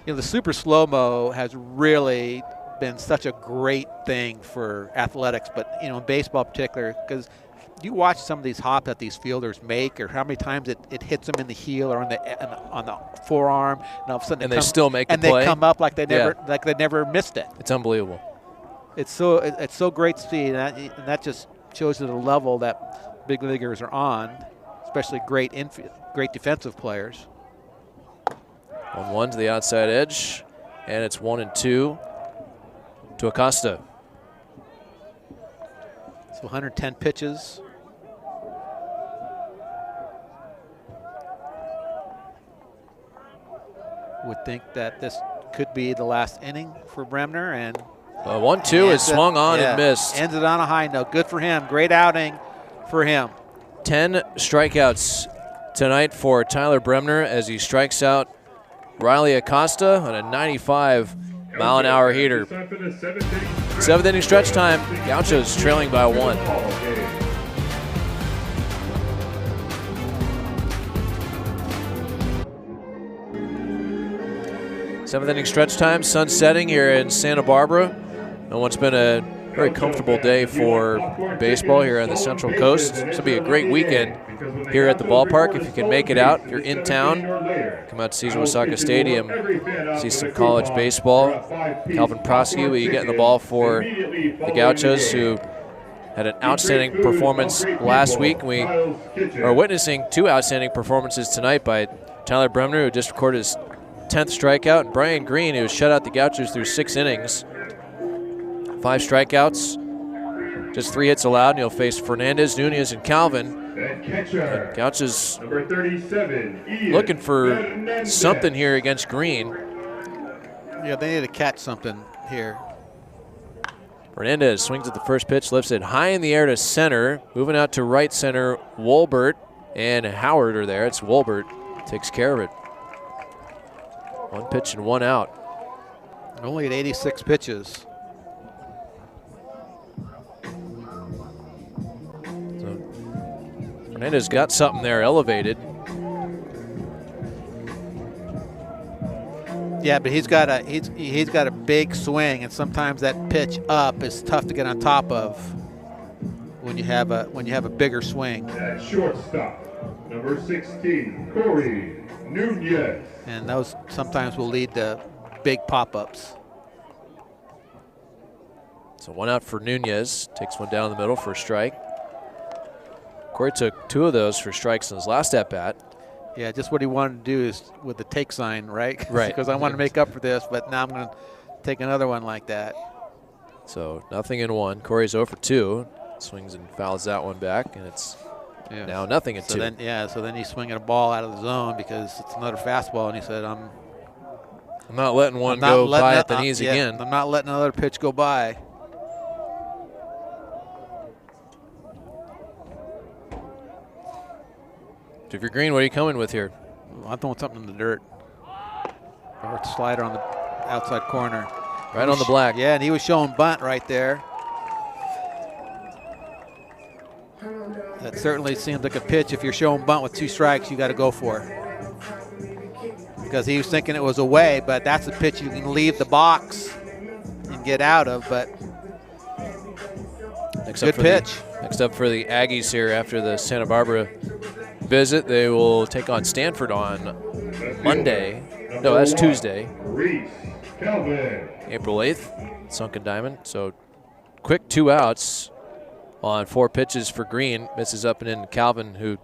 Speaker 2: The super slow-mo has really been such a great thing for athletics, but in baseball in particular, because you watch some of these hops that these fielders make, or how many times it hits them in the heel or on the forearm, and all of a sudden
Speaker 1: they still make the play.
Speaker 2: And they come up like they never missed it.
Speaker 1: It's unbelievable.
Speaker 2: It's so great to see, and that just shows you the level that big leaguers are on, especially great defensive players.
Speaker 1: 1-1 to the outside edge, and it's 1-2 to Acosta.
Speaker 2: So 110 pitches. Would think that this could be the last inning for Bremner, and
Speaker 1: 1-2 is swung on and missed.
Speaker 2: Ends it on a high note. Good for him. Great outing for him.
Speaker 1: 10 strikeouts tonight for Tyler Bremner as he strikes out Riley Acosta on a 95-mile-an-hour heater. 7th inning stretch time. Gauchos trailing by 1. Seventh inning stretch time. Sun setting here in Santa Barbara. And what's been a very comfortable day for baseball here on the Central Coast. This will be a great weekend here at the ballpark if you can make it out. If you're in town, come out to Cesar Wasaka Stadium, see some college baseball. Calvin Prosky will be getting the ball for the Gauchos, who had an outstanding performance last week. We are witnessing 2 outstanding performances tonight by Tyler Bremner, who just recorded his 10th strikeout, and Brian Green, who shut out the Gauchos through 6 innings. 5 strikeouts, just 3 hits allowed, and he'll face Fernandez, Nunez, and Calvin. And Gauchos
Speaker 3: number 37, Ian
Speaker 1: looking for
Speaker 3: Fernandez.
Speaker 1: something here against Green.
Speaker 2: Yeah, they need to catch something here.
Speaker 1: Fernandez swings at the first pitch, lifts it high in the air to center. Moving out to right center, Wolbert and Howard are there. It's Wolbert, takes care of it. 1 pitch and 1 out.
Speaker 2: Only at 86 pitches.
Speaker 1: So Fernandez got something there elevated.
Speaker 2: Yeah, but he's got a big swing, and sometimes that pitch up is tough to get on top of when you have a bigger swing.
Speaker 3: At shortstop, number 16, Corey Nunez.
Speaker 2: And those sometimes will lead to big pop-ups.
Speaker 1: So 1 out for Nunez, takes 1 down the middle for a strike. Corey took 2 of those for strikes in his last at-bat.
Speaker 2: Yeah, just what he wanted to do is with the take sign, right?
Speaker 1: Right.
Speaker 2: Because I want to make up for this, but now I'm going to take another one like that.
Speaker 1: So nothing in 1. Corey's 0 for 2. Swings and fouls that one back, and it's now nothing in 2.
Speaker 2: So then he's swinging a ball out of the zone because it's another fastball, and he said, I'm
Speaker 1: not letting one go by at the knees again.
Speaker 2: I'm not letting another pitch go by.
Speaker 1: If you're Green, what are you coming with here?
Speaker 2: I'm throwing something in the dirt. Or a slider on the outside corner.
Speaker 1: Right on the black.
Speaker 2: Yeah, and he was showing bunt right there. That certainly seems like a pitch. If you're showing bunt with 2 strikes, you got to go for it. Because he was thinking it was away, but that's a pitch you can leave the box and get out of. But good pitch.
Speaker 1: Next up for the Aggies here after the Santa Barbara visit, they will take on Stanford on Monday. No, that's Tuesday, April 8th, Sunken Diamond. So quick 2 outs on 4 pitches for Green. Misses up and in Calvin, who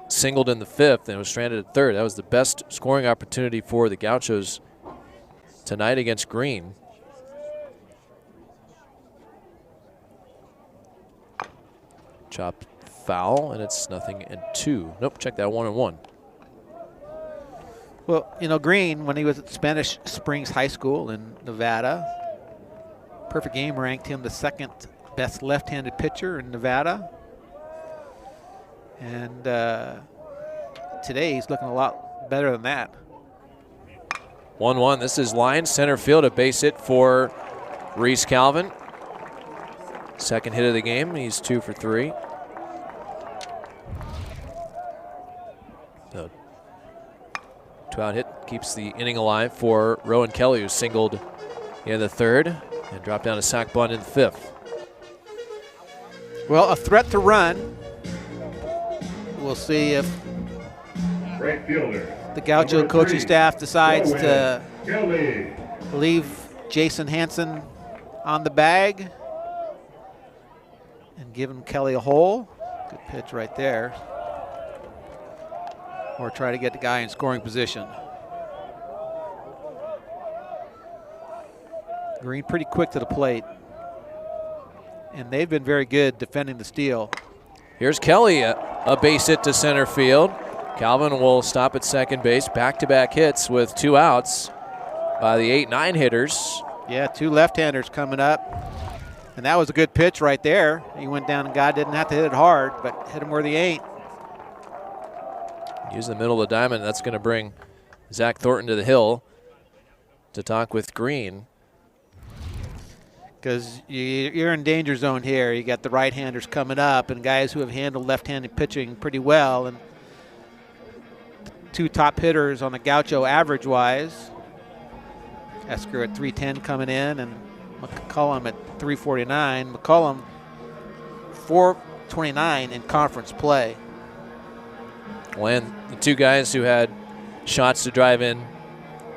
Speaker 1: singled in the 5th and was stranded at 3rd. That was the best scoring opportunity for the Gauchos tonight against Green. Chop foul, and it's 0-2. Nope, check that 1-1.
Speaker 2: Well, you know, Green, when he was at Spanish Springs High School in Nevada, Perfect Game ranked him the 2nd best left-handed pitcher in Nevada. And today he's looking a lot better than that.
Speaker 1: 1-1. This is line center field, a base hit for Reese Calvin. 2nd hit of the game. He's 2 for 3. So 2-out hit keeps the inning alive for Rowan Kelly, who singled in the 3rd and dropped down a sac bunt in the 5th.
Speaker 2: Well, a threat to run. We'll see if
Speaker 3: Right fielder,
Speaker 2: the Gaucho
Speaker 3: number
Speaker 2: coaching
Speaker 3: 3,
Speaker 2: staff decides
Speaker 3: Rowan
Speaker 2: to
Speaker 3: Kelly.
Speaker 2: leave Jason Hansen on the bag and give him Kelly a hole. Good pitch right there. Or try to get the guy in scoring position. Green pretty quick to the plate. And they've been very good defending the steal.
Speaker 1: Here's Kelly, a base hit to center field. Calvin will stop at second base. Back-to-back hits with 2 outs by the 8-9 hitters.
Speaker 2: Yeah, 2 left-handers coming up. And that was a good pitch right there. He went down and God didn't have to hit it hard, but hit him where he ain't.
Speaker 1: Use the middle of the diamond. That's going to bring Zach Thornton to the hill to talk with Green.
Speaker 2: Because you're in danger zone here. You got the right-handers coming up and guys who have handled left-handed pitching pretty well. And 2 top hitters on the Gaucho average-wise. Esker at 310 coming in, and McCollum at 349. McCollum 429 in conference play.
Speaker 1: When the two guys who had shots to drive in,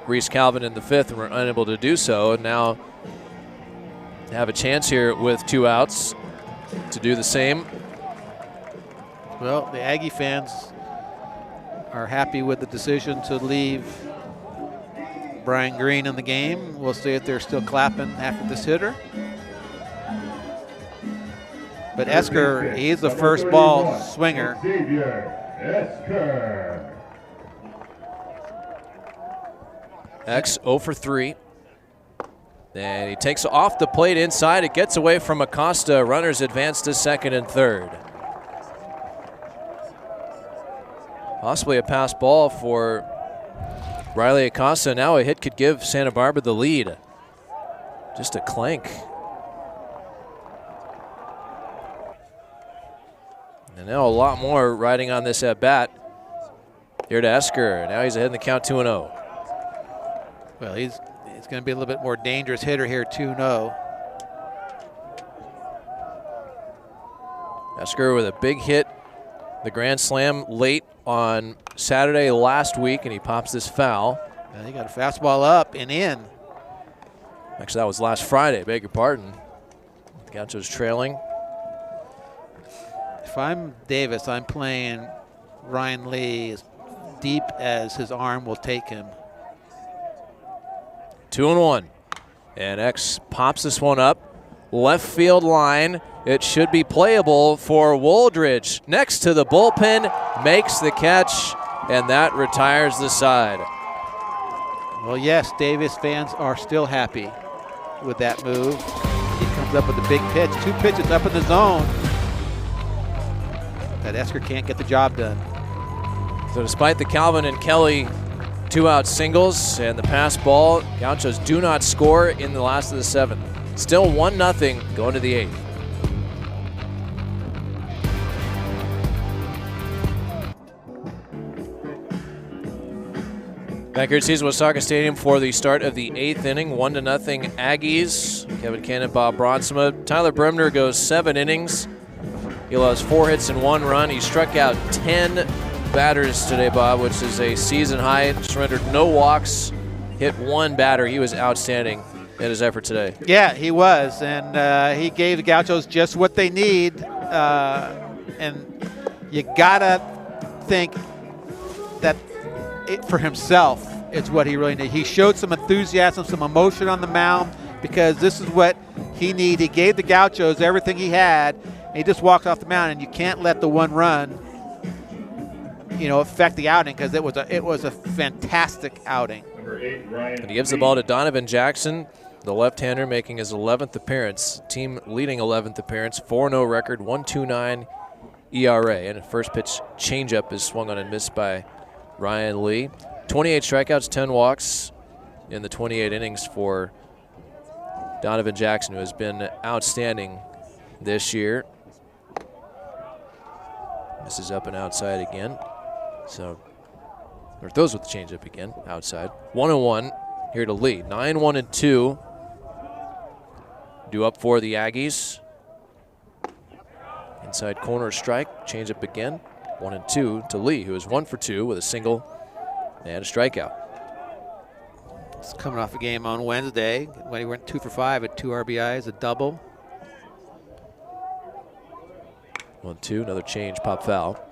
Speaker 1: Reese Calvin in the fifth, and were unable to do so, and now have a chance here with 2 outs to do the same.
Speaker 2: Well, the Aggie fans are happy with the decision to leave Brian Green in the game. We'll see if they're still clapping after this hitter. But Esker, he's the first ball swinger.
Speaker 1: X 0 for 3. And he takes off the plate inside. It gets away from Acosta. Runners advance to second and third. Possibly a pass ball for Riley Acosta. Now a hit could give Santa Barbara the lead. Just a clank. And now a lot more riding on this at bat. Here to Esker. Now he's ahead in the count 2-0.
Speaker 2: Well, he's going to be a little bit more dangerous hitter here, 2-0.
Speaker 1: Esker with a big hit, the grand slam late on Saturday last week, and he pops this foul.
Speaker 2: He got a fastball up and in.
Speaker 1: Actually, that was last Friday, beg your pardon. Gauchos trailing.
Speaker 2: If I'm Davis, I'm playing Ryan Lee as deep as his arm will take him.
Speaker 1: 2-1. And X pops this one up. Left field line. It should be playable for Wooldridge. Next to the bullpen, makes the catch, and that retires the side.
Speaker 2: Well, yes, Davis fans are still happy with that move. He comes up with a big pitch. 2 pitches up in the zone. That Esker can't get the job done.
Speaker 1: So despite the Calvin and Kelly 2-out singles and the pass ball, Gauchos do not score in the last of the 7th. Still 1-0 going to the 8th. Back here at Cesar Wasaka Stadium for the start of the 8th inning. 1-0 Aggies. Kevin Cannon, Bob Bronsma. Tyler Bremner goes 7 innings. He allows 4 hits and 1 run. He struck out 10 batters today, Bob, which is a season high. Surrendered no walks, hit 1 batter. He was outstanding in his effort today.
Speaker 2: Yeah, he was, and he gave the Gauchos just what they need. And you gotta think that for himself, it's what he really needed. He showed some enthusiasm, some emotion on the mound, because this is what he needed. He gave the Gauchos everything he had, and he just walked off the mound. And you can't let the 1 run, affect the outing, because it was a fantastic outing.
Speaker 3: Number 8, Ryan.
Speaker 1: And he gives the ball to Donovan Jackson, the left-hander, making his 11th appearance, team leading 11th appearance, 4-0 record, 1.29 ERA, and a first pitch changeup is swung on and missed by Ryan Lee. 28 strikeouts, 10 walks in the 28 innings for Donovan Jackson, who has been outstanding this year. This is up and outside again. So, or throws with the changeup again, outside. 1-1 here to Lee. 9-1-2. Due up for the Aggies. Inside corner strike, changeup again. 1-2 to Lee, who is 1 for 2 with a single and a strikeout.
Speaker 2: He's coming off a game on Wednesday when he went 2 for 5 at 2 RBIs, a double.
Speaker 1: 1-2, another change, pop foul.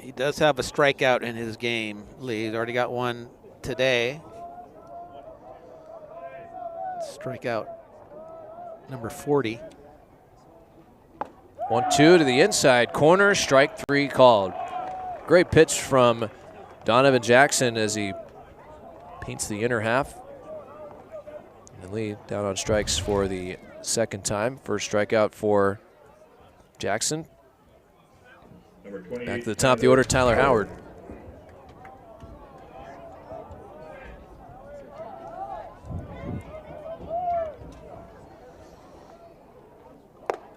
Speaker 2: He does have a strikeout in his game, Lee. He's already got 1 today. Strikeout number 40.
Speaker 1: 1-2 to the inside corner, strike 3 called. Great pitch from Donovan Jackson as he paints the inner half. And Lee down on strikes for the second time. First strikeout for Jackson. Back to the top of the order, Tyler Howard.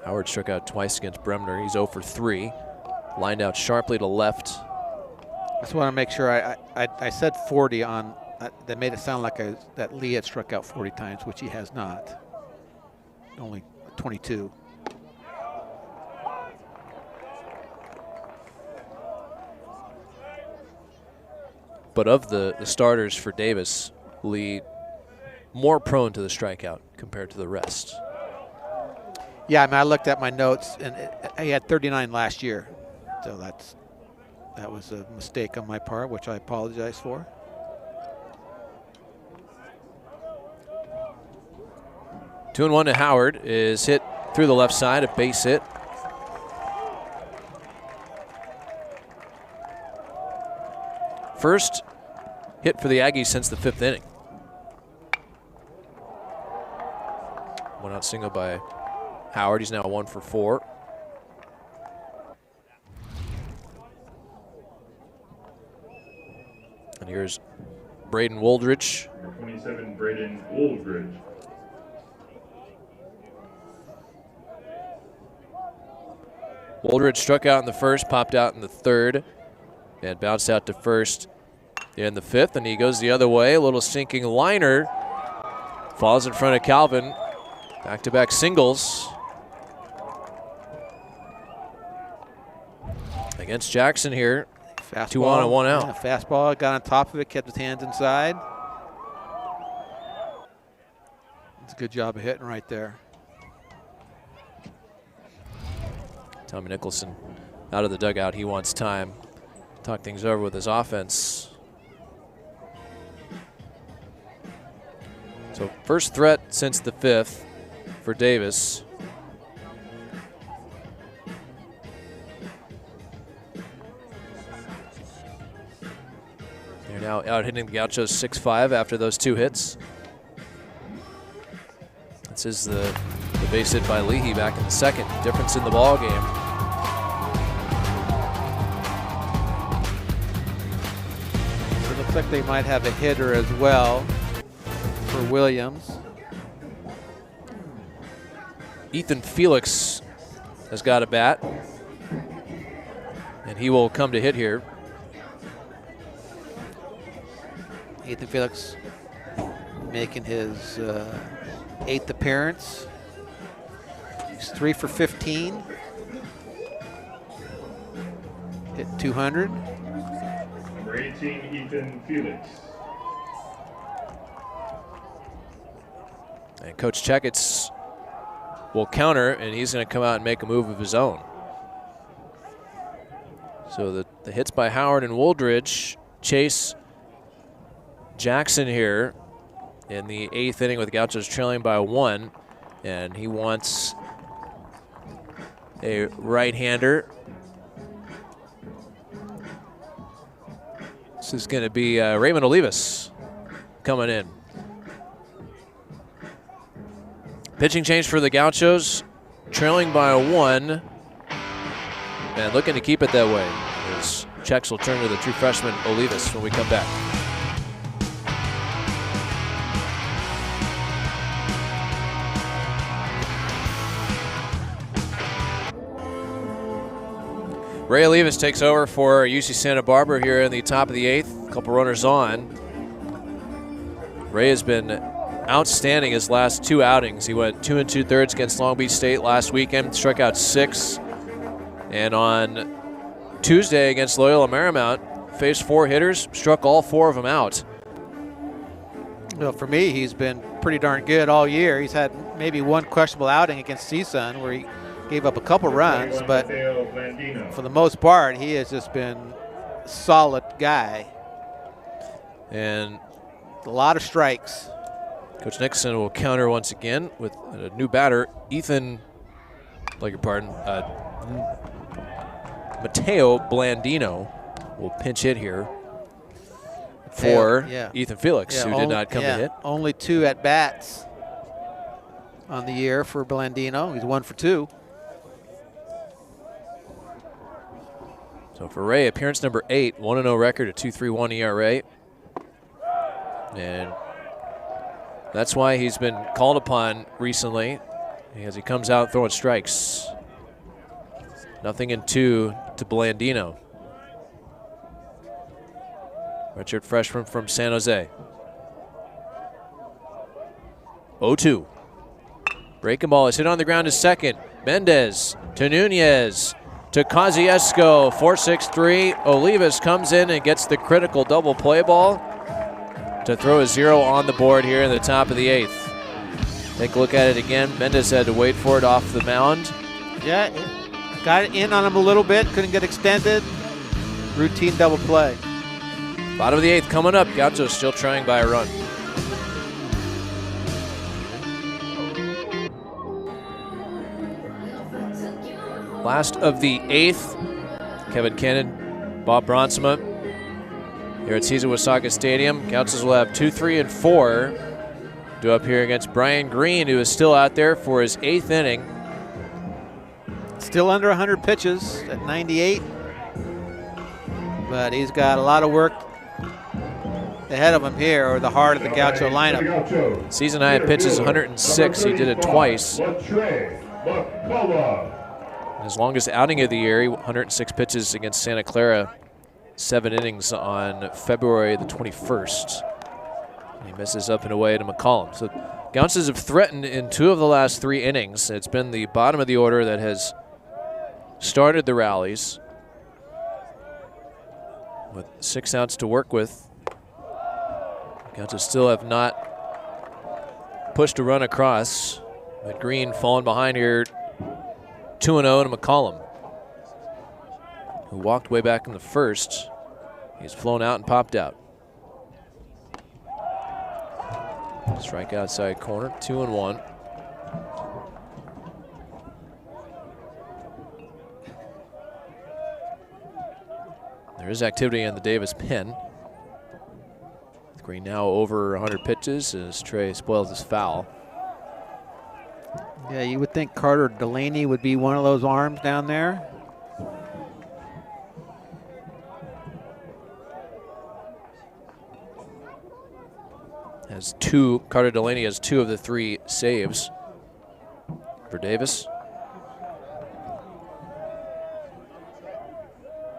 Speaker 1: Howard struck out twice against Bremner. He's 0 for 3. Lined out sharply to left
Speaker 2: just want to make sure I said 40 on that made it sound like that Lee had struck out 40 times, which he has not. Only 22.
Speaker 1: But of the starters for Davis, Lee more prone to the strikeout compared to the rest.
Speaker 2: Yeah, I mean, I looked at my notes, and he had 39 last year. So that was a mistake on my part, which I apologize for.
Speaker 1: Two and one to Howard is hit through the left side, a base hit. First hit for the Aggies since the 5th inning. One out single by Howard. He's now 1 for 4. And here's Braden Woldridge.
Speaker 3: Number 27, Braden Woldridge.
Speaker 1: Woldridge struck out in the first, popped out in the 3rd, and bounced out to first in the 5th, and he goes the other way. A little sinking liner. Falls in front of Calvin. Back-to-back singles against Jackson here.
Speaker 2: Fastball,
Speaker 1: 2 on and 1 out.
Speaker 2: Yeah, fastball, got on top of it, kept his hands inside. It's a good job of hitting right there.
Speaker 1: Tommy Nicholson out of the dugout. He wants time. Talk things over with his offense. So first threat since the 5th for Davis. They're now out hitting the Gauchos 6-5 after those 2 hits. This is the base hit by Leahy back in the 2nd. Difference in the ball game.
Speaker 2: So it looks like they might have a hitter as well for Williams.
Speaker 1: Ethan Felix has got a bat, and he will come to hit here.
Speaker 2: Ethan Felix making his 8th appearance. He's 3 for 15. Hit 200.
Speaker 3: Number 18, Ethan Felix.
Speaker 1: And Coach Checketts will counter, and he's going to come out and make a move of his own. So the hits by Howard and Woldridge chase Jackson here in the 8th inning with the Gauchos trailing by 1, and he wants a right-hander. This is going to be Raymond Olivas coming in. Pitching change for the Gauchos, trailing by 1, and looking to keep it that way. As checks will turn to the true freshman Olivas when we come back. Ray Olivas takes over for UC Santa Barbara here in the top of the 8th. A couple runners on. Ray has been outstanding his last 2 outings. He went 2 2/3 against Long Beach State last weekend, struck out 6. And on Tuesday against Loyola Marymount, faced 4 hitters, struck all 4 of them out.
Speaker 2: Well, for me, he's been pretty darn good all year. He's had maybe 1 questionable outing against CSUN where he gave up a couple runs, but for the most part, he has just been a solid guy.
Speaker 1: And
Speaker 2: a lot of strikes.
Speaker 1: Coach Nixon will counter once again with a new batter, Ethan, beg your pardon, Mateo Blandino will pinch hit here for Ethan Felix, who did not come to hit.
Speaker 2: Only 2 at-bats on the year for Blandino. He's 1 for 2.
Speaker 1: So for Ray, appearance number 8, 1-0 record, a 2.31 ERA. And that's why he's been called upon recently, as he comes out throwing strikes. 0-2 to Blandino. redshirt freshman from San Jose. 0-2. Breaking ball is hit on the ground to second. Mendez to Nunez to Kosciuszko. 4-6-3. Olivas comes in and gets the critical double play ball to throw a 0 on the board here in the top of the 8th. Take a look at it again. Mendez had to wait for it off the mound.
Speaker 2: Yeah, got it in on him a little bit. Couldn't get extended. Routine double play.
Speaker 1: Bottom of the 8th coming up. Gauchos still trying by a run. Last of the 8th. Kevin Cannon, Bob Bronsma here at Cesar Wasaga Stadium. Gauchos will have 2, 3, and 4 due up here against Brian Green, who is still out there for his 8th inning.
Speaker 2: Still under 100 pitches at 98. But he's got a lot of work ahead of him here, or the heart of the Gaucho lineup.
Speaker 1: Season high pitches 106. He did it twice. His longest outing of the year, 106 pitches against Santa Clara, 7 innings on February the 21st. He misses up and away to McCollum. So Gauchos have threatened in 2 of the last 3 innings. It's been the bottom of the order that has started the rallies. With 6 outs to work with, Gauchos still have not pushed a run across. But Green falling behind here, 2-0 to McCollum, who walked way back in the first. He's flown out and popped out. Strike outside corner, 2-1. There is activity in the Davis pen. Green now over 100 pitches as Trey spoils his foul.
Speaker 2: Yeah, you would think Carter Delaney would be one of those arms down there.
Speaker 1: Carter Delaney has 2 of the 3 saves for Davis.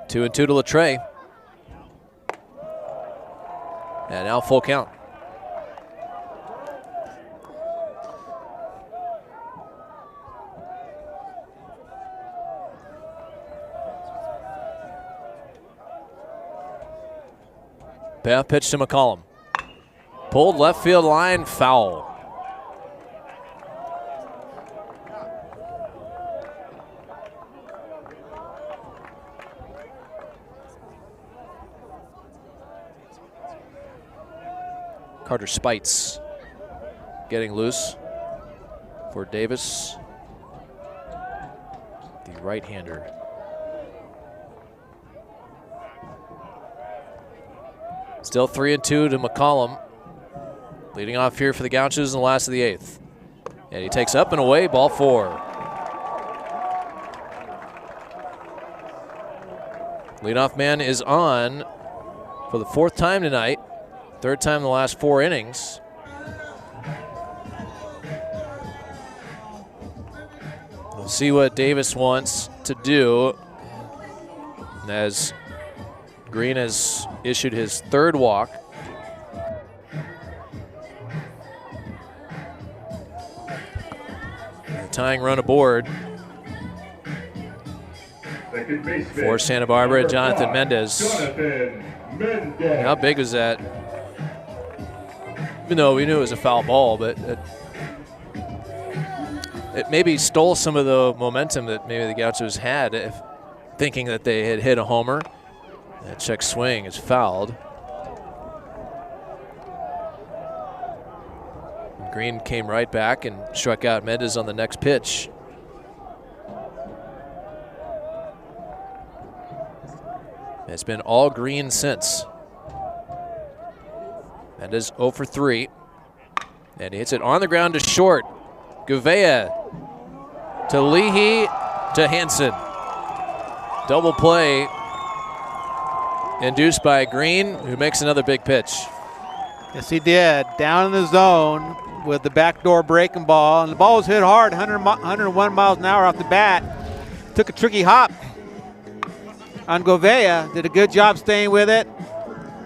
Speaker 1: 2-2 to Latre. And now full count. Payoff pitch to McCollum. Pulled left field line, foul. Carter Spites getting loose for Davis, the right-hander. Still 3-2 to McCollum. Leading off here for the Gauchos in the last of the 8th. And he takes up and away, ball 4. Leadoff man is on for the 4th time tonight. 3rd time in the last 4 innings. We'll see what Davis wants to do as Green has issued his 3rd walk. Tying run aboard for Santa Barbara, Jonathan Mendez. How big was that? Even though we knew it was a foul ball, but it maybe stole some of the momentum that maybe the Gauchos had, thinking that they had hit a homer. That check swing is fouled. Green came right back and struck out Mendez on the next pitch. It's been all Green since. Mendez 0 for 3. And he hits it on the ground to short. Gouveia to Leahy to Hansen. Double play induced by Green, who makes another big pitch.
Speaker 2: Yes, he did. Down in the zone with the backdoor breaking ball. And the ball was hit hard, 101 miles an hour off the bat. Took a tricky hop on Gouveia. Did a good job staying with it.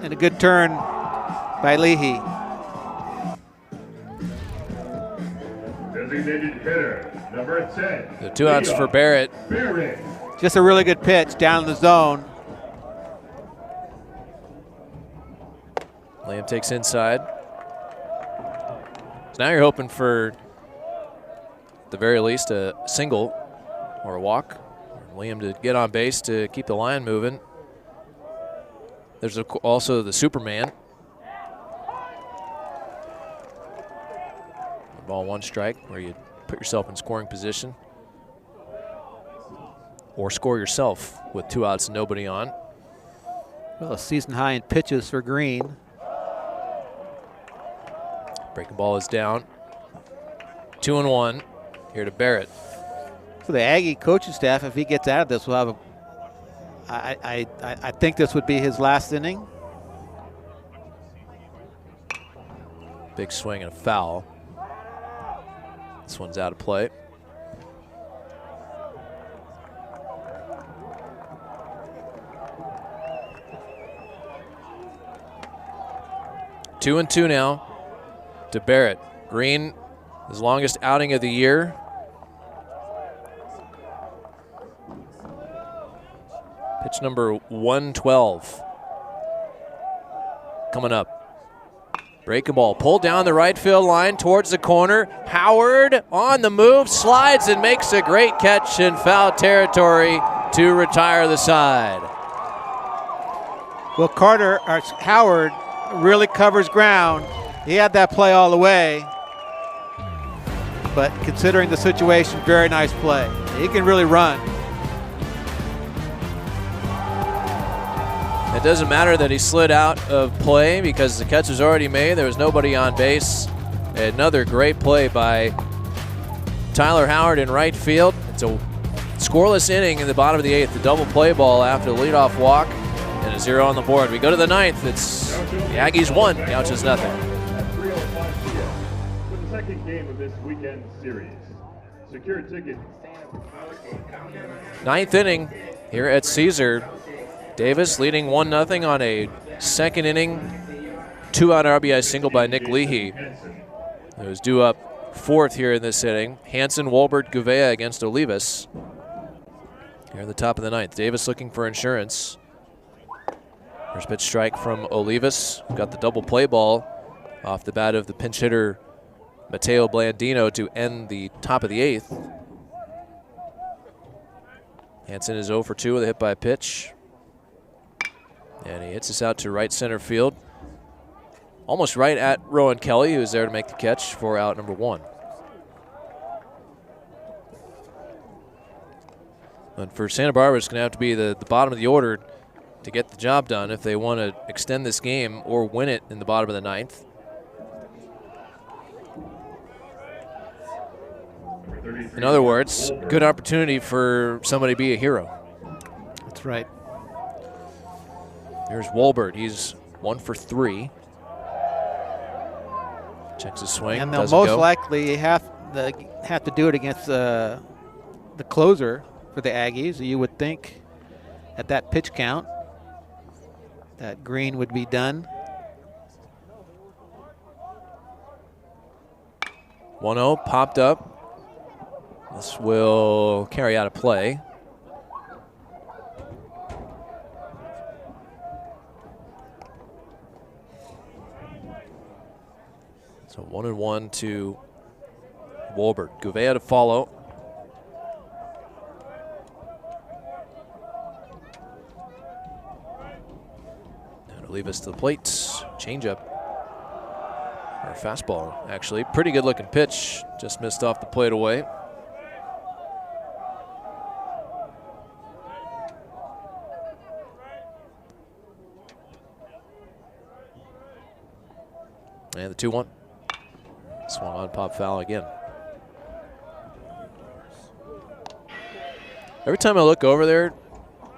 Speaker 2: and a good turn by Leahy.
Speaker 3: Designated hitter, number 10.
Speaker 1: The 2 outs for Barrett.
Speaker 3: Barrett.
Speaker 2: Just a really good pitch down in the zone.
Speaker 1: Liam takes inside. So now you're hoping for, at the very least, a single or a walk. Or Liam to get on base to keep the line moving. There's also the Superman. Ball 1 strike, where you put yourself in scoring position. Or score yourself with 2 outs and nobody on.
Speaker 2: Well, a season high in pitches for Green.
Speaker 1: Breaking ball is down. 2-1 here to Barrett.
Speaker 2: For the Aggie coaching staff, if he gets out of this, we'll have I think this would be his last inning.
Speaker 1: Big swing and a foul. This one's out of play. Two and two now to Barrett. Green, his longest outing of the year. Pitch number 112 coming up. Breaking ball, pulled down the right field line towards the corner. Howard on the move, slides and makes a great catch in foul territory to retire the side.
Speaker 2: Well, Howard really covers ground. He had that play all the way. But considering the situation, very nice play. He can really run.
Speaker 1: It doesn't matter that he slid out of play because the catch was already made. There was nobody on base. Another great play by Tyler Howard in right field. It's a scoreless inning in the bottom of the 8th. The double play ball after the leadoff walk and a 0 on the board. We go to the 9th. It's the Aggies 1, Gauchos nothing.
Speaker 3: At 3:05 p.m. for the second game of this weekend series. Secure ticket.
Speaker 1: 9th inning here at Caesar. Davis leading 1-0 on a second inning 2-out RBI single by Nick Leahy. It was due up 4th here in this inning. Hansen, Wolbert, Gouveia against Olivas. Here at the top of the 9th. Davis looking for insurance. First pitch strike from Olivas. Got the double play ball off the bat of the pinch hitter Mateo Blandino to end the top of the 8th. Hansen is 0 for 2 with a hit by a pitch. And he hits us out to right center field. Almost right at Rowan Kelly, who was there to make the catch for out number 1. And for Santa Barbara, it's going to have to be the bottom of the order to get the job done if they want to extend this game or win it in the bottom of the 9th. In other words, good opportunity for somebody to be a hero.
Speaker 2: That's right.
Speaker 1: Here's Wolbert. He's 1 for 3. Checks his swing.
Speaker 2: And they'll most likely have to do it against the closer for the Aggies. You would think at that pitch count that Green would be done.
Speaker 1: 1-0 popped up. This will carry out a play. So 1-1 to Wolbert. Gouveia to follow. And to leave us to the plate. Changeup. Or fastball, actually. Pretty good looking pitch. Just missed off the plate away. And the 2-1. Swung on, pop foul again. Every time I look over there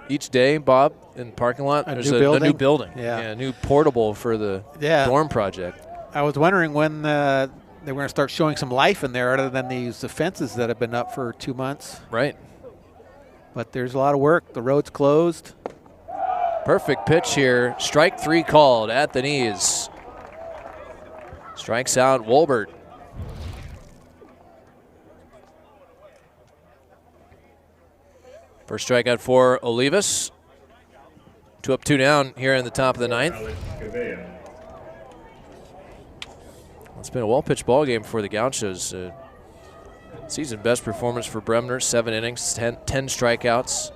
Speaker 1: each day, Bob, in the parking lot, there's a new building.
Speaker 2: Yeah,
Speaker 1: a new portable for the dorm project.
Speaker 2: I was wondering when they were going to start showing some life in there other than the fences that have been up for 2 months.
Speaker 1: Right.
Speaker 2: But there's a lot of work. The road's closed.
Speaker 1: Perfect pitch here. Strike 3 called at the knees. Strikes out Wolbert. First strikeout for Olivas. 2 up, 2 down here in the top of the 9th. It's been a well-pitched ball game for the Gauchos. Season best performance for Bremner, 7 innings, 10 strikeouts,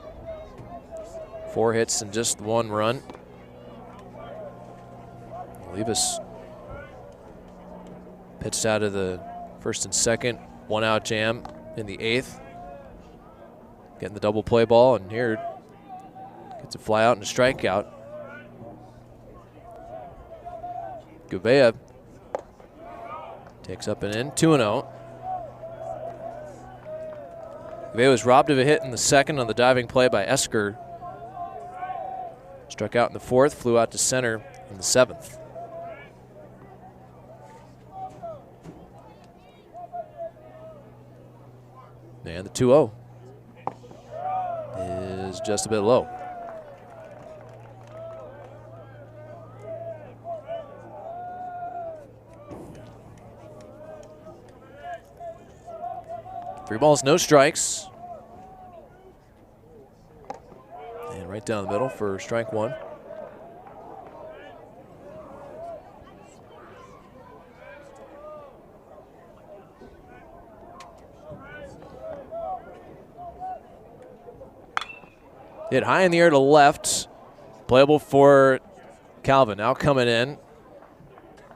Speaker 1: 4 hits and just 1 run. Olivas pitched out of the first and second, 1-out jam in the 8th. Getting the double play ball, and here gets a fly out and a strikeout. Gouveia takes up and in, 2-0. Gouveia was robbed of a hit in the second on the diving play by Esker. Struck out in the 4th, flew out to center in the 7th. And the 2-0 is just a bit low. Three balls, no strikes. And right down the middle for strike 1. Hit high in the air to left. Playable for Calvin. Now coming in.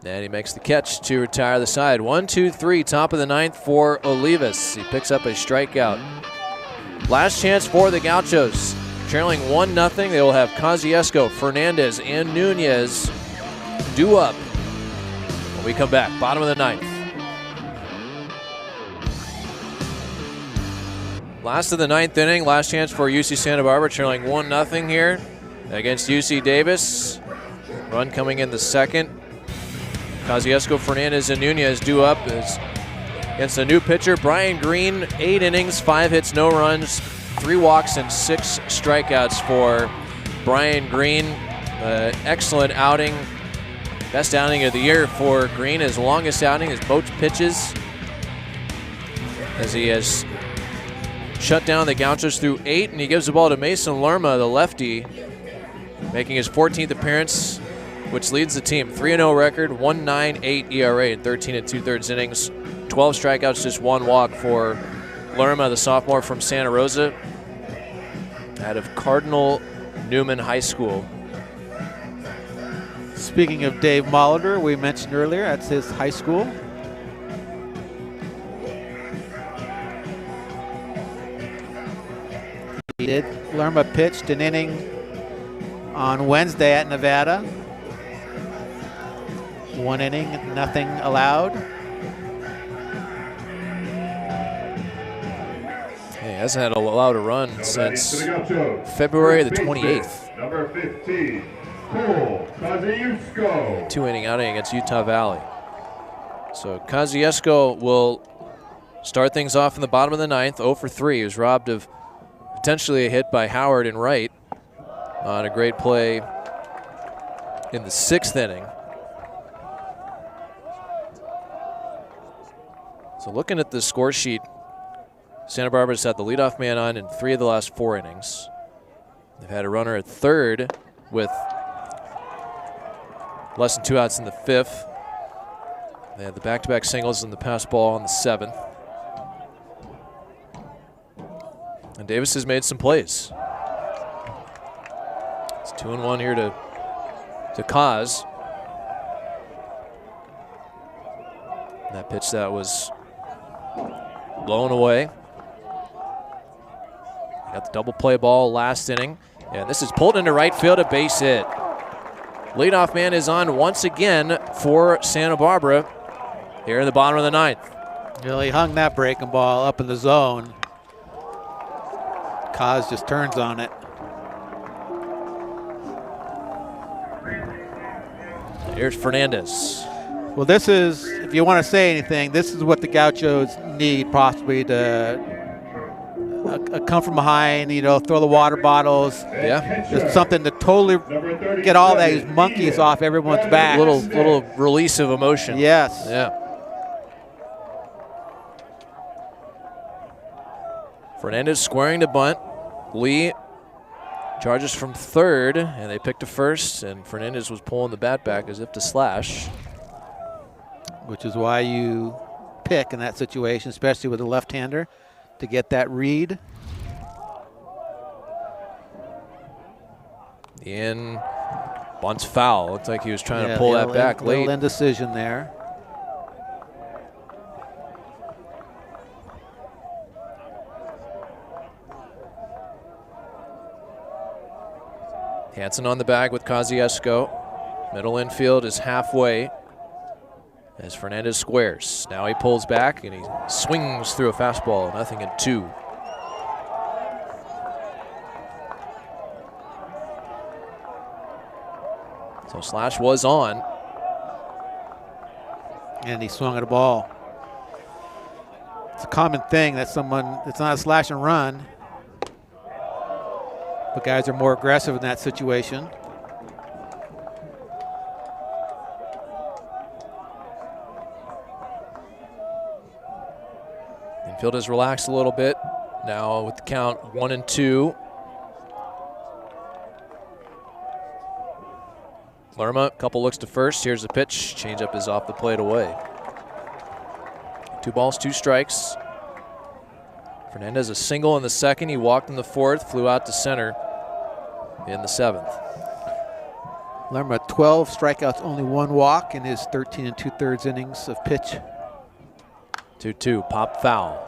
Speaker 1: And he makes the catch to retire the side. 1-2-3, top of the 9th for Olivas. He picks up a strikeout. Last chance for the Gauchos. Trailing 1-0. They will have Kosciuszko, Fernandez, and Nunez due up when we come back. Bottom of the 9th. Last of the 9th inning. Last chance for UC Santa Barbara, trailing 1-0 here against UC Davis. Run coming in the second. Kosciuszko, Fernandez, and Nunez due up against a new pitcher, Brian Green. 8 innings, 5 hits, no runs, 3 walks, and 6 strikeouts for Brian Green. Excellent outing. Best outing of the year for Green. His longest outing, his most pitches, as he has shut down the Gauchos through 8, and he gives the ball to Mason Lerma, the lefty, making his 14th appearance, which leads the team. 3-0 record, 1.98 ERA in 13 2/3 innings. 12 strikeouts, just 1 walk for Lerma, the sophomore from Santa Rosa, out of Cardinal Newman High School.
Speaker 2: Speaking of Dave Molitor, we mentioned earlier, that's his high school. Lerma pitched an inning on Wednesday at Nevada. 1 inning, nothing allowed.
Speaker 1: He hasn't had allowed a run since February the 28th.
Speaker 3: Number 15, Cole Kosciuszko.
Speaker 1: 2-inning outing against Utah Valley. So Kosciuszko will start things off in the bottom of the 9th, 0 for 3. He was robbed of potentially a hit by Howard in right on a great play in the 6th inning. So looking at the score sheet, Santa Barbara's had the leadoff man on in 3 of the last 4 innings. They've had a runner at third with less than 2 outs in the 5th. They had the back-to-back singles and the pass ball in the 7th. And Davis has made some plays. It's 2-1 here to Kos. And that pitch that was blown away. Got the double play ball last inning. And this is pulled into right field, a base hit. Leadoff man is on once again for Santa Barbara here in the bottom of the 9th.
Speaker 2: Well, he hung that breaking ball up in the zone. Kos just turns on it.
Speaker 1: Here's Fernandez.
Speaker 2: Well, this is, if you want to say anything, this is what the Gauchos need possibly to a come from behind, throw the water bottles.
Speaker 1: Yeah.
Speaker 2: Just something to totally get all these monkeys off everyone's back.
Speaker 1: Little release of emotion.
Speaker 2: Yes.
Speaker 1: Yeah. Fernandez squaring to bunt. Lee charges from third, and they picked to first, and Fernandez was pulling the bat back as if to slash.
Speaker 2: Which is why you pick in that situation, especially with a left-hander, to get that read.
Speaker 1: In bunts foul. Looked like he was trying to pull that back late.
Speaker 2: Little indecision there.
Speaker 1: Hansen on the bag with Kosciuszko. Middle infield is halfway as Fernandez squares. Now he pulls back and he swings through a fastball. 0-2. So Slash was on.
Speaker 2: And he swung at a ball. It's a common thing that it's not a slash and run. But guys are more aggressive in that situation.
Speaker 1: Infield has relaxed a little bit. Now with the count 1-2. Lerma, couple looks to first. Here's the pitch. Changeup is off the plate away. 2 balls, 2 strikes. Fernandez a single in the second. He walked in the fourth, flew out to center in the 7th.
Speaker 2: Lerma 12 strikeouts, only 1 walk in his 13 2/3 innings of pitch.
Speaker 1: 2-2, pop foul.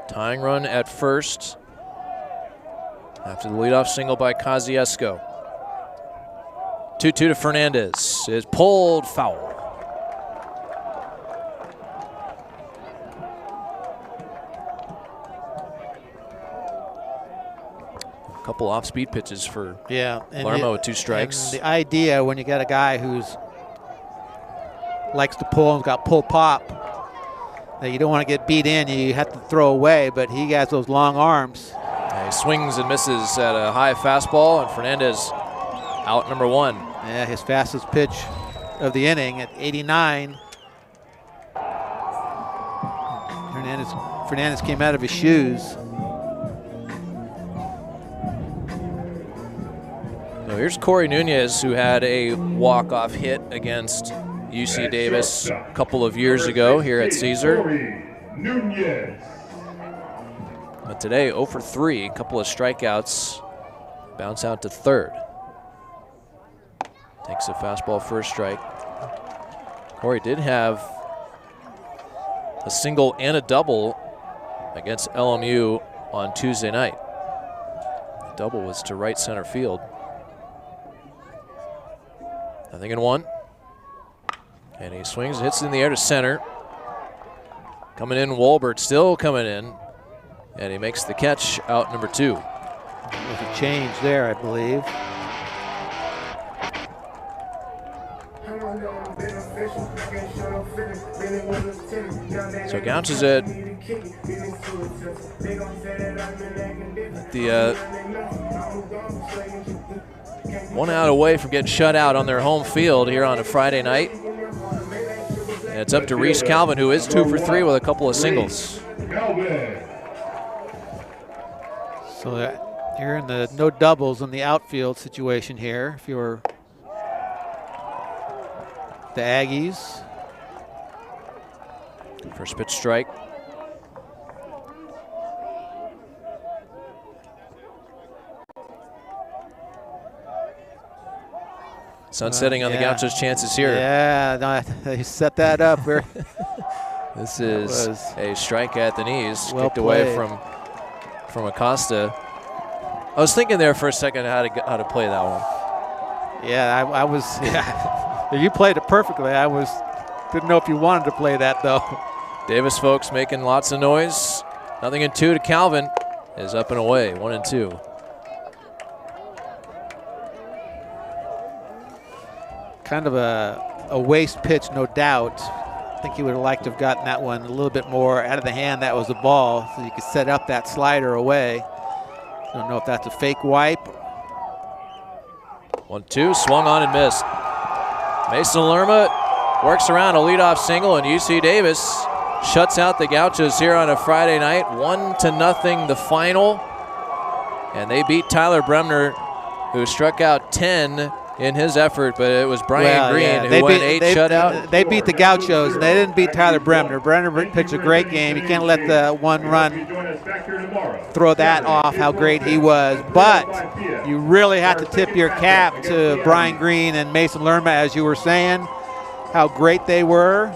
Speaker 1: Tying run at first after the leadoff single by Kosciuszko. 2-2 to Fernandez. Is pulled foul. A couple off-speed pitches for Lerma with 2 strikes.
Speaker 2: And the idea when you got a guy who's likes to pull and's got pull pop, that you don't want to get beat in, you have to throw away, but he has those long arms.
Speaker 1: He swings and misses at a high fastball, and Fernandez out number 1.
Speaker 2: Yeah, his fastest pitch of the inning at 89. Fernandez came out of his shoes.
Speaker 1: So here's Corey Nunez, who had a walk-off hit against UC Davis a couple of years ago here at Caesar. But today, 0 for 3, a couple of strikeouts, bounce out to third. Takes a fastball first strike. Corey did have a single and a double against LMU on Tuesday night. The double was to right center field. 0-1. And he swings and hits it in the air to center. Coming in, Wolbert still coming in. And he makes the catch, out number 2.
Speaker 2: There's a change there, I believe.
Speaker 1: So Gauchos at the 1 out away from getting shut out on their home field here on a Friday night. And it's up to Reese Calvin, who is 2 for 3 with a couple of singles.
Speaker 2: So you're in the no doubles in the outfield situation here if you're the Aggies.
Speaker 1: First pitch strike. Sun setting on the Gauchos' chances here.
Speaker 2: Yeah, no, they set that up.
Speaker 1: This is a strike at the knees,
Speaker 2: well
Speaker 1: kicked away
Speaker 2: played.
Speaker 1: from Acosta. I was thinking there for a second how to play that one.
Speaker 2: Yeah, I was. Yeah, you played it perfectly. Didn't know if you wanted to play that though.
Speaker 1: Davis folks making lots of noise. 0-2 to Calvin is up and away. 1-2.
Speaker 2: kind of a waste pitch, no doubt. I think he would have liked to have gotten that one a little bit more out of the hand. That was the ball, so you could set up that slider away. Don't know if that's a fake wipe.
Speaker 1: 1-2, swung on and missed. Mason Lerma works around a leadoff single, and UC Davis shuts out the Gauchos here on a Friday night. 1-0 the final. And they beat Tyler Bremner, who struck out 10 in his effort, but it was Brian Green who went 8 shutout.
Speaker 2: They beat the Gauchos, and they didn't beat Tyler Bremner. Bremner pitched a great game. You can't let the one run throw that off, how great he was. But you really have to tip your cap to Brian Green and Mason Lerma, as you were saying, how great they were.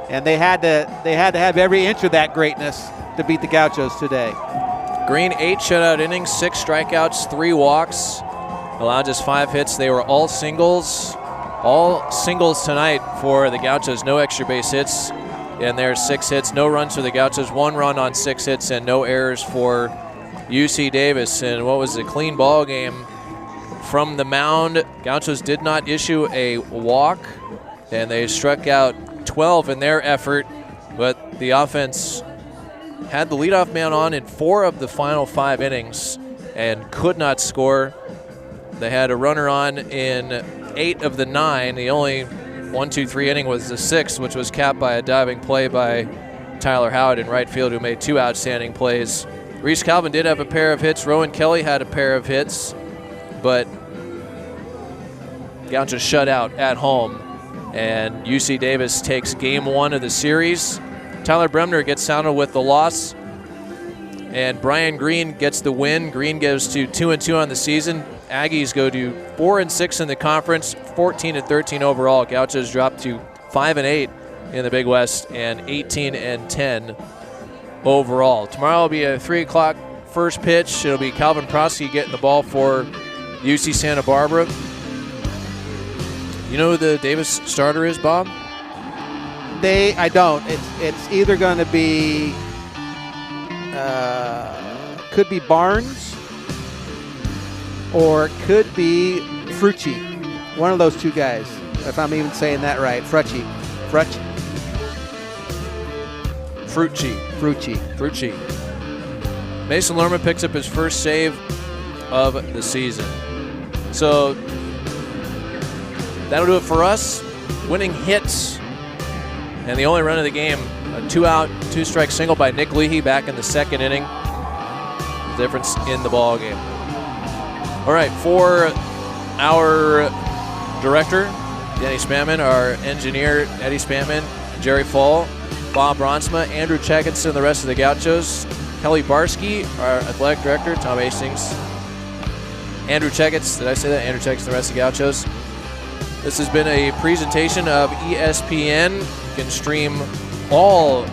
Speaker 2: And they had to have every inch of that greatness to beat the Gauchos today.
Speaker 1: Green, 8 shutout innings, 6 strikeouts, 3 walks. Allowed just 5 hits. They were all singles. All singles tonight for the Gauchos. No extra base hits. And there's 6 hits. No runs for the Gauchos. 1 run on 6 hits and no errors for UC Davis. And what was a clean ball game from the mound. Gauchos did not issue a walk, and they struck out 12 in their effort. But the offense had the leadoff man on in 4 of the final 5 innings and could not score. They had a runner on in 8 of the 9. The only 1-2-3 inning was the 6th, which was capped by a diving play by Tyler Howard in right field, who made 2 outstanding plays. Reese Calvin did have a pair of hits. Rowan Kelly had a pair of hits, but Gauchos shut out at home, and UC Davis takes game 1 of the series. Tyler Bremner gets sounded with the loss, and Brian Green gets the win. Green goes to 2-2 on the season. Aggies go to 4-6 in the conference, 14-13 overall. Gauchos drop to 5-8 in the Big West and 18-10 overall. Tomorrow will be a 3 o'clock first pitch. It'll be Calvin Prosky getting the ball for UC Santa Barbara. You know who the Davis starter is, Bob?
Speaker 2: I don't. It's either going to be could be Barnes or it could be Frucci. One of those 2 guys, if I'm even saying that right. Frucci.
Speaker 1: Mason Lerma picks up his first save of the season. So that'll do it for us. Winning hits. And the only run of the game, a 2-out, 2-strike single by Nick Leahy back in the 2nd inning. The difference in the ball game. All right, for our director, Danny Spanman, our engineer, Eddie Spanman, Jerry Fall, Bob Bronsma, Andrew Checketson, and the rest of the Gauchos, Kelly Barsky, our athletic director, Tom Hastings, Andrew Checketts, did I say that? Andrew Checketts, and the rest of the Gauchos. This has been a presentation of ESPN. You can stream all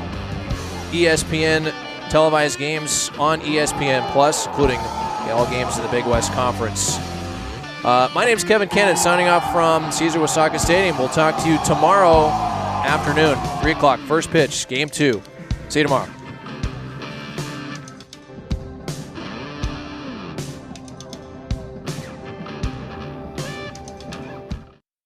Speaker 1: ESPN televised games on ESPN Plus, including all games of the Big West Conference. My name's Kevin Kennett, signing off from Cesar Wasaka Stadium. We'll talk to you tomorrow afternoon, 3 o'clock, first pitch, game 2. See you tomorrow.